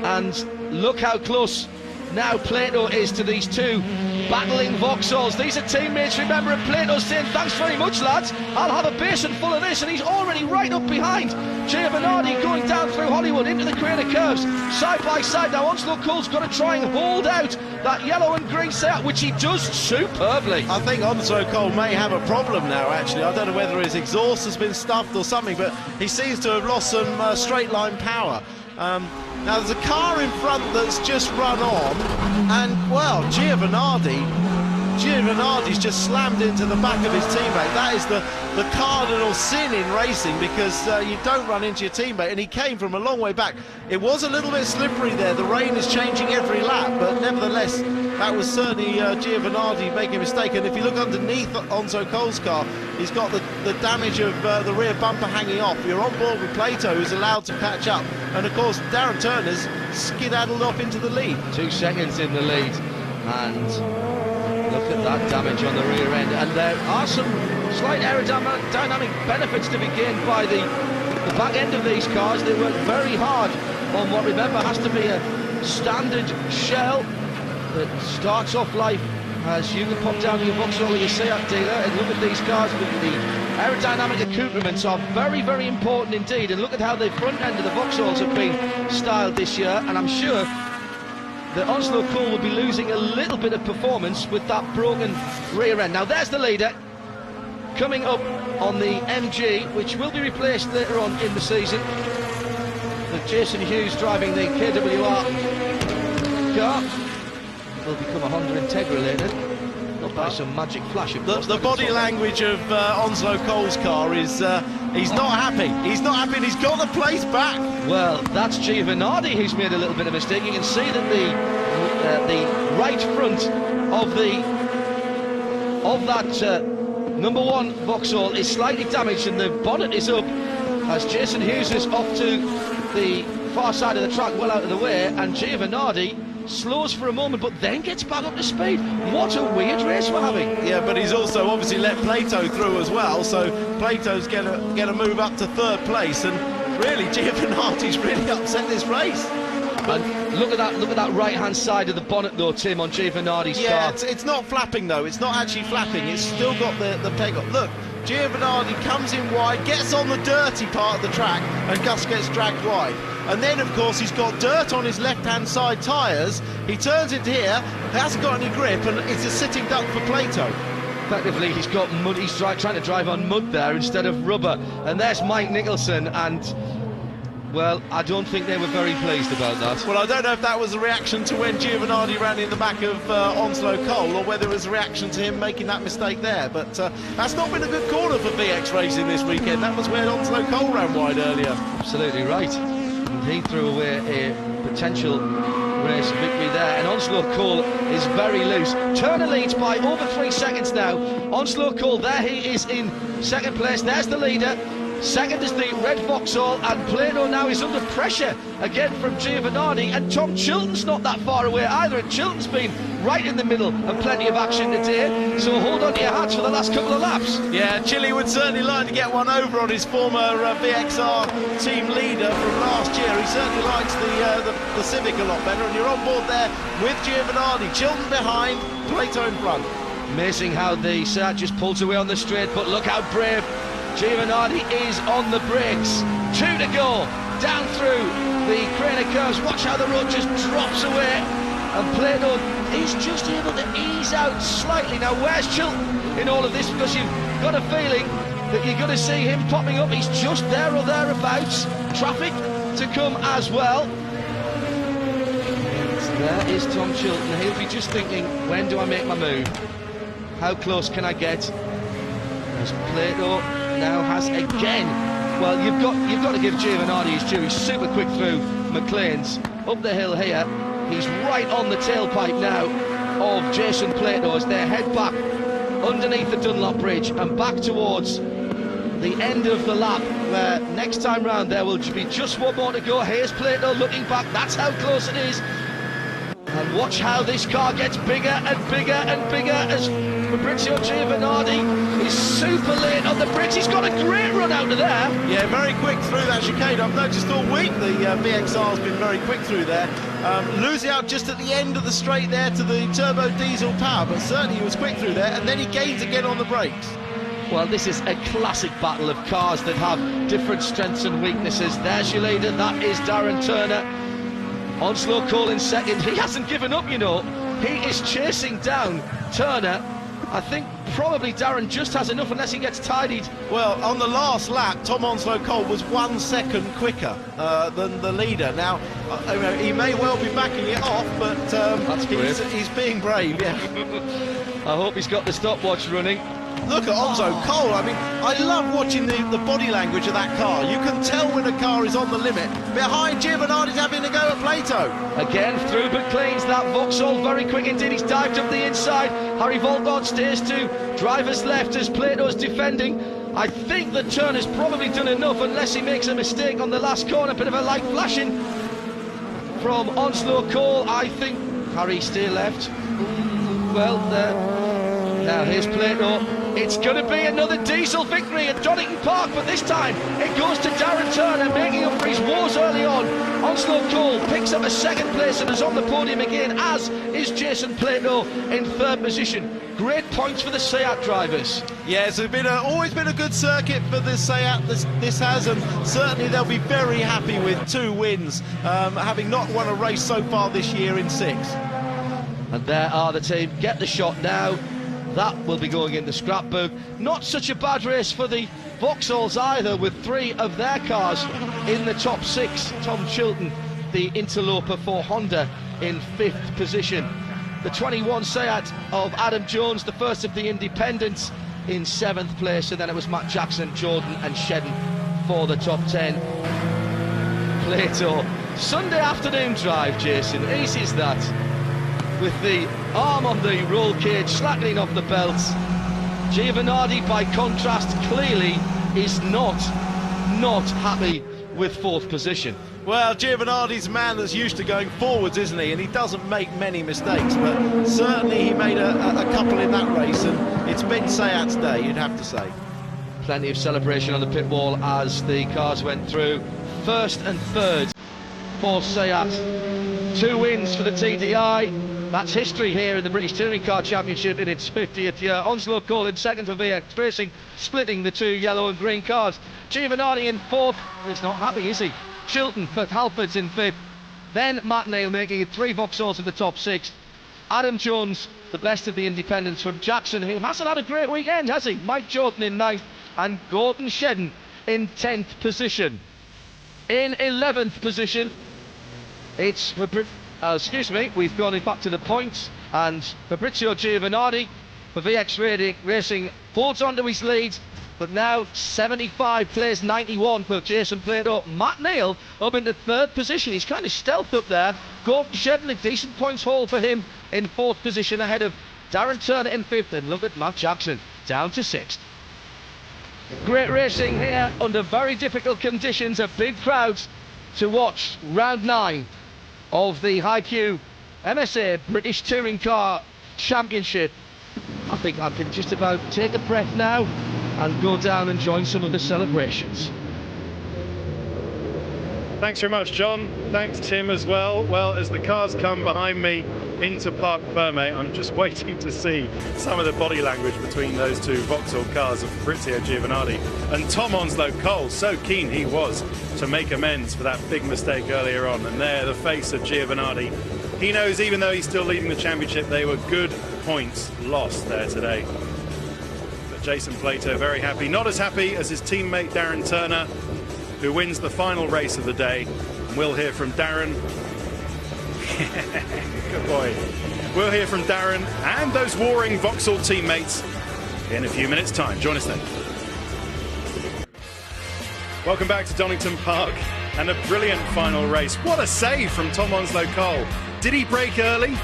And look how close now Plato is to these two battling Vauxhalls. These are teammates, remember, and Plato's saying, thanks very much, lads. I'll have a basin full of this, and he's already right up behind Giovanardi going down through Hollywood into the crater curves, side by side. Now, Onslow Cole's got to try and hold out that yellow and green Seat, which he does superbly. I think Onslow Cole may have a problem now, actually. I don't know whether his exhaust has been stuffed or something, but he seems to have lost some straight line power. Now there's a car in front that's just run on, and well, Giovanardi's just slammed into the back of his teammate. That is the cardinal sin in racing, because you don't run into your teammate, and he came from a long way back. It was a little bit slippery there. The rain is changing every lap, but nevertheless, that was certainly Giovanardi making a mistake. And if you look underneath Onslow Cole's car, he's got the damage of the rear bumper hanging off. You're on board with Plato, who's allowed to catch up, and of course Darren Turner's skedaddled off into the lead. 2 seconds in the lead, and look at that damage on the rear end. And there are some slight aerodynamic benefits to be gained by the back end of these cars. They work very hard on what, remember, has to be a standard shell that starts off life as you can pop down to your Vauxhall or your Seat dealer and look at these cars. The aerodynamic accoutrements are very, very important indeed, and look at how the front end of the Vauxhalls have been styled this year, and I'm sure that Onslow Cole will be losing a little bit of performance with that broken rear end. Now there's the leader coming up on the MG, which will be replaced later on in the season with Jason Hughes driving the KWR car. Will become a Honda Integra later, not by some magic flash of course. The body language of Onslow Cole's car is he's not happy. He's not happy, and he's got the place back. Well, that's Giovanardi who's made a little bit of a mistake. You can see that the right front of that number 1 Vauxhall is slightly damaged, and the bonnet is up as Jason Hughes is off to the far side of the track, well out of the way, and Giovanardi slows for a moment but then gets back up to speed. What a weird race we're having. Yeah, but he's also obviously let Plato through as well, so Plato's gonna move up to 3rd place, and really Giovanardi's really upset this race. And look at that right hand side of the bonnet though, Tim, on Giovanardi's car. Yeah, it's not flapping though, it's not actually flapping, it's still got the peg up. Look, Giovanardi comes in wide, gets on the dirty part of the track, and Gus gets dragged wide. And then, of course, he's got dirt on his left-hand side tyres. He turns into here, hasn't got any grip, and it's a sitting duck for Plato. Effectively, he's got mud. He's trying to drive on mud there instead of rubber. And there's Mike Nicholson, and Well, I don't think they were very pleased about that. Well, I don't know if that was a reaction to when Giovanardi ran in the back of Onslow Cole, or whether it was a reaction to him making that mistake there. But that's not been a good corner for VX Racing this weekend. That was where Onslow Cole ran wide earlier. Absolutely right. And he threw away a potential race victory there. And Onslow Cole is very loose. Turner leads by over 3 seconds now. Onslow Cole, there he is in second place. There's the leader. Second is the Red Vauxhall, and Plato now is under pressure again from Giovanardi, and Tom Chilton's not that far away either, and Chilton's been right in the middle and plenty of action today, so hold on to your hats for the last couple of laps. Yeah, Chile would certainly like to get one over on his former VXR team leader from last year. He certainly likes the Civic a lot better, and you're on board there with Giovanardi. Chilton behind, Plato in front. Amazing how the Seat just pulls away on the straight, but look how brave Giovanardi is on the brakes. 2 to go, down through the crane of curves. Watch how the road just drops away, and Plato is just able to ease out slightly. Now where's Chilton in all of this? Because you've got a feeling that you're going to see him popping up. He's just there or thereabouts. Traffic to come as well. So there is Tom Chilton. He'll be just thinking, when do I make my move? How close can I get? As Plato now has again, well, you've got to give Giovanardi his due. He's super quick through McLean's up the hill here. He's right on the tailpipe now of Jason Plato as they head back underneath the Dunlop Bridge and back towards the end of the lap, where next time round there will be just one more to go. Here's Plato looking back. That's how close it is. And watch how this car gets bigger and bigger and bigger as Fabrizio Giovanardi is super late on the bridge. He's got a great run out of there. Yeah, very quick through that chicane. I've noticed all week the VXR's been very quick through there. Losing out just at the end of the straight there to the turbo diesel power, but certainly he was quick through there, and then he gains again on the brakes. Well, this is a classic battle of cars that have different strengths and weaknesses. There's your leader, that is Darren Turner. Onslow Cole in second. He hasn't given up, you know. He is chasing down Turner. I think probably Darren just has enough unless he gets tidied. Well, on the last lap, Tom Onslow Cole was 1 second quicker than the leader. Now, he may well be backing it off, but he's being brave, yeah. I hope he's got the stopwatch running. Look at Onslow Cole. I mean, I love watching the body language of that car. You can tell when a car is on the limit. Behind, Giovanardi's having to go at Plato. Again, through McLean's, that Vauxhall very quick indeed. He's dived up the inside. Harry Volgard stays to driver's left as Plato's defending. I think that Turner's probably done enough unless he makes a mistake on the last corner. Bit of a light flashing from Onslow Cole. I think Harry still left. Well, now here's Plato. It's going to be another diesel victory at Donington Park, but this time it goes to Darren Turner, making up for his woes early on. Onslow Cole picks up a second place and is on the podium again, as is Jason Plato in third position. Great points for the Seat drivers. Yeah, it's always been a good circuit for the Seat, this has, and certainly they'll be very happy with 2 wins, having not won a race so far this year in 6. And there are the team. Get the shot now. That will be going in the scrapbook. Not such a bad race for the Vauxhalls either, with 3 of their cars in the top 6. Tom Chilton, the interloper for Honda, in 5th position. The 21 Seat of Adam Jones, the first of the independents, in 7th place, and then it was Matt Jackson, Jordan and Shedden for the top 10. Plato, Sunday afternoon drive, Jason, easy as that. With the arm on the roll cage, slackening off the belts. Giovanardi, by contrast, clearly is not happy with 4th position. Well, Giovanardi's a man that's used to going forwards, isn't he? And he doesn't make many mistakes, but certainly he made a couple in that race, and it's been Seat's day, you'd have to say. Plenty of celebration on the pit wall as the cars went through. 1st and 3rd for Seat. 2 wins for the TDI. That's history here in the British Touring Car Championship in its 50th year. Onslow Cole in 2nd for VX Racing, splitting the 2 yellow and green cars. Giovanardi in 4th. He's not happy, is he? Chilton for Halfords in 5th. Then Matt Neal making it 3 Vauxhalls in the top 6. Adam Jones, the best of the independents from Jackson, who hasn't had a great weekend, has he? Mike Jordan in 9th, and Gordon Shedden in 10th position. in 11th position. It's we've gone back to the points, and Fabrizio Giovanardi for VX Racing holds on to his lead, but now 75 plays 91 for Jason Plato. Matt Neal up into 3rd position. He's kind of stealthed up there. Gordon Shedden, a decent points haul for him in 4th position, ahead of Darren Turner in 5th, and look at Matt Jackson down to 6th. Great racing here under very difficult conditions, a big crowd to watch round 9 of the High-Q MSA British Touring Car Championship. I think I can just about take a breath now and go down and join some of the celebrations. Thanks very much, John. Thanks, Tim, as well. Well, as the cars come behind me into Parc Fermé, I'm just waiting to see some of the body language between those two Vauxhall cars of Fabrizio Giovanardi and Tom Onslow-Cole. So keen he was to make amends for that big mistake earlier on. And there, the face of Giovanardi. He knows, even though he's still leading the championship, they were good points lost there today. But Jason Plato very happy. Not as happy as his teammate Darren Turner, who wins the final race of the day. And we'll hear from Darren. Good boy. We'll hear from Darren and those warring Vauxhall teammates in a few minutes' time. Join us then. Welcome back to Donington Park and a brilliant final race. What a save from Tom Onslow-Cole. Did he brake early?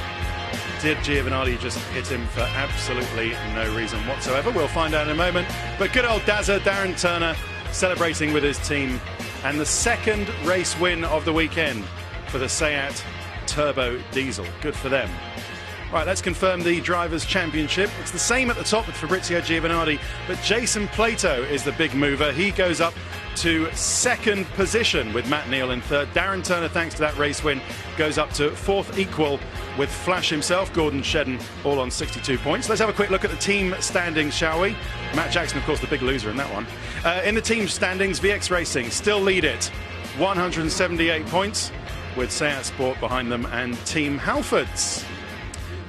Did Giovanardi just hit him for absolutely no reason whatsoever? We'll find out in a moment. But good old Dazza, Darren Turner, celebrating with his team, and the 2nd race win of the weekend for the Seat Turbo Diesel. Good for them. Right, let's confirm the Drivers' Championship. It's the same at the top with Fabrizio Giovanardi, but Jason Plato is the big mover. He goes up to 2nd position with Matt Neal in 3rd. Darren Turner, thanks to that race win, goes up to 4th equal with Flash himself, Gordon Shedden, all on 62 points. Let's have a quick look at the team standings, shall we? Matt Jackson, of course, the big loser in that one. In the team standings, VX Racing still lead it, 178 points, with Seat Sport behind them and Team Halfords.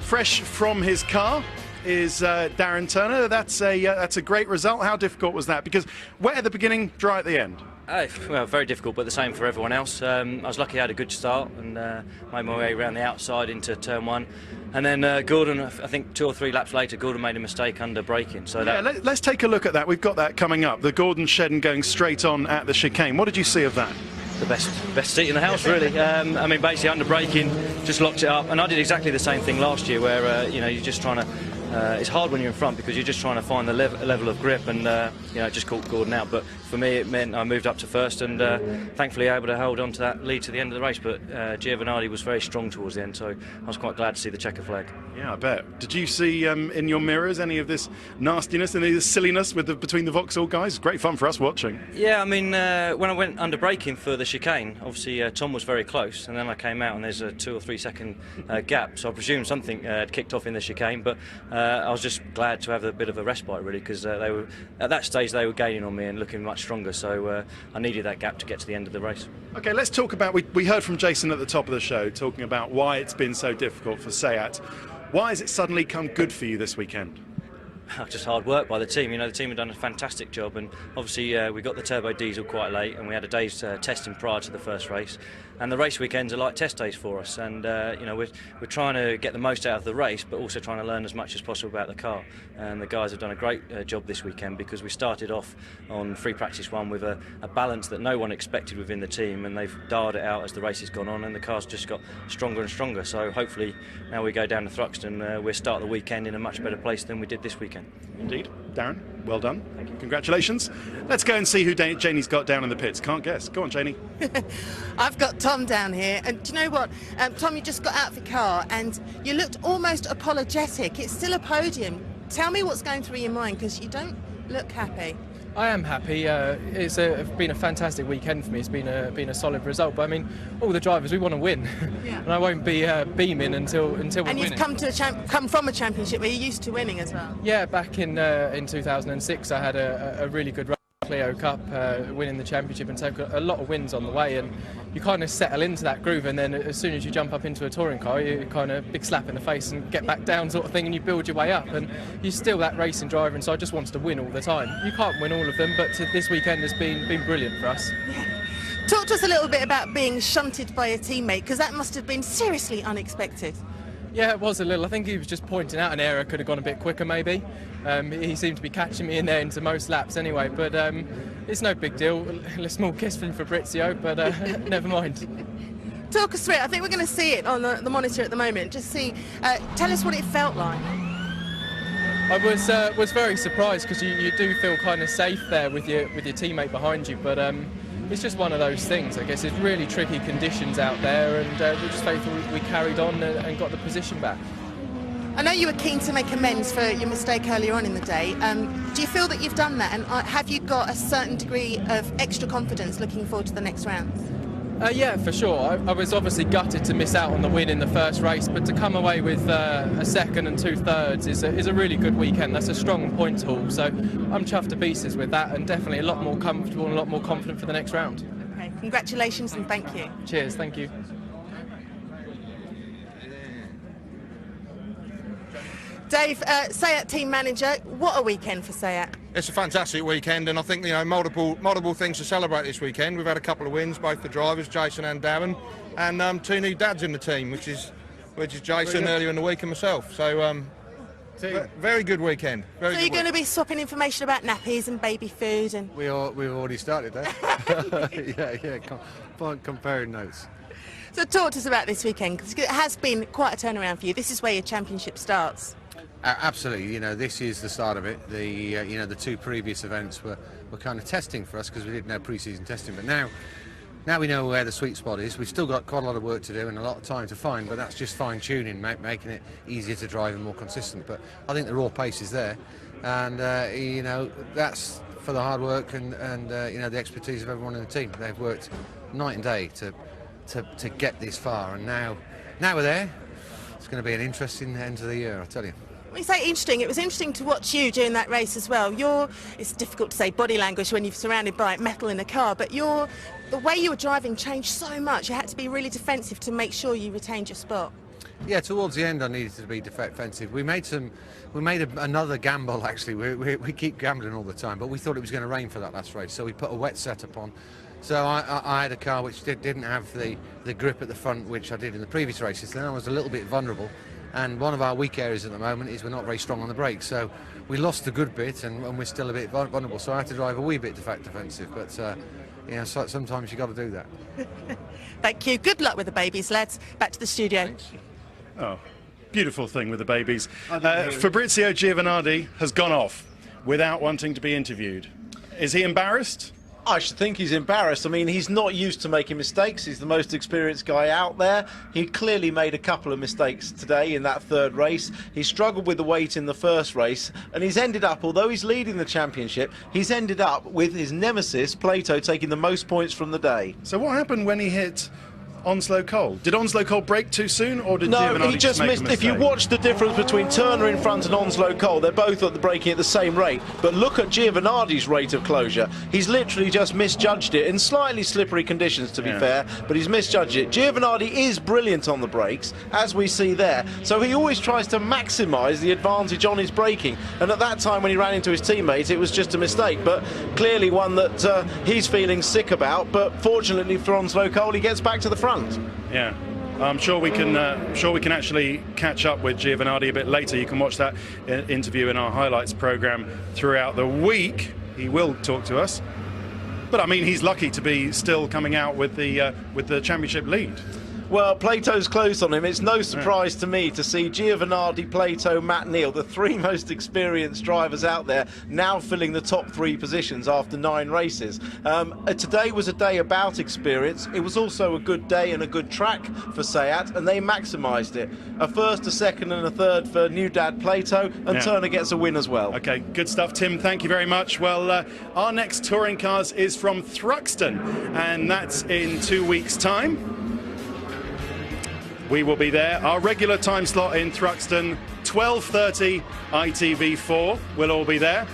Fresh from his car is Darren Turner. That's a great result. How difficult was that? Because wet at the beginning, dry at the end. Well, very difficult, but the same for everyone else. I was lucky I had a good start and made my way around the outside into turn 1. And then Gordon, I think 2 or 3 laps later, Gordon made a mistake under braking. So let's take a look at that. We've got that coming up. The Gordon Shedden going straight on at the chicane. What did you see of that? The best seat in the house, really. I mean, basically under braking, just locked it up, and I did exactly the same thing last year, where you're just trying to. It's hard when you're in front because you're just trying to find the level of grip, and just caught Gordon out. But for me, it meant I moved up to 1st, and thankfully able to hold on to that lead to the end of the race. But Giovanardi was very strong towards the end, so I was quite glad to see the checker flag. Yeah, I bet. Did you see in your mirrors any of this nastiness, any of this silliness between the Vauxhall guys? Great fun for us watching. Yeah, I mean, when I went under braking for the chicane, obviously Tom was very close, and then I came out and there's a 2 or 3 second gap, so I presume something had kicked off in the chicane, but I was just glad to have a bit of a respite, really, because they were at that stage they were gaining on me and looking much stronger, so I needed that gap to get to the end of the race. Okay, let's talk about, we heard from Jason at the top of the show talking about why it's been so difficult for Seat. Why has it suddenly come good for you this weekend? Just hard work by the team. The team have done a fantastic job, and obviously we got the turbo diesel quite late, and we had a day's testing prior to the first race. And the race weekends are like test days for us, and we're trying to get the most out of the race, but also trying to learn as much as possible about the car. And the guys have done a great job this weekend, because we started off on free practice 1 with a balance that no one expected within the team, and they've dialed it out as the race has gone on, and the car's just got stronger and stronger. So hopefully now we go down to Thruxton, we'll start the weekend in a much better place than we did this weekend. Indeed. Darren, well done. Thank you. Congratulations. Let's go and see who Janie's got down in the pits. Can't guess. Go on, Janie. I've got Tom down here, and do you know what? Tom, you just got out of the car and you looked almost apologetic. It's still a podium. Tell me what's going through your mind, because you don't look happy. I am happy. It's been a fantastic weekend for me. It's been a solid result. But I mean, all the drivers, we want to win, yeah. And I won't be beaming until we're winning. And you've come from a championship where you're used to winning as well. Yeah, back in 2006, I had a really good run. Clio Cup, winning the championship, and take a lot of wins on the way, and you kind of settle into that groove, and then as soon as you jump up into a touring car, you kind of big slap in the face and get back down sort of thing, and you build your way up, and you're still that racing driver, and so I just wanted to win all the time. You can't win all of them, but this weekend has been brilliant for us. Talk to us a little bit about being shunted by a teammate, because that must have been seriously unexpected. Yeah, it was a little. I think he was just pointing out an area could have gone a bit quicker maybe. He seemed to be catching me in there into most laps anyway, but it's no big deal. A small kiss from Fabrizio, but never mind. Talk us through it. I think we're going to see it on the monitor at the moment. Just see, tell us what it felt like. I was very surprised, because you do feel kind of safe there with your teammate behind you, but it's just one of those things. I guess it's really tricky conditions out there, and we're just faithful we carried on and got the position back. I know you were keen to make amends for your mistake earlier on in the day. Do you feel that you've done that, and have you got a certain degree of extra confidence looking forward to the next rounds? Yeah, for sure. I was obviously gutted to miss out on the win in the first race, but to come away with a second and 2/3 is a really good weekend. That's a strong points haul, so I'm chuffed to pieces with that, and definitely a lot more comfortable and a lot more confident for the next round. Okay, congratulations and thank you. Cheers, thank you. Dave, SEAT team manager, what a weekend for SEAT. It's a fantastic weekend, and I think multiple things to celebrate this weekend. We've had a couple of wins, both for drivers, Jason and Darren, and 2 new dads in the team, which is Jason earlier in the week and myself. So very good weekend. So you're going to be swapping information about nappies and baby food, and We've already started that. Comparing notes. So talk to us about this weekend, because it has been quite a turnaround for you. This is where your championship starts. Absolutely, this is the start of it. The 2 previous events were kind of testing for us, because we didn't know pre-season testing, but now we know where the sweet spot is. We've still got quite a lot of work to do and a lot of time to find, but that's just fine-tuning, making it easier to drive and more consistent. But I think the raw pace is there, and that's for the hard work and the expertise of everyone in the team. They've worked night and day to get this far, and now we're there. It's going to be an interesting end to the year, I tell you. When you say interesting, it was interesting to watch you during that race as well. It's difficult to say body language when you're surrounded by metal in the car, but the way you were driving changed so much. You had to be really defensive to make sure you retained your spot. Yeah, towards the end I needed to be defensive. We made another gamble, actually. We keep gambling all the time, but we thought it was going to rain for that last race, so we put a wet setup on. So I had a car which didn't have the grip at the front, which I did in the previous races, then I was a little bit vulnerable. And one of our weak areas at the moment is we're not very strong on the brakes, so we lost a good bit, and we're still a bit vulnerable, so I had to drive a wee bit defensive, but so sometimes you've got to do that. Thank you. Good luck with the babies, lads. Back to the studio. Thanks. Oh, beautiful thing with the babies. Fabrizio Giovanardi has gone off without wanting to be interviewed. Is he embarrassed? I should think he's embarrassed. I mean, he's not used to making mistakes. He's the most experienced guy out there. He clearly made a couple of mistakes today in that 3rd race. He struggled with the weight in the 1st race, and he's ended up, although he's leading the championship, he's ended up with his nemesis, Plato, taking the most points from the day. So what happened when he hit Onslow Cole? Did Onslow Cole brake too soon, or did No, Giovanardi he just make missed. a mistake? If you watch the difference between Turner in front and Onslow Cole, they're both at the braking at the same rate. But look at Giovanardi's rate of closure. He's literally just misjudged it in slightly slippery conditions, to be fair, but he's misjudged it. Giovanardi is brilliant on the brakes, as we see there. So he always tries to maximise the advantage on his braking. And at that time when he ran into his teammate, it was just a mistake, but clearly one that he's feeling sick about. But fortunately for Onslow Cole, he gets back to the front. Yeah, I'm sure we can actually catch up with Giovanardi a bit later. You can watch that interview in our highlights programme throughout the week. He will talk to us. But I mean, he's lucky to be still coming out with the championship lead. Well, Plato's close on him. It's no surprise to me to see Giovanardi, Plato, Matt Neal, the 3 most experienced drivers out there, now filling the top 3 positions after 9 races. Today was a day about experience. It was also a good day and a good track for SEAT, and they maximised it. A 1st, a 2nd and a 3rd for new dad Plato, and Turner gets a win as well. Okay, good stuff, Tim. Thank you very much. Well, our next touring cars is from Thruxton, and that's in 2 weeks' time. We will be there. Our regular time slot in Thruxton, 12:30 ITV4. We'll all be there.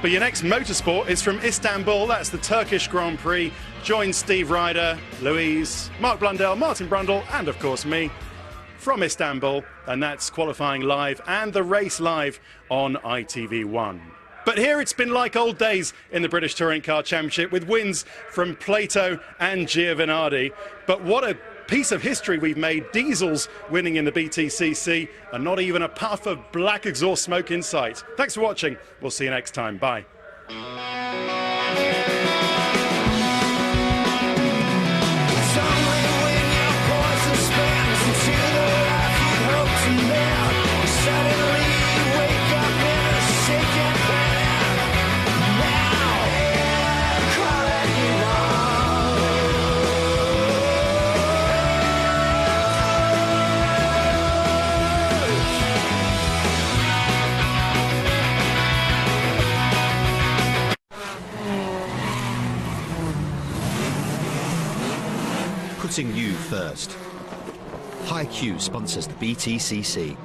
But your next motorsport is from Istanbul. That's the Turkish Grand Prix. Join Steve Ryder, Louise, Mark Blundell, Martin Brundle, and of course me from Istanbul. And that's qualifying live and the race live on ITV1. But here it's been like old days in the British Touring Car Championship with wins from Plato and Giovinazzi. But what a piece of history we've made. Diesels winning in the BTCC and not even a puff of black exhaust smoke in sight. Thanks for watching. We'll see you next time. Bye. Putting you first. HiQ sponsors the BTCC.